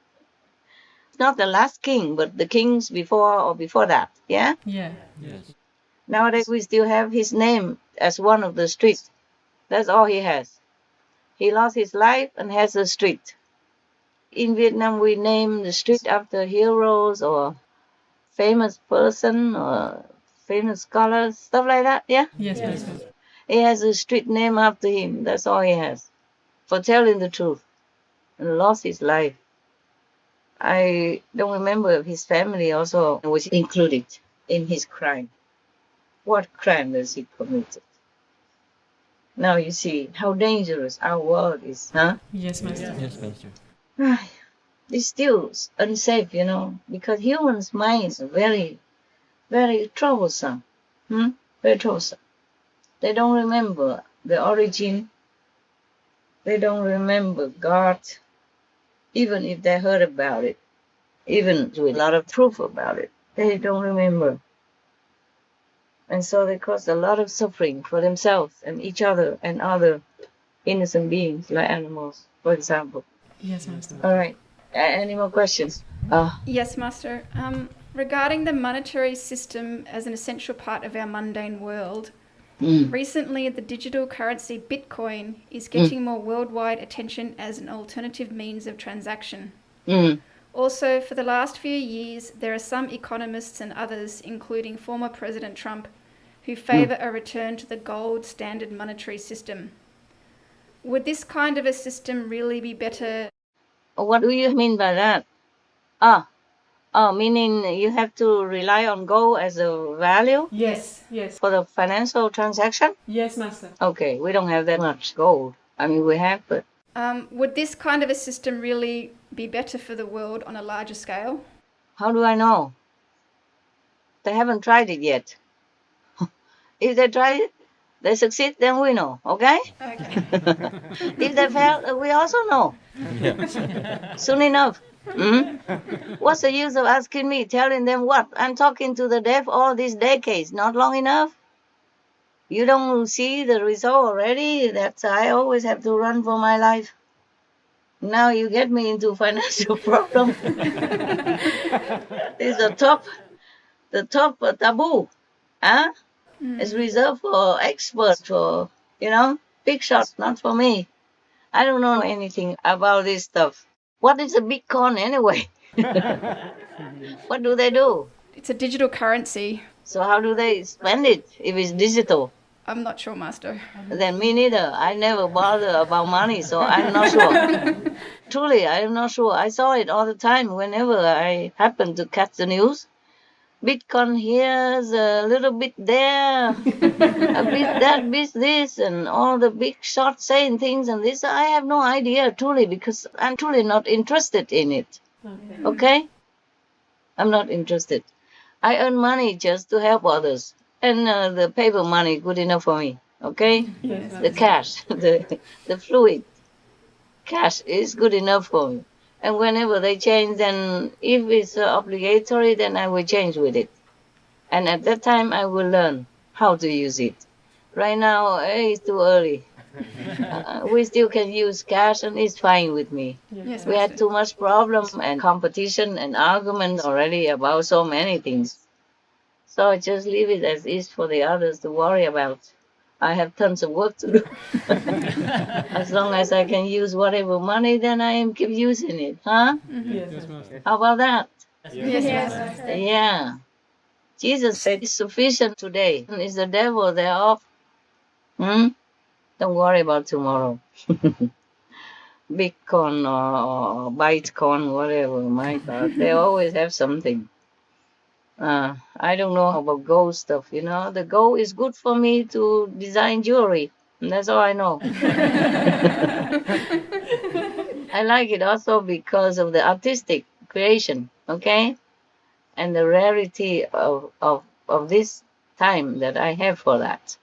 It's not the last king, but the kings before or before that. Yeah? Yeah. Yes. Nowadays, we still have his name as one of the streets. That's all he has. He lost his life and has a street. In Vietnam, we name the street after heroes or famous person or famous scholars, stuff like that. Yeah? Yes, Master. He has a street name after him. That's all he has. For telling the truth. And lost his life. I don't remember if his family also was included in his crime. What crime does he commit? Now you see how dangerous our world is, huh? Yes, Master. Yes, Master. It's still unsafe, because humans' minds are very, very troublesome. Very troublesome. They don't remember the origin. They don't remember God, even if they heard about it, even with a lot of proof about it. They don't remember. And so they cause a lot of suffering for themselves and each other and other innocent beings like animals, for example. Yes, Master. All right. Any more questions? Yes, Master. Regarding the monetary system as an essential part of our mundane world, recently the digital currency Bitcoin is getting more worldwide attention as an alternative means of transaction. Also, for the last few years, there are some economists and others, including former President Trump, who favour a return to the gold standard monetary system. Would this kind of a system really be better? What do you mean by that? Meaning you have to rely on gold as a value? Yes, yes. For the financial transaction? Yes, Master. Okay, we don't have that much gold. I mean, we have, but... Would this kind of a system really be better for the world on a larger scale? How do I know? They haven't tried it yet. If they try it, they succeed, then we know, okay? Okay. If they fail, we also know. Soon enough. What's the use of asking me, telling them what? I'm talking to the deaf all these decades, not long enough? You don't see the result already? That I always have to run for my life. Now you get me into financial problem. It's the top taboo. Huh? It's reserved for experts, for, big shots, not for me. I don't know anything about this stuff. What is a Bitcoin anyway? What do they do? It's a digital currency. So how do they spend it if it's digital? I'm not sure, Master. Then me neither. I never bother about money, so I'm not sure. Truly, I'm not sure. I saw it all the time whenever I happen to catch the news. Bitcoin here's a little bit there, a bit that, bit this, and all the big shots saying things and this. I have no idea, truly, because I'm truly not interested in it. Okay? I'm not interested. I earn money just to help others. And the paper money good enough for me. Okay? Yes. The cash, the fluid. Cash is good enough for me. And whenever they change, then if it's obligatory, then I will change with it. And at that time, I will learn how to use it. Right now, it's too early. We still can use cash, and it's fine with me. Yes, We had too much problem and competition and argument already about so many things. So I just leave it as is for the others to worry about. I have tons of work to do. As long as I can use whatever money, then I keep using it, huh? Yes, Master. How about that? Yes. Yeah. Jesus said it's sufficient today. And is the devil thereof? Don't worry about tomorrow. Bitcoin or Bytecoin, whatever, my God, they always have something. I don't know about gold stuff, The gold is good for me to design jewelry. And that's all I know. I like it also because of the artistic creation, okay? And the rarity of this time that I have for that.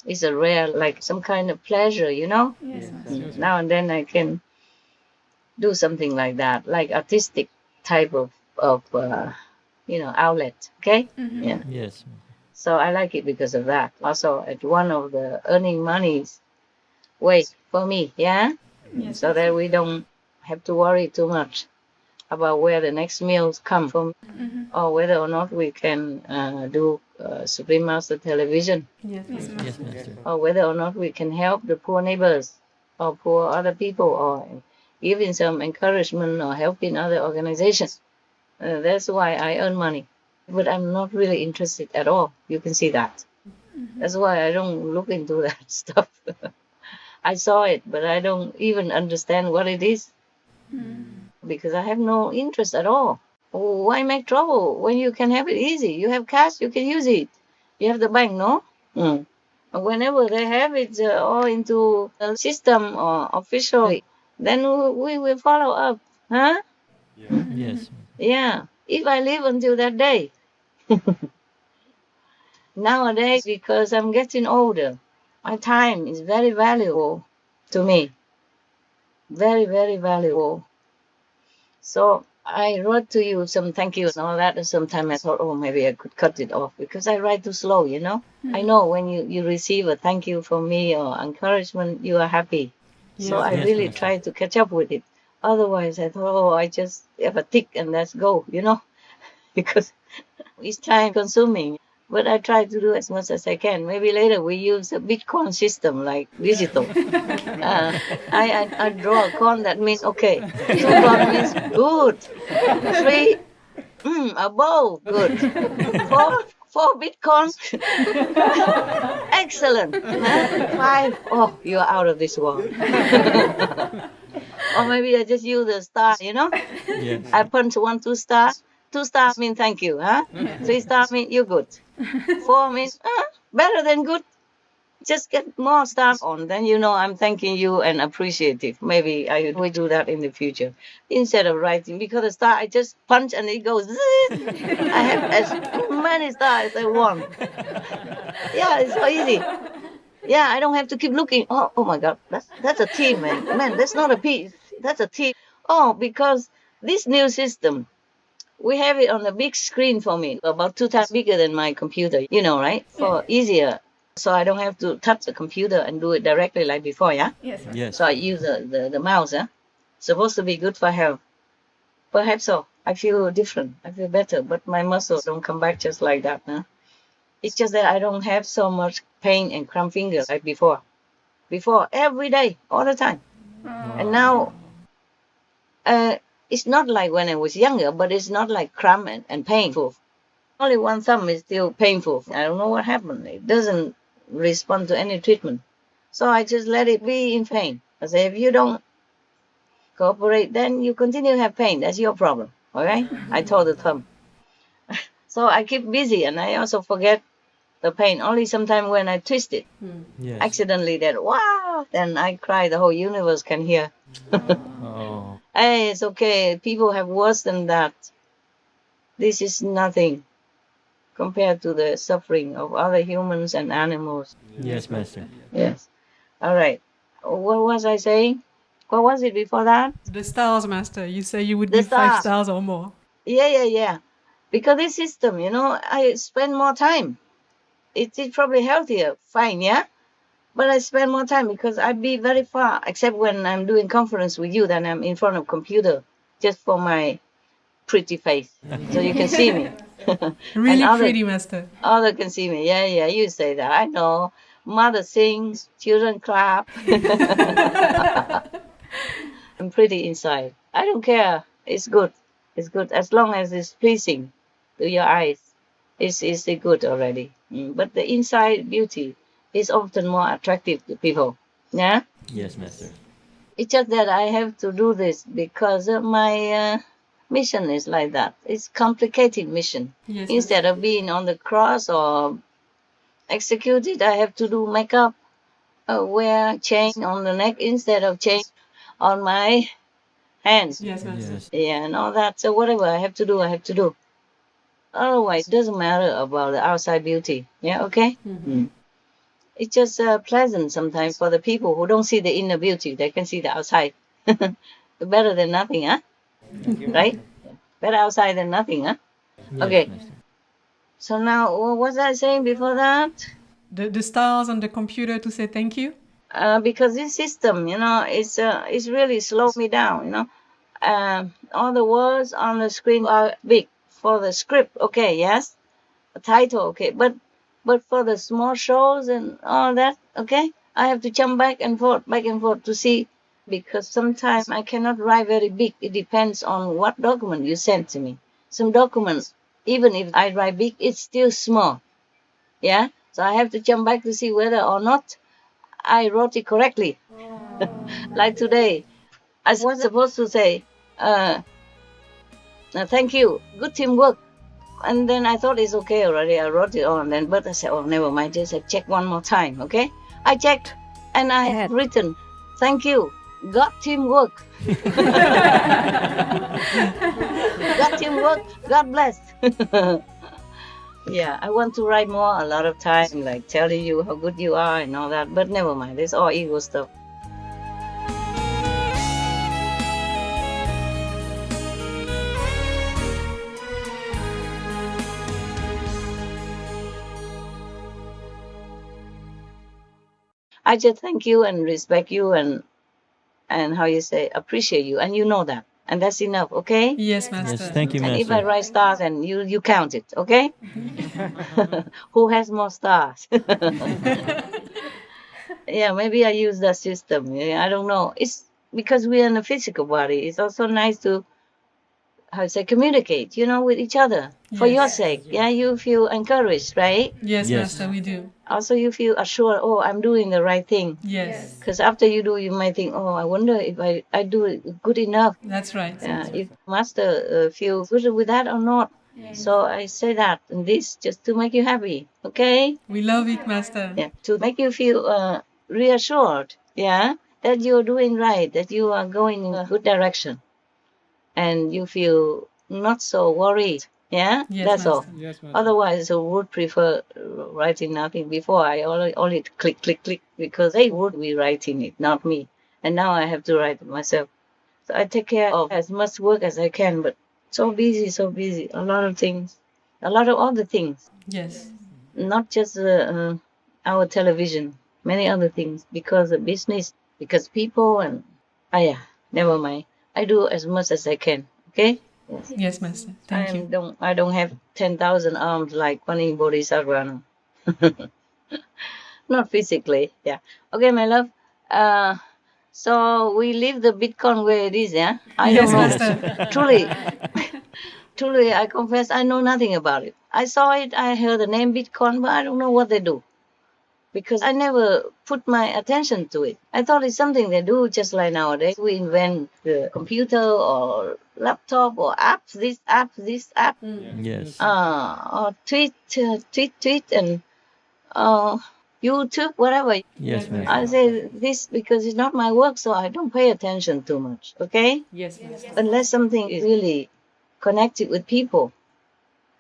It's a rare, like some kind of pleasure, Yes. Now and then I can do something like that, like artistic type of outlet. Okay. Yeah. Yes. So I like it because of that. Also, it's one of the earning money's ways for me. Yeah. Yes, so that we don't have to worry too much about where the next meals come from, or whether or not we can do Supreme Master television, Yes, Yes, Yes, Master. or whether or not we can help the poor neighbors or poor other people, or giving some encouragement or helping other organizations. That's why I earn money. But I'm not really interested at all. You can see that. That's why I don't look into that stuff. I saw it, but I don't even understand what it is. Because I have no interest at all. Why make trouble when you can have it easy? You have cash, you can use it. You have the bank, no? And whenever they have it all into a system or officially, then we will follow up. Huh? Yes. Yeah. If I live until that day. Nowadays, because I'm getting older, my time is very valuable to me. Very, very valuable. So I wrote to you some thank yous and all that, and sometimes I thought, oh, maybe I could cut it off because I write too slow, you know? I know when you receive a thank you from me or encouragement, you are happy. So I Yes, really Master. try to catch up with it. Otherwise, I thought, oh, I just have a tick and let's go, you know? Because it's time consuming. But I try to do as much as I can. Maybe later we use a Bitcoin system like digital. I draw a coin that means okay. 2 coin means good. 3, above, good. 4 Bitcoins, excellent. 5, oh, you're out of this world. Or maybe I just use a star, you know? Yes. I punch 1, 2 stars. 2 stars mean thank you, huh? 3 stars mean you're good. 4 means better than good. Just get more stars on, then you know I'm thanking you and appreciative. Maybe I will do that in the future. Instead of writing, because the star I just punch and it goes. I have as many stars as I want. Yeah, it's so easy. Yeah, I don't have to keep looking. Oh my God, that's a T, man. Man, that's not a P. That's a T. Oh, because this new system, we have it on a big screen for me, about 2 times bigger than my computer, you know, right? For easier. So I don't have to touch the computer and do it directly like before, yeah? Yes. Yes. So I use the mouse, yeah? Supposed to be good for health. Perhaps so. I feel different. I feel better, but my muscles don't come back just like that, huh? It's just that I don't have so much pain and cramp fingers like before. Before, every day, all the time. And now, it's not like when I was younger, but it's not like cramp and painful. Only one thumb is still painful. I don't know what happened. It doesn't respond to any treatment. So I just let it be in pain. I say, if you don't cooperate, then you continue to have pain. That's your problem. All right? I told the thumb. So I keep busy and I also forget the pain. Only sometimes when I twist it, Yes. accidentally, that wow, then I cry. The whole universe can hear. Oh. Hey, it's okay. People have worse than that. This is nothing compared to the suffering of other humans and animals. Yes, Master. Yes. All right. What was I saying? What was it before that? The stars, Master. You say you would The give 5 stars. stars or more. Yeah. Because this system, you know, I spend more time. It's probably healthier, fine, yeah? But I spend more time because I be very far, except when I'm doing conference with you, then I'm in front of computer just for my pretty face. So you can see me. Really And pretty, Master. Other can see me. Yeah, you say that. I know. Mother sings, children clap. I'm pretty inside. I don't care. It's good. It's good. As long as it's pleasing to your eyes, it's good already. But the inside beauty is often more attractive to people. Yeah? Yes, Master. It's just that I have to do this because my mission is like that. It's complicated mission. Yes, Instead of being on the cross or executed, I have to do makeup, wear chain on the neck instead of chain on my hands. Yes, Master. Yes. Yeah, and all that. So whatever I have to do, I have to do. Otherwise, it doesn't matter about the outside beauty. Yeah, okay? It's just pleasant sometimes for the people who don't see the inner beauty. They can see the outside. Better than nothing, huh? Right? Better outside than nothing, huh? Yes, Okay. Master. So now, what was I saying before that? The stars on the computer to say thank you? Because this system, it's really slowed me down, all the words on the screen are big for the script, okay, yes, a title, okay, but for the small shows and all that, okay, I have to jump back and forth to see, because sometimes I cannot write very big. It depends on what document you send to me. Some documents, even if I write big, it's still small, yeah, so I have to jump back to see whether or not I wrote it correctly. Like today, I was supposed to say, thank you, good teamwork. And then I thought it's okay already. I wrote it on then, but I said, oh, never mind, just check one more time, okay? I checked and I had written, thank you, God teamwork. God teamwork, God bless. Yeah, I want to write more a lot of time, like telling you how good you are and all that, but never mind, it's all ego stuff. I just thank you and respect you and how you say, appreciate you, and you know that. And that's enough, okay? Yes, Master. Yes, thank you, And Master. if I write stars, and you count it, okay? Who has more stars? Yeah, maybe I use that system. Yeah, I don't know. It's because we're in a physical body. It's also nice to, how to say, communicate, with each other. For Yes. your sake. Yeah, you feel encouraged, right? Yes, Yes. Master, we do. Also, you feel assured, oh, I'm doing the right thing. Yes. Because after you do, you might think, oh, I wonder if I do it good enough. That's right. If Master feel good with that or not. So I say that, and this just to make you happy, okay? We love it, Master. Yeah, to make you feel reassured, yeah, that you're doing right, that you are going in a good direction, and you feel not so worried, yeah? Yes, That's all. Master. Yes, Master. Otherwise, I would prefer writing nothing. Before, I only click, click, click, because they would be writing it, not me. And now I have to write it myself. So I take care of as much work as I can, but so busy. A lot of things. A lot of other things. Yes. Not just our television. Many other things. Because of business, because people, and... yeah, never mind. I do as much as I can, okay? Yes. Yes, Master. Thank you. I don't have 10,000 arms like Pani Bodhisattva. Not physically, yeah. Okay, my love. So we leave the Bitcoin where it is, yeah? I Yes, don't know. Master. Truly, I confess I know nothing about it. I saw it, I heard the name Bitcoin, but I don't know what they do. Because I never put my attention to it. I thought it's something they do just like nowadays. We invent the computer or laptop or apps, this app. Yes. Or tweet, and YouTube, whatever. Yes, Master. I say this because it's not my work, so I don't pay attention too much, okay? Yes, Master. Unless something is really connected with people.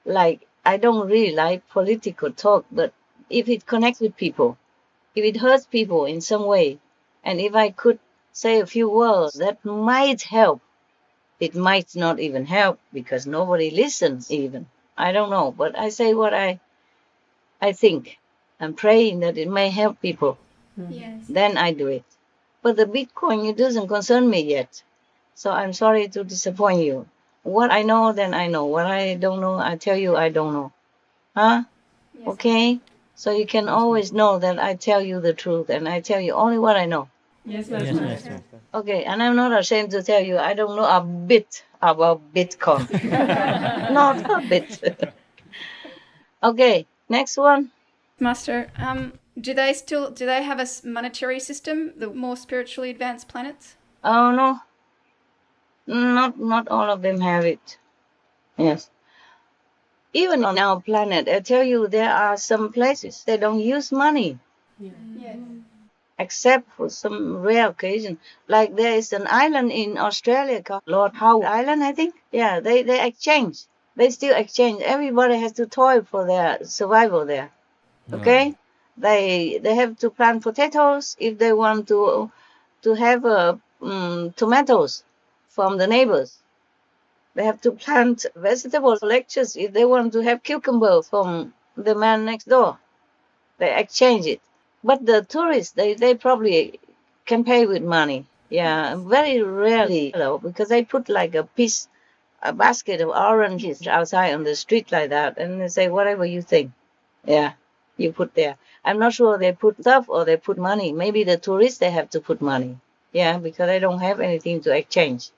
Like, I don't really like political talk, but if it connects with people, if it hurts people in some way, and if I could say a few words that might help, it might not even help because nobody listens even. I don't know, but I say what I think. I'm praying that it may help people. Yes. Then I do it. But the Bitcoin, it doesn't concern me yet. So I'm sorry to disappoint you. What I know, then I know. What I don't know, I tell you I don't know. Huh? Yes. Okay? So you can always know that I tell you the truth and I tell you only what I know. Yes, Yes, Master. Master. Okay, and I'm not ashamed to tell you I don't know a bit about Bitcoin. Not a bit. Okay, next one. Master, do they have a monetary system, the more spiritually advanced planets? Oh no. Not all of them have it. Yes. Even on our planet, I tell you, there are some places they don't use money. Yes. Except for some rare occasion. Like there is an island in Australia called Lord Howe Island, I think. Yeah, they exchange. They still exchange. Everybody has to toil for their survival there. Okay? They have to plant potatoes if they want to have tomatoes. from the neighbors. They have to plant vegetable lectures if they want to have cucumber from the man next door. They exchange it. But the tourists, they probably can pay with money. Yeah, very rarely, though, because they put like a basket of oranges outside on the street like that, and they say, whatever you think. Yeah, you put there. I'm not sure they put stuff or they put money. Maybe the tourists, they have to put money. Yeah, because they don't have anything to exchange.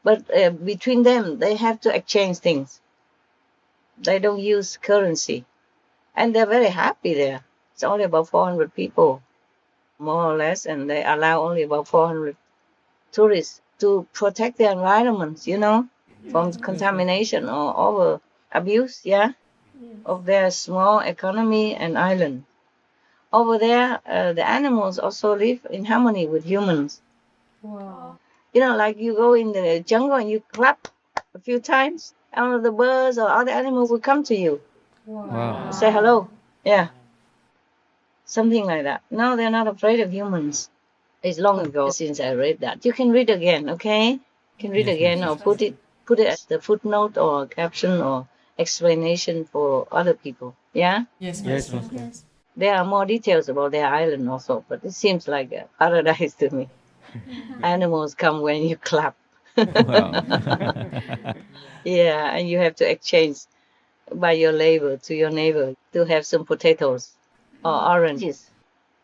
But between them, they have to exchange things. They don't use currency. And they're very happy there. It's only about 400 people, more or less, and they allow only about 400 tourists to protect the environment, from contamination or over abuse, of their small economy and island. Over there, the animals also live in harmony with humans. Wow. Like you go in the jungle and you clap a few times, and the birds or other animals will come to you. Wow. Say hello. Yeah. Something like that. No, they're not afraid of humans. It's long ago since I read that. You can read again, okay? You can read again or put it as the footnote or caption or explanation for other people. Yeah? Yes, Yes, Master. Master. There are more details about their island also, but it seems like a paradise to me. Animals come when you clap. Yeah, and you have to exchange by your labor to your neighbor to have some potatoes or oranges.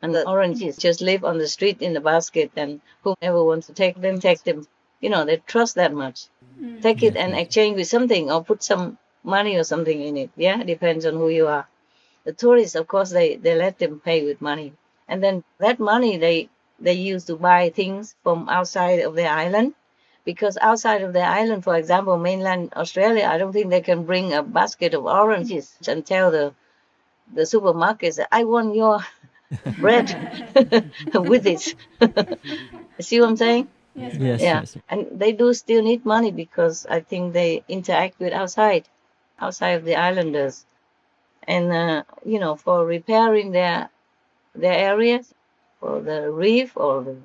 And the oranges just live on the street in the basket, and whoever wants to take them, take them. They trust that much. Take it and exchange with something or put some money or something in it. Yeah, depends on who you are. The tourists, of course, they let them pay with money. And then that money they use to buy things from outside of their island. Because outside of their island, for example, mainland Australia, I don't think they can bring a basket of oranges and tell the supermarkets, I want your bread with it. See what I'm saying? Yes. Yeah. Yes. And they do still need money because I think they interact with outside of the islanders. And, for repairing their areas, for the reef or the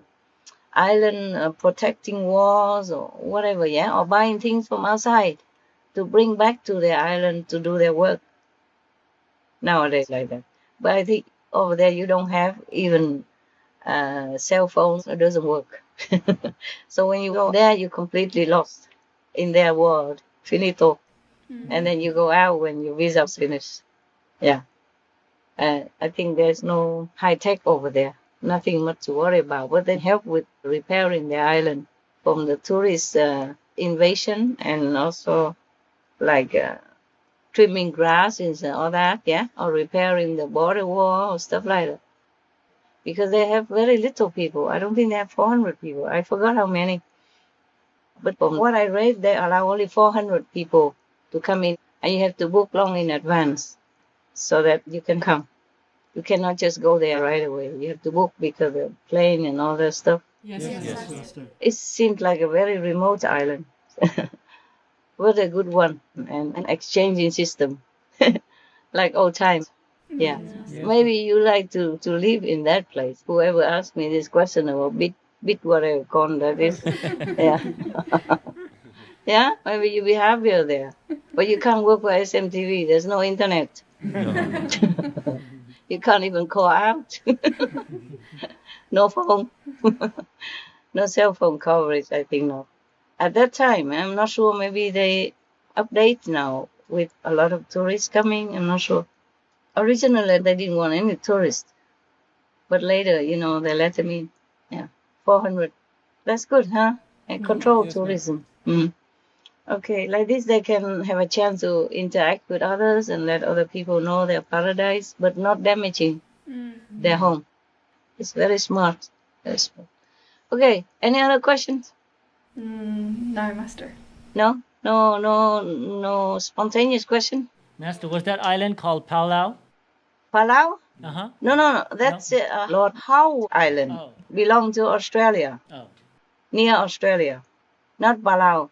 island protecting walls or whatever, or buying things from outside to bring back to their island to do their work. Nowadays like that. But I think over there you don't have even cell phones. It doesn't work. So when you go there, you're completely lost in their world. Finito. And then you go out when your visa's finished. Yeah. I think there's no high tech over there. Nothing much to worry about. But they help with repairing the island from the tourist invasion, and also like trimming grass and all that, or repairing the border wall or stuff like that. Because they have very little people. I don't think they have 400 people. I forgot how many. But from what I read, they allow only 400 people to come in, and you have to book long in advance so that you can come. You cannot just go there right away. You have to book because of the plane and all that stuff. Yes, Master. It seems like a very remote island. What a good one. And an exchanging system. Like old times. Yeah. Maybe you like to live in that place. Whoever asked me this question about bit whatever corn that is. Yeah. Yeah, maybe you'll be happier there. But you can't work for SMTV. There's no internet. No. You can't even call out. No phone. No cell phone coverage, I think, no. At that time, I'm not sure, maybe they update now with a lot of tourists coming. I'm not sure. Originally, they didn't want any tourists. But later, they let them in. Yeah, 400. That's good, huh? And control tourism. Okay, like this, they can have a chance to interact with others and let other people know their paradise, but not damaging their home. It's very smart. Very smart. Okay, any other questions? No, Master. No? No spontaneous question? Master, was that island called Palau? Palau? Uh-huh. No. That's Lord Howe Island. Oh. Belong to Australia. Oh. Near Australia. Not Palau.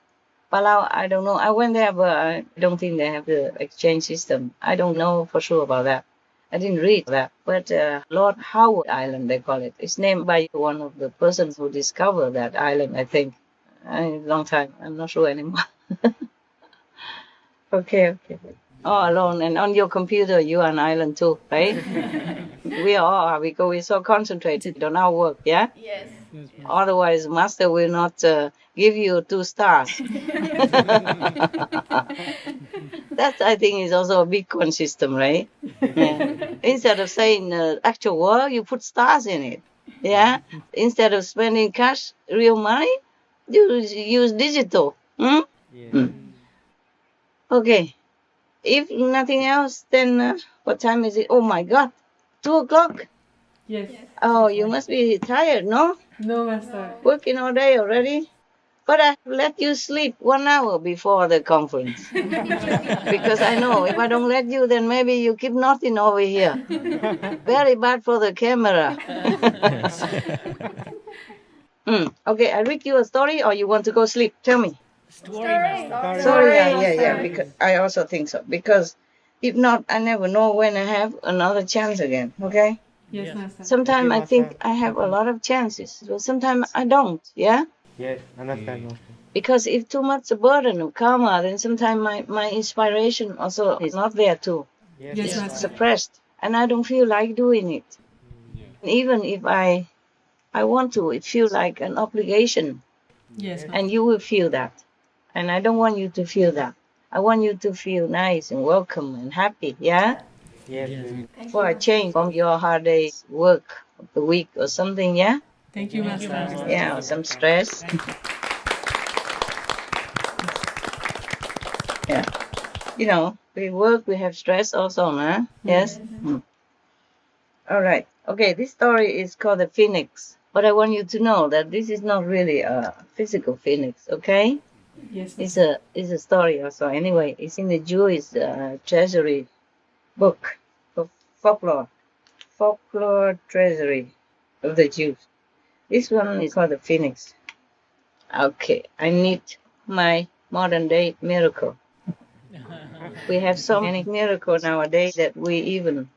Palau, I don't know. I went there, but I don't think they have the exchange system. I don't know for sure about that. I didn't read that. But Lord Howe Island, they call it. It's named by one of the persons who discovered that island, I think. Long time. I'm not sure anymore. Okay. All alone. And on your computer, you are an island too, right? We all are, because we're so concentrated on our work, yeah? Yes. Otherwise, Master will not give you 2 stars. That, I think, is also a Bitcoin system, right? Yeah. Instead of saying actual work, you put stars in it. Yeah? Instead of spending cash, real money, you use digital. Okay. If nothing else, then what time is it? Oh my God, 2 o'clock. Yes. Oh, you must be tired, no? No, Master. Working all day already? But I let you sleep 1 hour before the conference. Because I know if I don't let you, then maybe you keep nothing over here. Very bad for the camera. Okay, I read you a story, or you want to go sleep? Tell me. Story. Yeah. Because I also think so. Because if not, I never know when I have another chance again. Okay. Yes, Master. Sometimes I think I have a lot of chances, but sometimes I don't. Yeah. Yes, understand, Master. Because if too much a burden of karma, then sometimes my inspiration also is not there too. Yes, It's Master. suppressed, and I don't feel like doing it. Even if I want to, it feels like an obligation. Yes, Master. And you will feel that. And I don't want you to feel that. I want you to feel nice and welcome and happy, yeah? Yes. For a change from your hard day's work of the week or something, yeah? Thank you, Master. Yeah, or some stress. Yeah. You know, we work, we have stress also, huh? Yes? All right. Okay, this story is called the Phoenix. But I want you to know that this is not really a physical phoenix, okay? Yes. It's a story also. Anyway, it's in the Jewish treasury book of folklore treasury of the Jews. This one is called the Phoenix. Okay, I need my modern day miracle. We have so many miracles nowadays that we even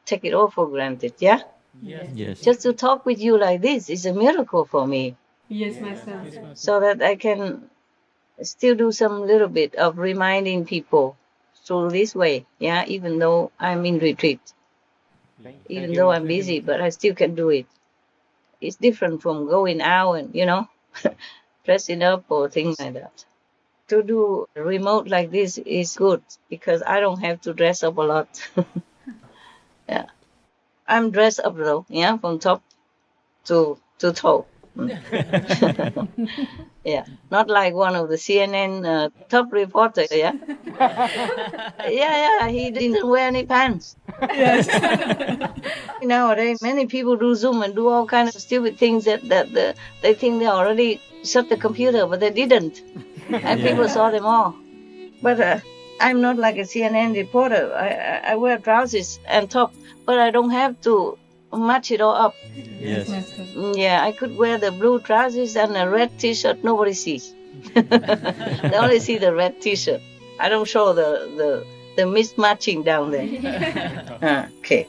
take it all for granted, yeah? Yes. Just to talk with you like this is a miracle for me. Yes, Master. So that I can still do some little bit of reminding people through this way, yeah, even though I'm in retreat. Even though I'm busy, but I still can do it. It's different from going out and, dressing up or things like that. To do remote like this is good because I don't have to dress up a lot. Yeah. I'm dressed up though, yeah, from top to toe. Yeah, not like one of the CNN top reporters, yeah? Yeah, he didn't wear any pants. Yes. Nowadays, many people do Zoom and do all kinds of stupid things that they think they already shut the computer, but they didn't. And people saw them all. But I'm not like a CNN reporter. I wear trousers and top, but I don't have to match it all up. Yes. Yeah, I could wear the blue trousers and a red t-shirt. Nobody sees. They only see the red t-shirt. I don't show the mismatching down there. Okay.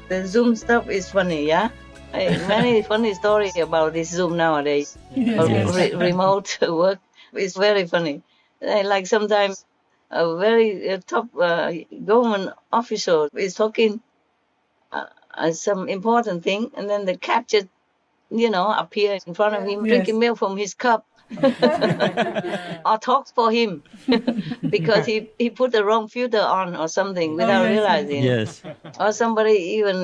The Zoom stuff is funny, yeah? Many funny stories about this Zoom nowadays. Remote work is very funny. Like sometimes a very top government official is talking some important thing, and then the cat just, appears in front of him, drinking milk from his cup. Or talks for him because he put the wrong filter on or something without realizing. Yes. Or somebody even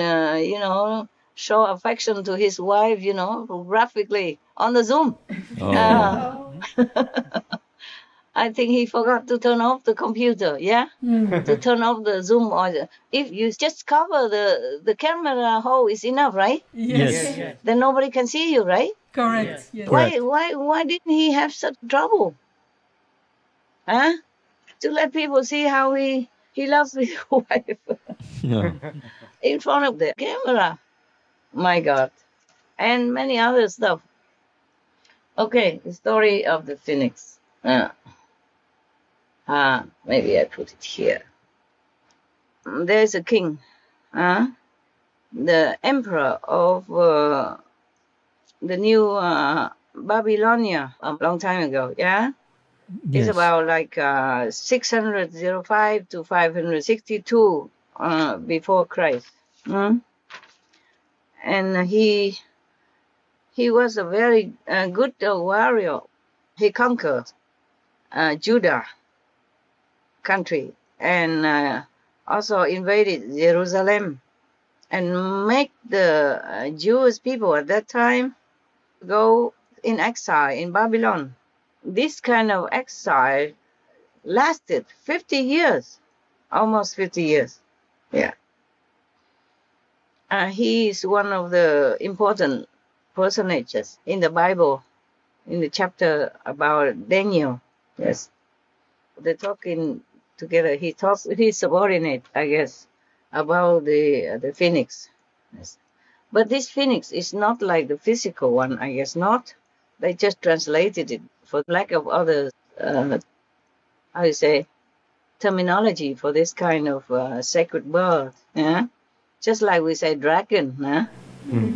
show affection to his wife, graphically on the Zoom. I think he forgot to turn off the computer, yeah? To turn off the Zoom. Or if you just cover the camera hole is enough, right? Yes. Then nobody can see you, right? Correct. Yes. Why didn't he have such trouble? Huh? To let people see how he loves his wife in front of the camera. My God. and many other stuff. Okay, the story of the phoenix. Maybe I put it here. There's a king, the emperor of the new Babylonia a long time ago, yeah? Yes. It's about like 605 to 562 before Christ. And he was a very good warrior. He conquered Judah country and also invaded Jerusalem and make the Jewish people at that time go in exile in Babylon. This kind of exile lasted 50 years, almost 50 years. Yeah. He is one of the important personages in the Bible, in the chapter about Daniel. Yes. They're talking together. He talks with his subordinate, I guess, about the phoenix. Yes. But this phoenix is not like the physical one, I guess not. They just translated it for lack of other, how you say, terminology for this kind of sacred bird. Yeah? Just like we say dragon.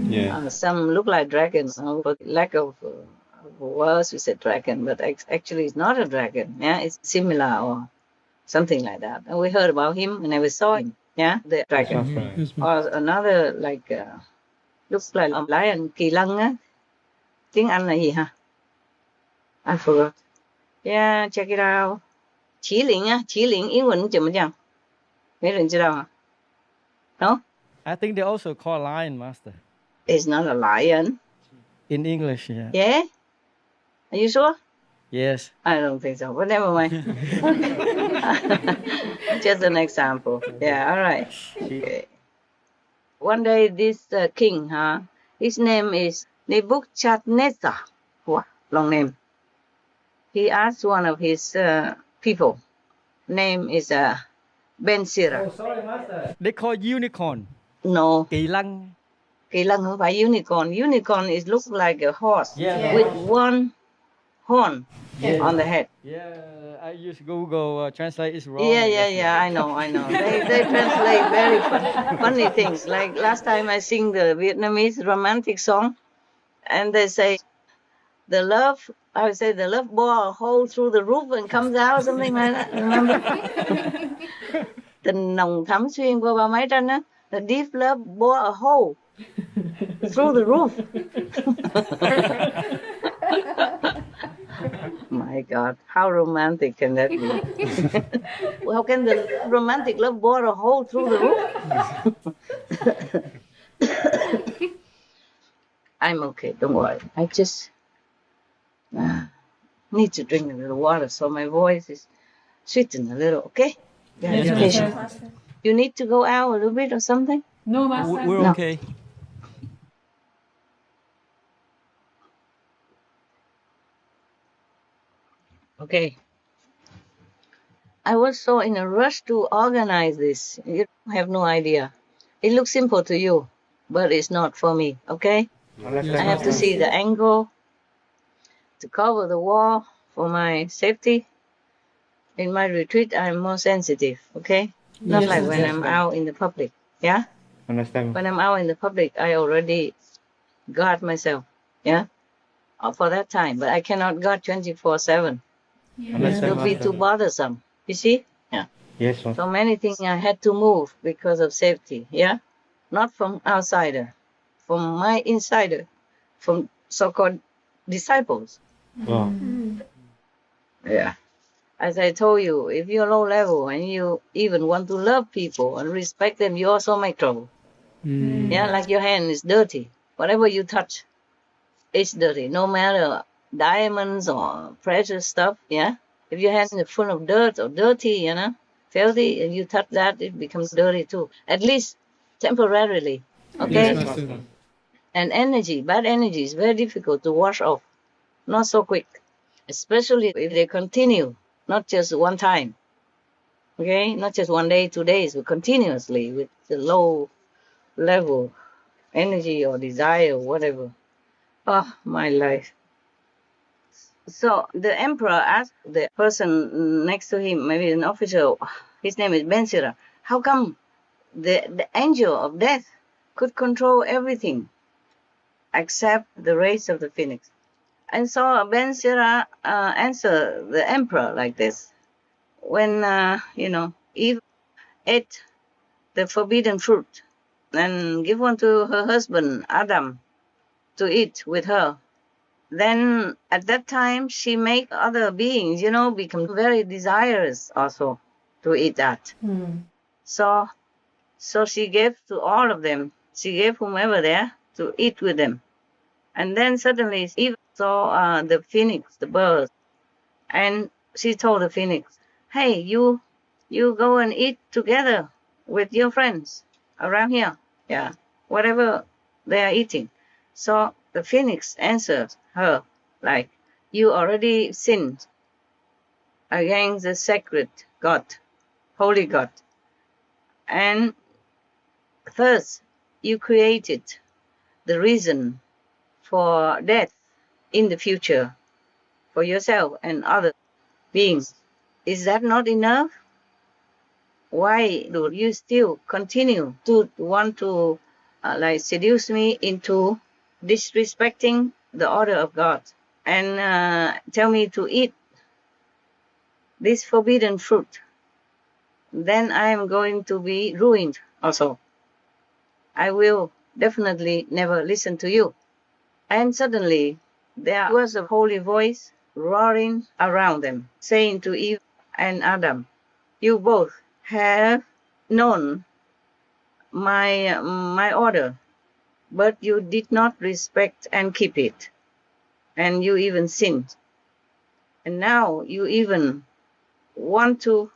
Yeah. Some look like dragons. For lack of words, we say dragon, but actually it's not a dragon. Yeah, it's similar or something like that. And we heard about him and never saw him. Yeah, the dragon. Or another like looks like a lion, kỳ lân á. Tiếng Anh là gì hả? I forgot. Yeah, check it out. 麒麟啊，麒麟英文怎么讲？没人知道啊？ No? I think they also call lion, Master. It's not a lion. In English, yeah. Yeah? Are you sure? Yes. I don't think so, but never mind. Just an example. Yeah, all right. Okay. One day, this king, his name is Nebuchadnezzar. Wow, long name. He asked one of his people. Name is Ben Sira. Oh, sorry, Master. They call unicorn. No. Kỳ lân. Kỳ lân không phải unicorn. Unicorn is looks like a horse with one horn on the head. Yeah, I use Google Translate. It's wrong. Yeah. I know. They translate very funny things. Like last time I sing the Vietnamese romantic song, and they say, the love bore a hole through the roof and comes out, something like that. Remember? Tình nồng thắm xuyên qua bao mái tranh á. The deep love bore a hole through the roof. My God, how romantic can that be? How can the romantic love bore a hole through the roof? I'm okay, don't worry. I just need to drink a little water so my voice is sweetened a little, okay? Yes, You need to go out a little bit or something? No, Master. We're okay. Okay. I was so in a rush to organize this. You have no idea. It looks simple to you, but it's not for me, okay? I have to see the angle, to cover the wall for my safety. In my retreat, I'm more sensitive, okay? Not like when I'm out in the public, yeah? Understand. When I'm out in the public, I already guard myself, yeah? For that time, but I cannot guard 24/7. It will be too bothersome, you see? Yeah. Yes, sir. So many things I had to move because of safety, yeah? Not from outsider, from my insider, from so-called disciples. Wow. Yeah. As I told you, if you're low level and you even want to love people and respect them, you also make trouble. Yeah, like your hand is dirty. Whatever you touch, it's dirty. No matter diamonds or precious stuff, yeah? If your hand is full of dirt or dirty, filthy, and you touch that, it becomes dirty too. At least temporarily, okay? Yes, And energy, bad energy is very difficult to wash off. Not so quick. Especially if they continue, not just one time. Okay? Not just 1 day, 2 days, but continuously with the low level energy or desire or whatever. Oh, my life. So the emperor asked the person next to him, maybe an officer, his name is Ben-Sira, how come the angel of death could control everything except the rays of the phoenix? And so Ben-Sira answered the emperor like this. When, Eve ate the forbidden fruit and give one to her husband, Adam, to eat with her, then at that time she make other beings, become very desirous also to eat that. So she gave to all of them. She gave whomever there to eat with them. And then suddenly Eve saw the phoenix, the bird, and she told the phoenix, hey, you go and eat together with your friends around here. Yeah, whatever they are eating. So the phoenix answered her like, you already sinned against the sacred God, holy God. And thus you created the reason for death in the future for yourself and other beings. Is that not enough? Why do you still continue to want to seduce me into disrespecting the order of God and tell me to eat this forbidden fruit? Then I am going to be ruined also. I will definitely never listen to you. And suddenly there was a holy voice roaring around them, saying to Eve and Adam, you both have known my order, but you did not respect and keep it, and you even sinned. And now you even want to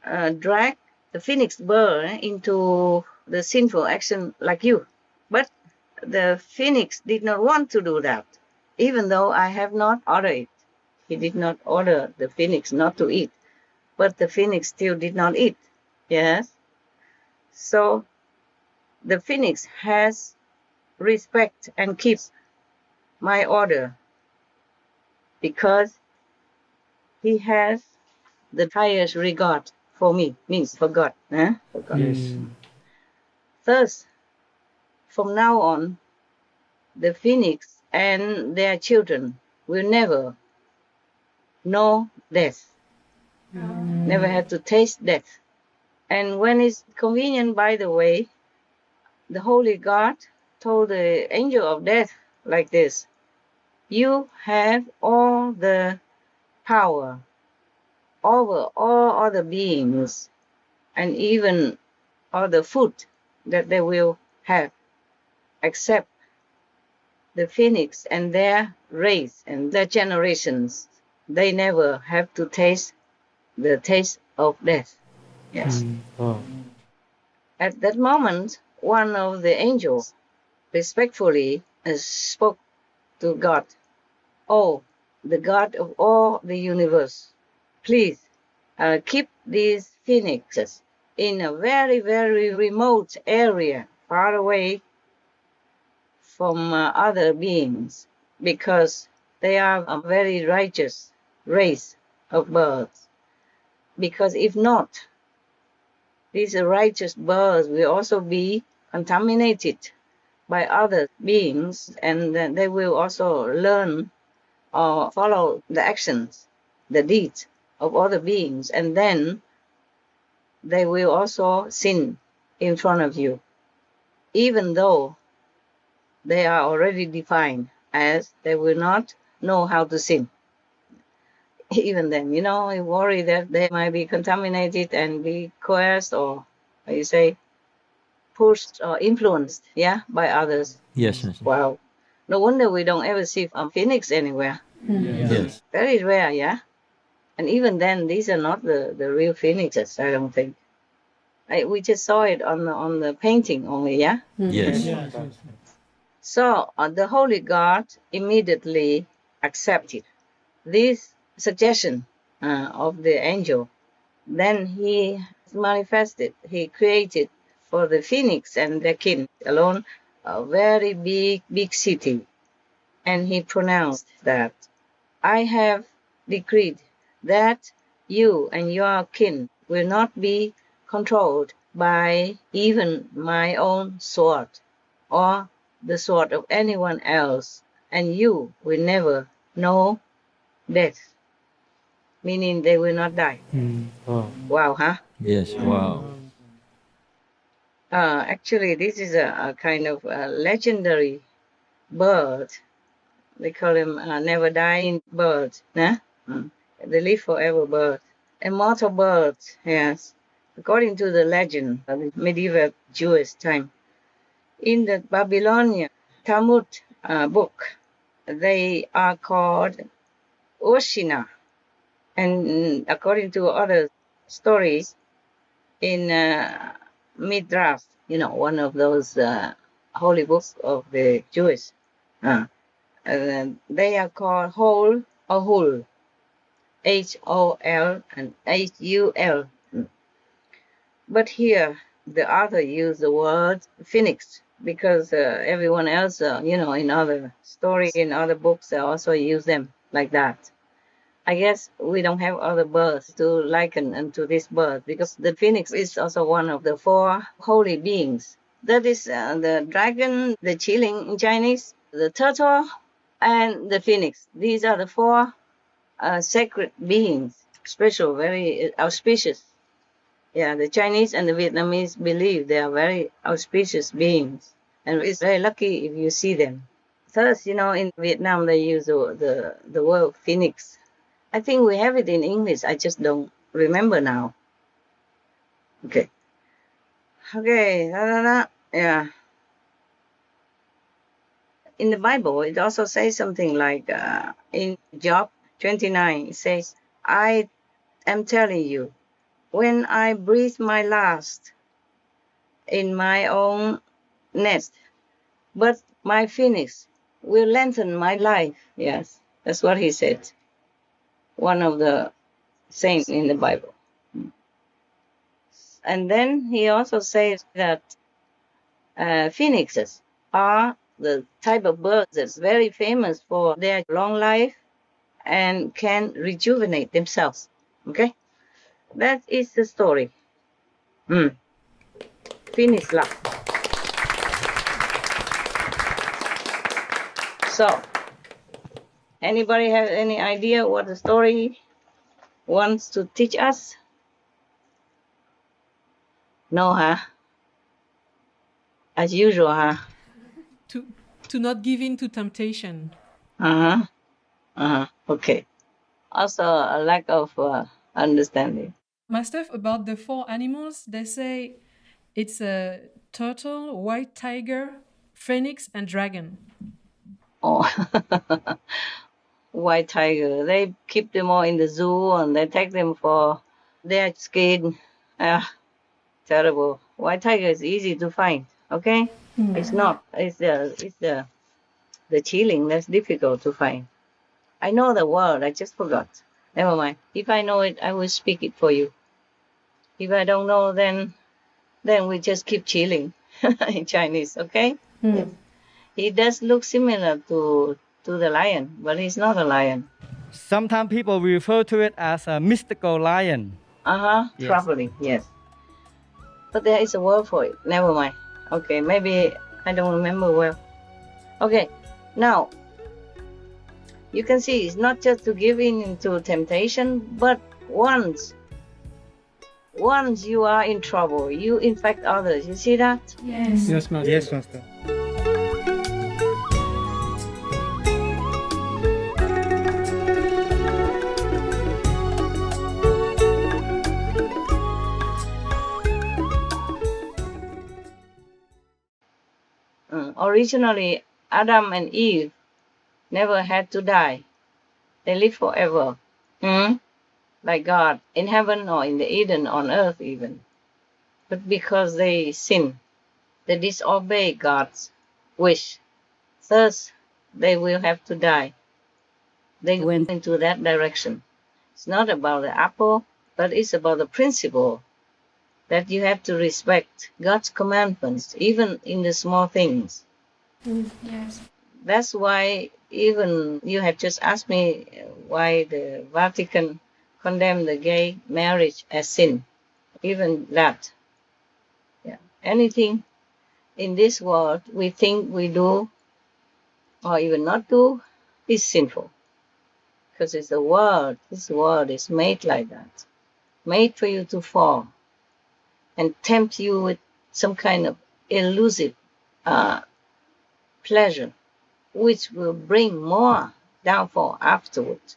drag the phoenix bird into the sinful action like you. But the phoenix did not want to do that, even though I have not ordered it. He did not order the phoenix not to eat, but the phoenix still did not eat. Yes? So the phoenix has respect and keeps my order because he has the highest regard for me, means for God. For God. Yes. Thus, from now on, the phoenix and their children will never know death, never have to taste death. And when it's convenient, by the way, the Holy God told the angel of death like this, you have all the power over all other beings and even all the food that they will have, except the phoenix and their race and their generations. They never have to taste the taste of death. Yes. At that moment, one of the angels respectfully spoke to God, oh, the God of all the universe, please keep these phoenixes in a very, very remote area, far away from other beings, because they are a very righteous race of birds. Because if not, these righteous birds will also be contaminated by other beings, and then they will also learn or follow the actions, the deeds of other beings, and then they will also sin in front of you, even though they are already defined as they will not know how to sin. Even then, I worry that they might be contaminated and be coerced or, pushed or influenced, by others. Yes, Master. Wow. No wonder we don't ever see a phoenix anywhere. Yes. Very rare, yeah? And even then, these are not the real phoenixes, I don't think. We just saw it on the painting only, yeah? Yes. So the Holy God immediately accepted this suggestion of the angel. Then he manifested, he created for the phoenix and their kin alone a very big city. And he pronounced that, I have decreed that you and your kin will not be controlled by even my own sword or the sword of anyone else, and you will never know death, meaning they will not die. Wow. Wow, huh? Yes, wow. Actually, this is a kind of a legendary bird. They call him never dying bird. Nah? They live forever bird. Immortal bird, yes. According to the legend of the medieval Jewish time. In the Babylonian Talmud book, they are called Oshina. And according to other stories, in Midrash, one of those holy books of the Jewish, they are called Hol or Hul, Hol and Hul. But here, the author used the word phoenix because everyone else, in other stories, in other books, they also use them like that. I guess we don't have other birds to liken unto this bird because the phoenix is also one of the 4 holy beings. That is the dragon, the chiling in Chinese, the turtle, and the phoenix. These are the 4 sacred beings, special, very auspicious. Yeah, the Chinese and the Vietnamese believe they are very auspicious beings, and it's very lucky if you see them. Thus, in Vietnam they use the word phoenix. I think we have it in English. I just don't remember now. Okay. Yeah. In the Bible, it also says something like in Job 29, it says, I am telling you, when I breathe my last in my own nest, but my phoenix will lengthen my life. Yes, that's what he said. One of the saints in the Bible. And then he also says that phoenixes are the type of bird that's very famous for their long life and can rejuvenate themselves. Okay? That is the story. Phoenix love. So, anybody have any idea what the story wants to teach us? No, huh? As usual, huh? To not give in to temptation. Okay. Also, a lack of understanding. Master, about the 4 animals, they say it's a turtle, white tiger, phoenix, and dragon. Oh, white tiger. They keep them all in the zoo and they take them for their skin. Terrible. White tiger is easy to find. Okay, it's not. It's the chilling that's difficult to find. I know the word. I just forgot. Never mind. If I know it, I will speak it for you. If I don't know, then we just keep chilling in Chinese. Okay. Yes. He does look similar to the lion, but he's not a lion. Sometimes people refer to it as a mystical lion. Yes. Probably, yes. But there is a word for it. Never mind. Okay, maybe I don't remember well. Okay, now, you can see it's not just to give in into temptation, but once you are in trouble, you infect others. You see that? Yes. Yes, Master. Yes, Master. Originally, Adam and Eve never had to die. They live forever. Like God, in heaven or in the Eden, on earth even. But because they sin, they disobey God's wish. Thus, they will have to die. They went into that direction. It's not about the apple, but it's about the principle that you have to respect God's commandments, even in the small things. Yes. That's why even you have just asked me why the Vatican condemned the gay marriage as sin. Even that. Yeah. Anything in this world we think we do or even not do is sinful. Because it's the world. This world is made like that. Made for you to fall and tempt you with some kind of elusive pleasure, which will bring more downfall afterwards.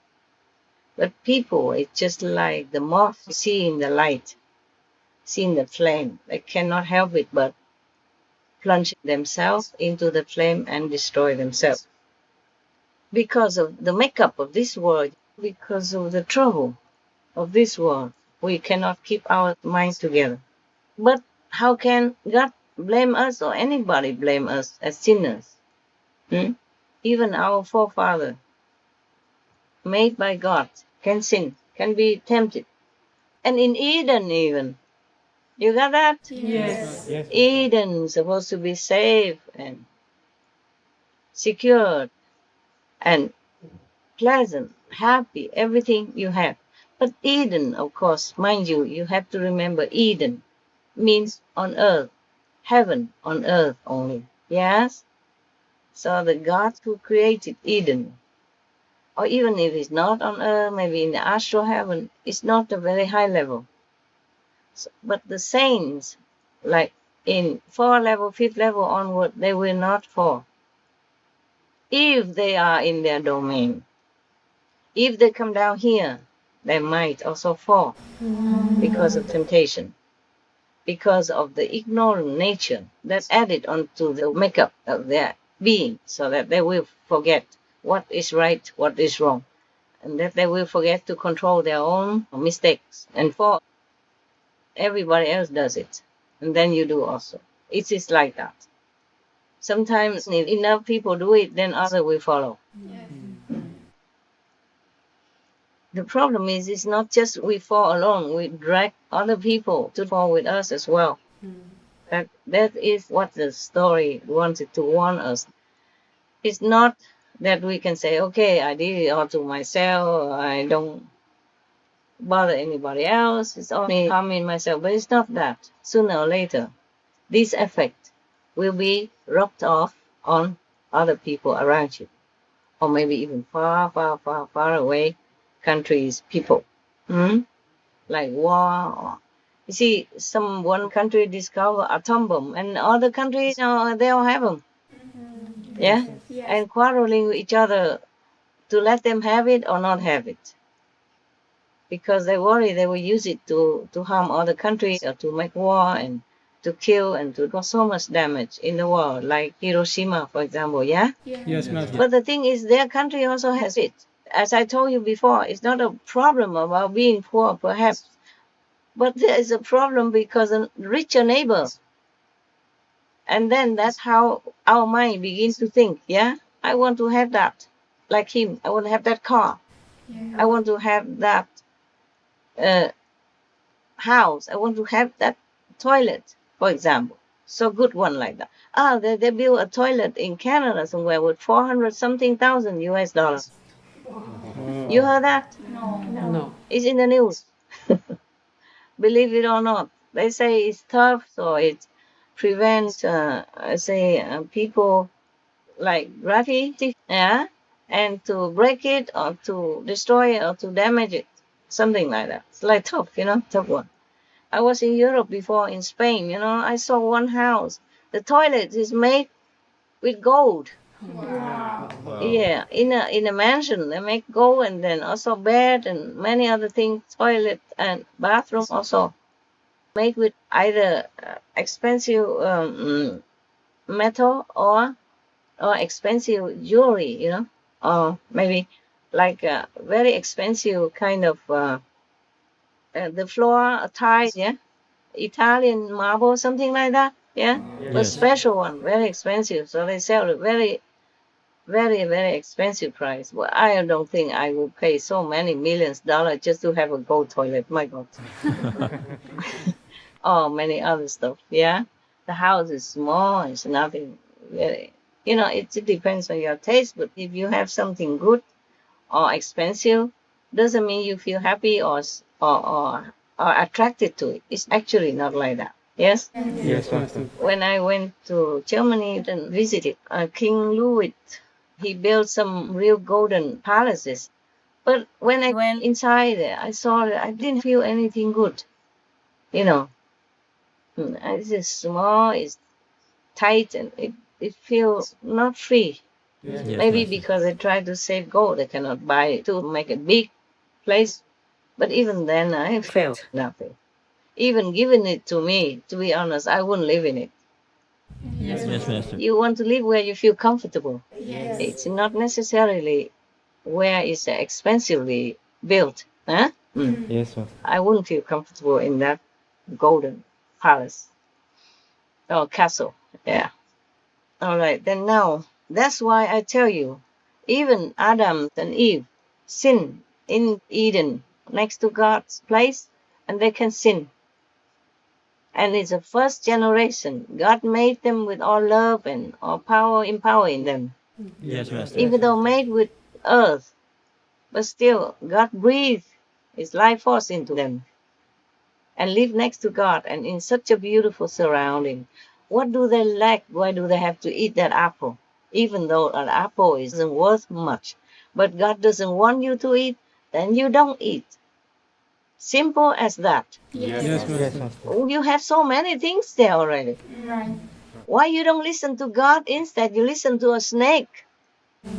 But people, it's just like the moth seeing the light, seeing the flame. They cannot help it but plunge themselves into the flame and destroy themselves. Because of the makeup of this world, because of the trouble of this world, we cannot keep our minds together. But how can God blame us or anybody blame us as sinners? Even our forefather, made by God, can sin, can be tempted. And in Eden even. You got that? Yes. Yes. Eden supposed to be safe and secured and pleasant, happy, everything you have. But Eden, of course, mind you, you have to remember Eden means on earth, heaven on earth only. Yes? So the God who created Eden, or even if it's not on earth, maybe in the astral heaven, it's not a very high level. So, but the saints, like in 4th level, 5th level onward, they will not fall. If they are in their domain. If they come down here, they might also fall because of temptation, because of the ignorant nature that added onto the makeup of their being, so that they will forget what is right, what is wrong, and that they will forget to control their own mistakes and fall. Everybody else does it, and then you do also. It is like that. Sometimes if enough people do it, then others will follow. The problem is, it's not just we fall alone, we drag other people to fall with us as well. That is what the story wanted to warn us. It's not that we can say, okay, I did it all to myself, I don't bother anybody else, it's only harming myself. But it's not that. Sooner or later, this effect will be rubbed off on other people around you, or maybe even far, far, far, far away countries, people. Like war. Or, you see, one country discover atom bomb, and other countries, they all have them. Yeah? Yes. And quarreling with each other to let them have it or not have it. Because they worry they will use it to harm other countries or to make war and to kill and to cause so much damage in the world, like Hiroshima, for example, yeah? Yes, Master. But the thing is, their country also has it. As I told you before, it's not a problem about being poor, perhaps, but there is a problem because a richer neighbor. And then that's how our mind begins to think, yeah? I want to have that, like him. I want to have that car. I want to have that house. I want to have that toilet, for example. So good one like that. They built a toilet in Canada somewhere with 400-something thousand US dollars. You heard that? No. It's in the news. Believe it or not. They say it's tough, so it prevents, people like graffiti, yeah, and to break it or to destroy it or to damage it, something like that. It's like tough, tough one. I was in Europe before, in Spain, I saw one house. The toilet is made with gold. Wow. Yeah, in a mansion they make gold, and then also bed and many other things, toilet and bathroom also made with either expensive metal or expensive jewelry, or maybe like a very expensive kind of the floor tiles, yeah, Italian marble, something like that, yeah, but special one, very expensive. So they sell it very, very, very expensive price. Well, I don't think I will pay so many millions dollars just to have a gold toilet. My God. Oh, many other stuff. Yeah, the house is small. It's nothing very It depends on your taste, but if you have something good or expensive, doesn't mean you feel happy or attracted to it. It's actually not like that. Yes? Yes, Master. When I went to Germany and visited King Louis, he built some real golden palaces. But when I went inside there, I saw that I didn't feel anything good. It's just small, it's tight, and it feels not free. Yes, Maybe Master. because they try to save gold, they cannot buy it to make a big place. But even then, I felt nothing. Even giving it to me, to be honest, I wouldn't live in it. Yes, Master. You want to live where you feel comfortable. Yes. It's not necessarily where it's expensively built. Huh? Yes, Master. I wouldn't feel comfortable in that golden palace or castle. Yeah. All right. Then now, that's why I tell you, even Adam and Eve sinned in Eden next to God's place, and they can sin. And it's the first generation. God made them with all love and all power, empowering them. Yes, Master. Even though made with earth, but still God breathed His life force into them and live next to God and in such a beautiful surrounding. What do they lack? Why do they have to eat that apple? Even though an apple isn't worth much. But God doesn't want you to eat, then you don't eat. Simple as that. Yes, Master. Oh, you have so many things there already. Right. Why you don't listen to God instead? You listen to a snake.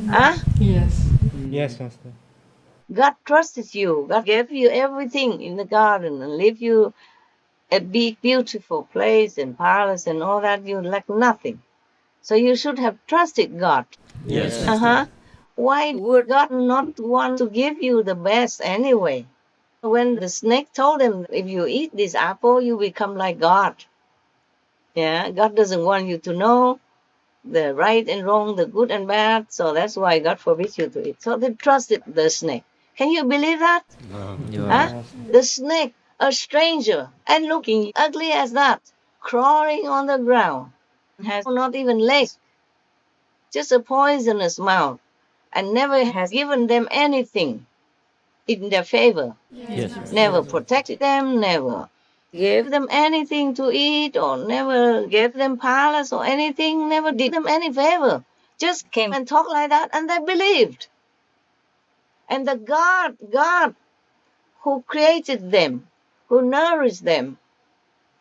Huh? Yes. Yes, Master. God trusted you. God gave you everything in the garden and leave you a big, beautiful place and palace and all that. You lack nothing. So you should have trusted God. Yes, Uh-huh. Why would God not want to give you the best anyway? When the snake told him, if you eat this apple, you become like God. Yeah, God doesn't want you to know the right and wrong, the good and bad. So that's why God forbids you to eat. So they trusted the snake. Can you believe that? Huh? The snake, a stranger, and looking ugly as that, crawling on the ground, has not even legs, just a poisonous mouth, and never has given them anything in their favor. Yes. Never protected them, never gave them anything to eat, or never gave them palace or anything, never did them any favor. Just came and talked like that, and they believed. And the God who created them, who nourished them,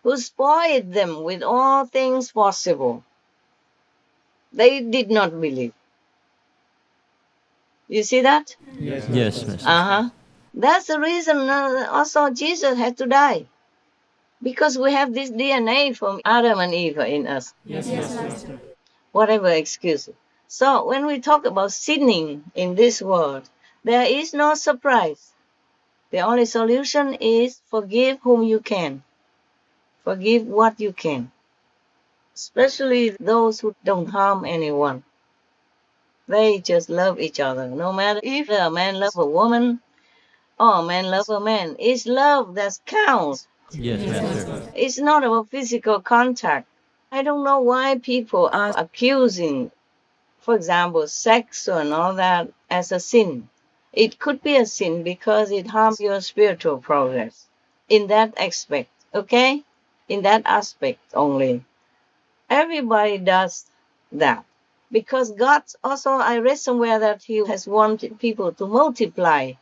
who spoiled them with all things possible, they did not believe. You see that? Yes, Master. Uh-huh. That's the reason also Jesus had to die. Because we have this DNA from Adam and Eve in us. Yes, Master. Whatever excuse. So when we talk about sinning in this world, there is no surprise. The only solution is forgive whom you can. Forgive what you can. Especially those who don't harm anyone. They just love each other. No matter if a man loves a woman or a man loves a man. It's love that counts. Yes, Master. It's not about physical contact. I don't know why people are accusing, for example, sex and all that as a sin. It could be a sin because it harms your spiritual progress in that aspect, okay? In that aspect only. Everybody does that. Because God also, I read somewhere that He has wanted people to multiply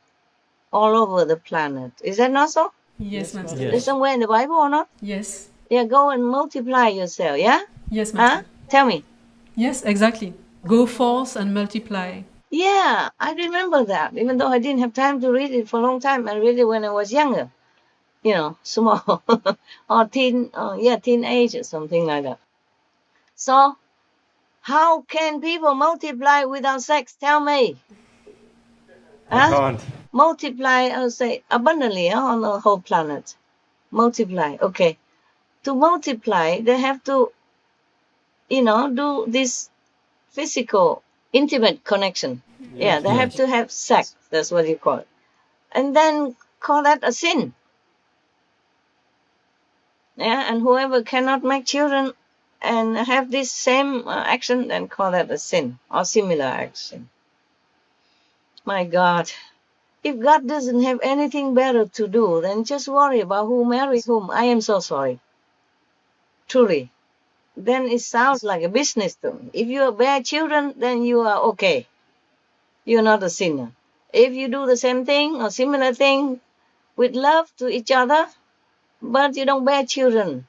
all over the planet. Is that not so? Yes, Master. Is somewhere in the Bible or not? Yes. Yeah, go and multiply yourself, yeah? Yes, Master. Tell me. Yes, exactly. Go forth and multiply. Yeah, I remember that. Even though I didn't have time to read it for a long time, I read it when I was younger. You know, small. Or teenage or something like that. So, how can people multiply without sex? Tell me. Can't. Multiply, I'll say, abundantly on the whole planet. Multiply, okay. To multiply, they have to, do this physical, intimate connection. Yeah, they have to have sex. That's what you call it. And then call that a sin. Yeah, and whoever cannot make children, and have this same action, then call that a sin or similar action. My God, if God doesn't have anything better to do, then just worry about who marries whom. I am so sorry. Truly. Then it sounds like a business to me. If you bear children, then you are okay. You're not a sinner. If you do the same thing or similar thing with love to each other, but you don't bear children,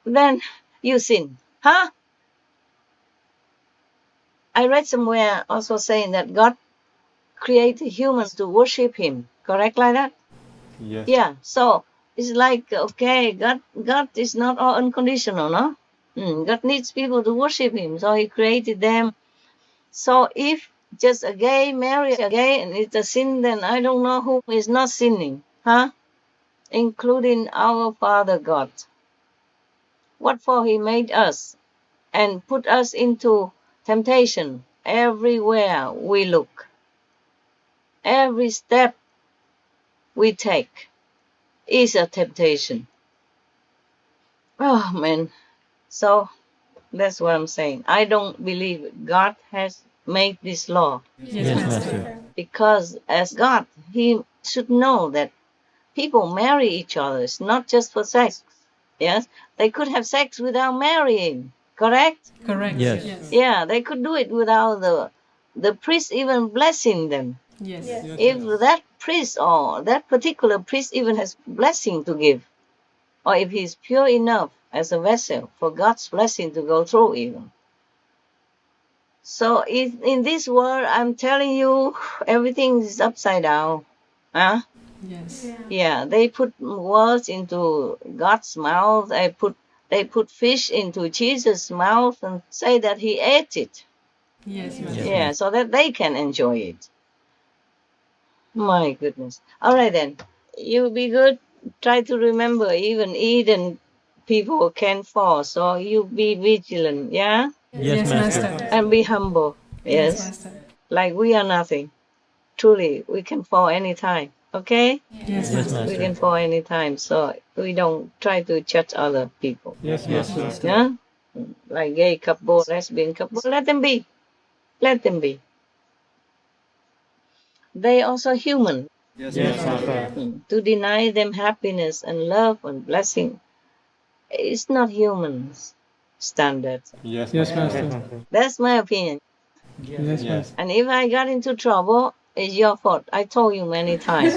then you sin. Huh? I read somewhere also saying that God created humans to worship him. Correct like that? Yes. Yeah. So it's like, okay, God is not all unconditional, no? God needs people to worship him, so he created them. So if just a gay marry a gay and it's a sin, then I don't know who is not sinning, huh? Including our Father God. What for he made us and put us into temptation everywhere we look. Every step we take is a temptation. Oh, man. So that's what I'm saying. I don't believe God has made this law. Yes, Master. Because as God, he should know that people marry each other. It's not just for sex. Yes? They could have sex without marrying. Correct? Correct. Yes. Yeah, they could do it without the priest even blessing them. Yes. If that priest or that particular priest even has blessing to give, or if he's pure enough as a vessel for God's blessing to go through even. So in this world, I'm telling you, everything is upside down. Huh? Yes. Yeah, they put words into God's mouth. They put fish into Jesus' mouth and say that he ate it. Yes. Yeah, so that they can enjoy it. My goodness. All right then. You be good. Try to remember, even Eden people can fall. So you be vigilant, yeah? Yes, Master. And be humble. Yes. Master. Like we are nothing. Truly, we can fall anytime. Okay? Yes, Yes, Master. We can fall anytime. So we don't try to judge other people. Yes, Yes, Master. Yeah? Like gay couple, lesbian couple. Let them be. Let them be. They also human. Yes, Master. To deny them happiness and love and blessing, it's not human standard. Yes, Master. That's my opinion. Yes, Master. And if I got into trouble, it's your fault. I told you many times.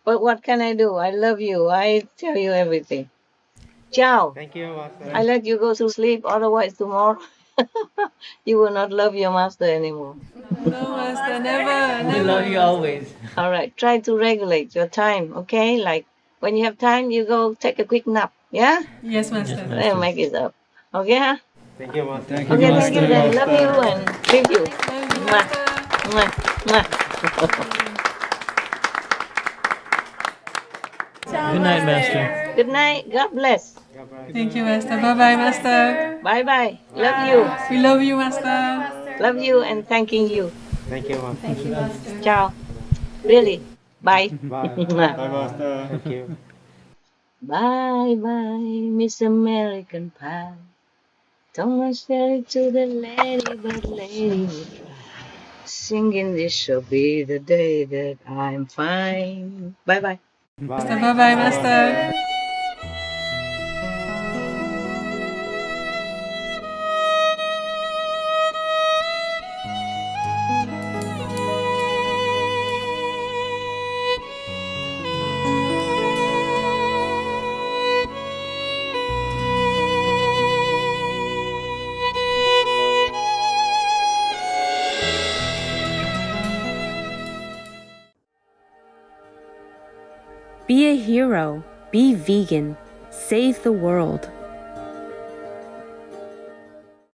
But what can I do? I love you. I tell you everything. Ciao. Thank you, Master. I let you go to sleep. Otherwise, tomorrow you will not love your master anymore. No, Master, never. We love you always. All right. Try to regulate your time, okay? Like when you have time, you go take a quick nap. Yeah? Yes, Master. Then make it up. Okay, huh? Thank you, Master. Thank you, Okay, Master. thank you then. Love you and leave you. Mwah. Mwah. Mwah. Good night, Master. Good night. God bless. Thank you, Master. Bye-bye, Master. Bye-bye. Love you. We love you, Master. Love you and thanking you. Thank you, Master. Ciao. Really. Bye. Bye. Bye, Master. Thank you. Bye-bye, Miss American Pie. Don't want to tell it to the lady, but lady will cry. Singing this shall be the day that I'm fine. Bye-bye. Master, bye-bye, Master. Be a hero. Be vegan. Save the world.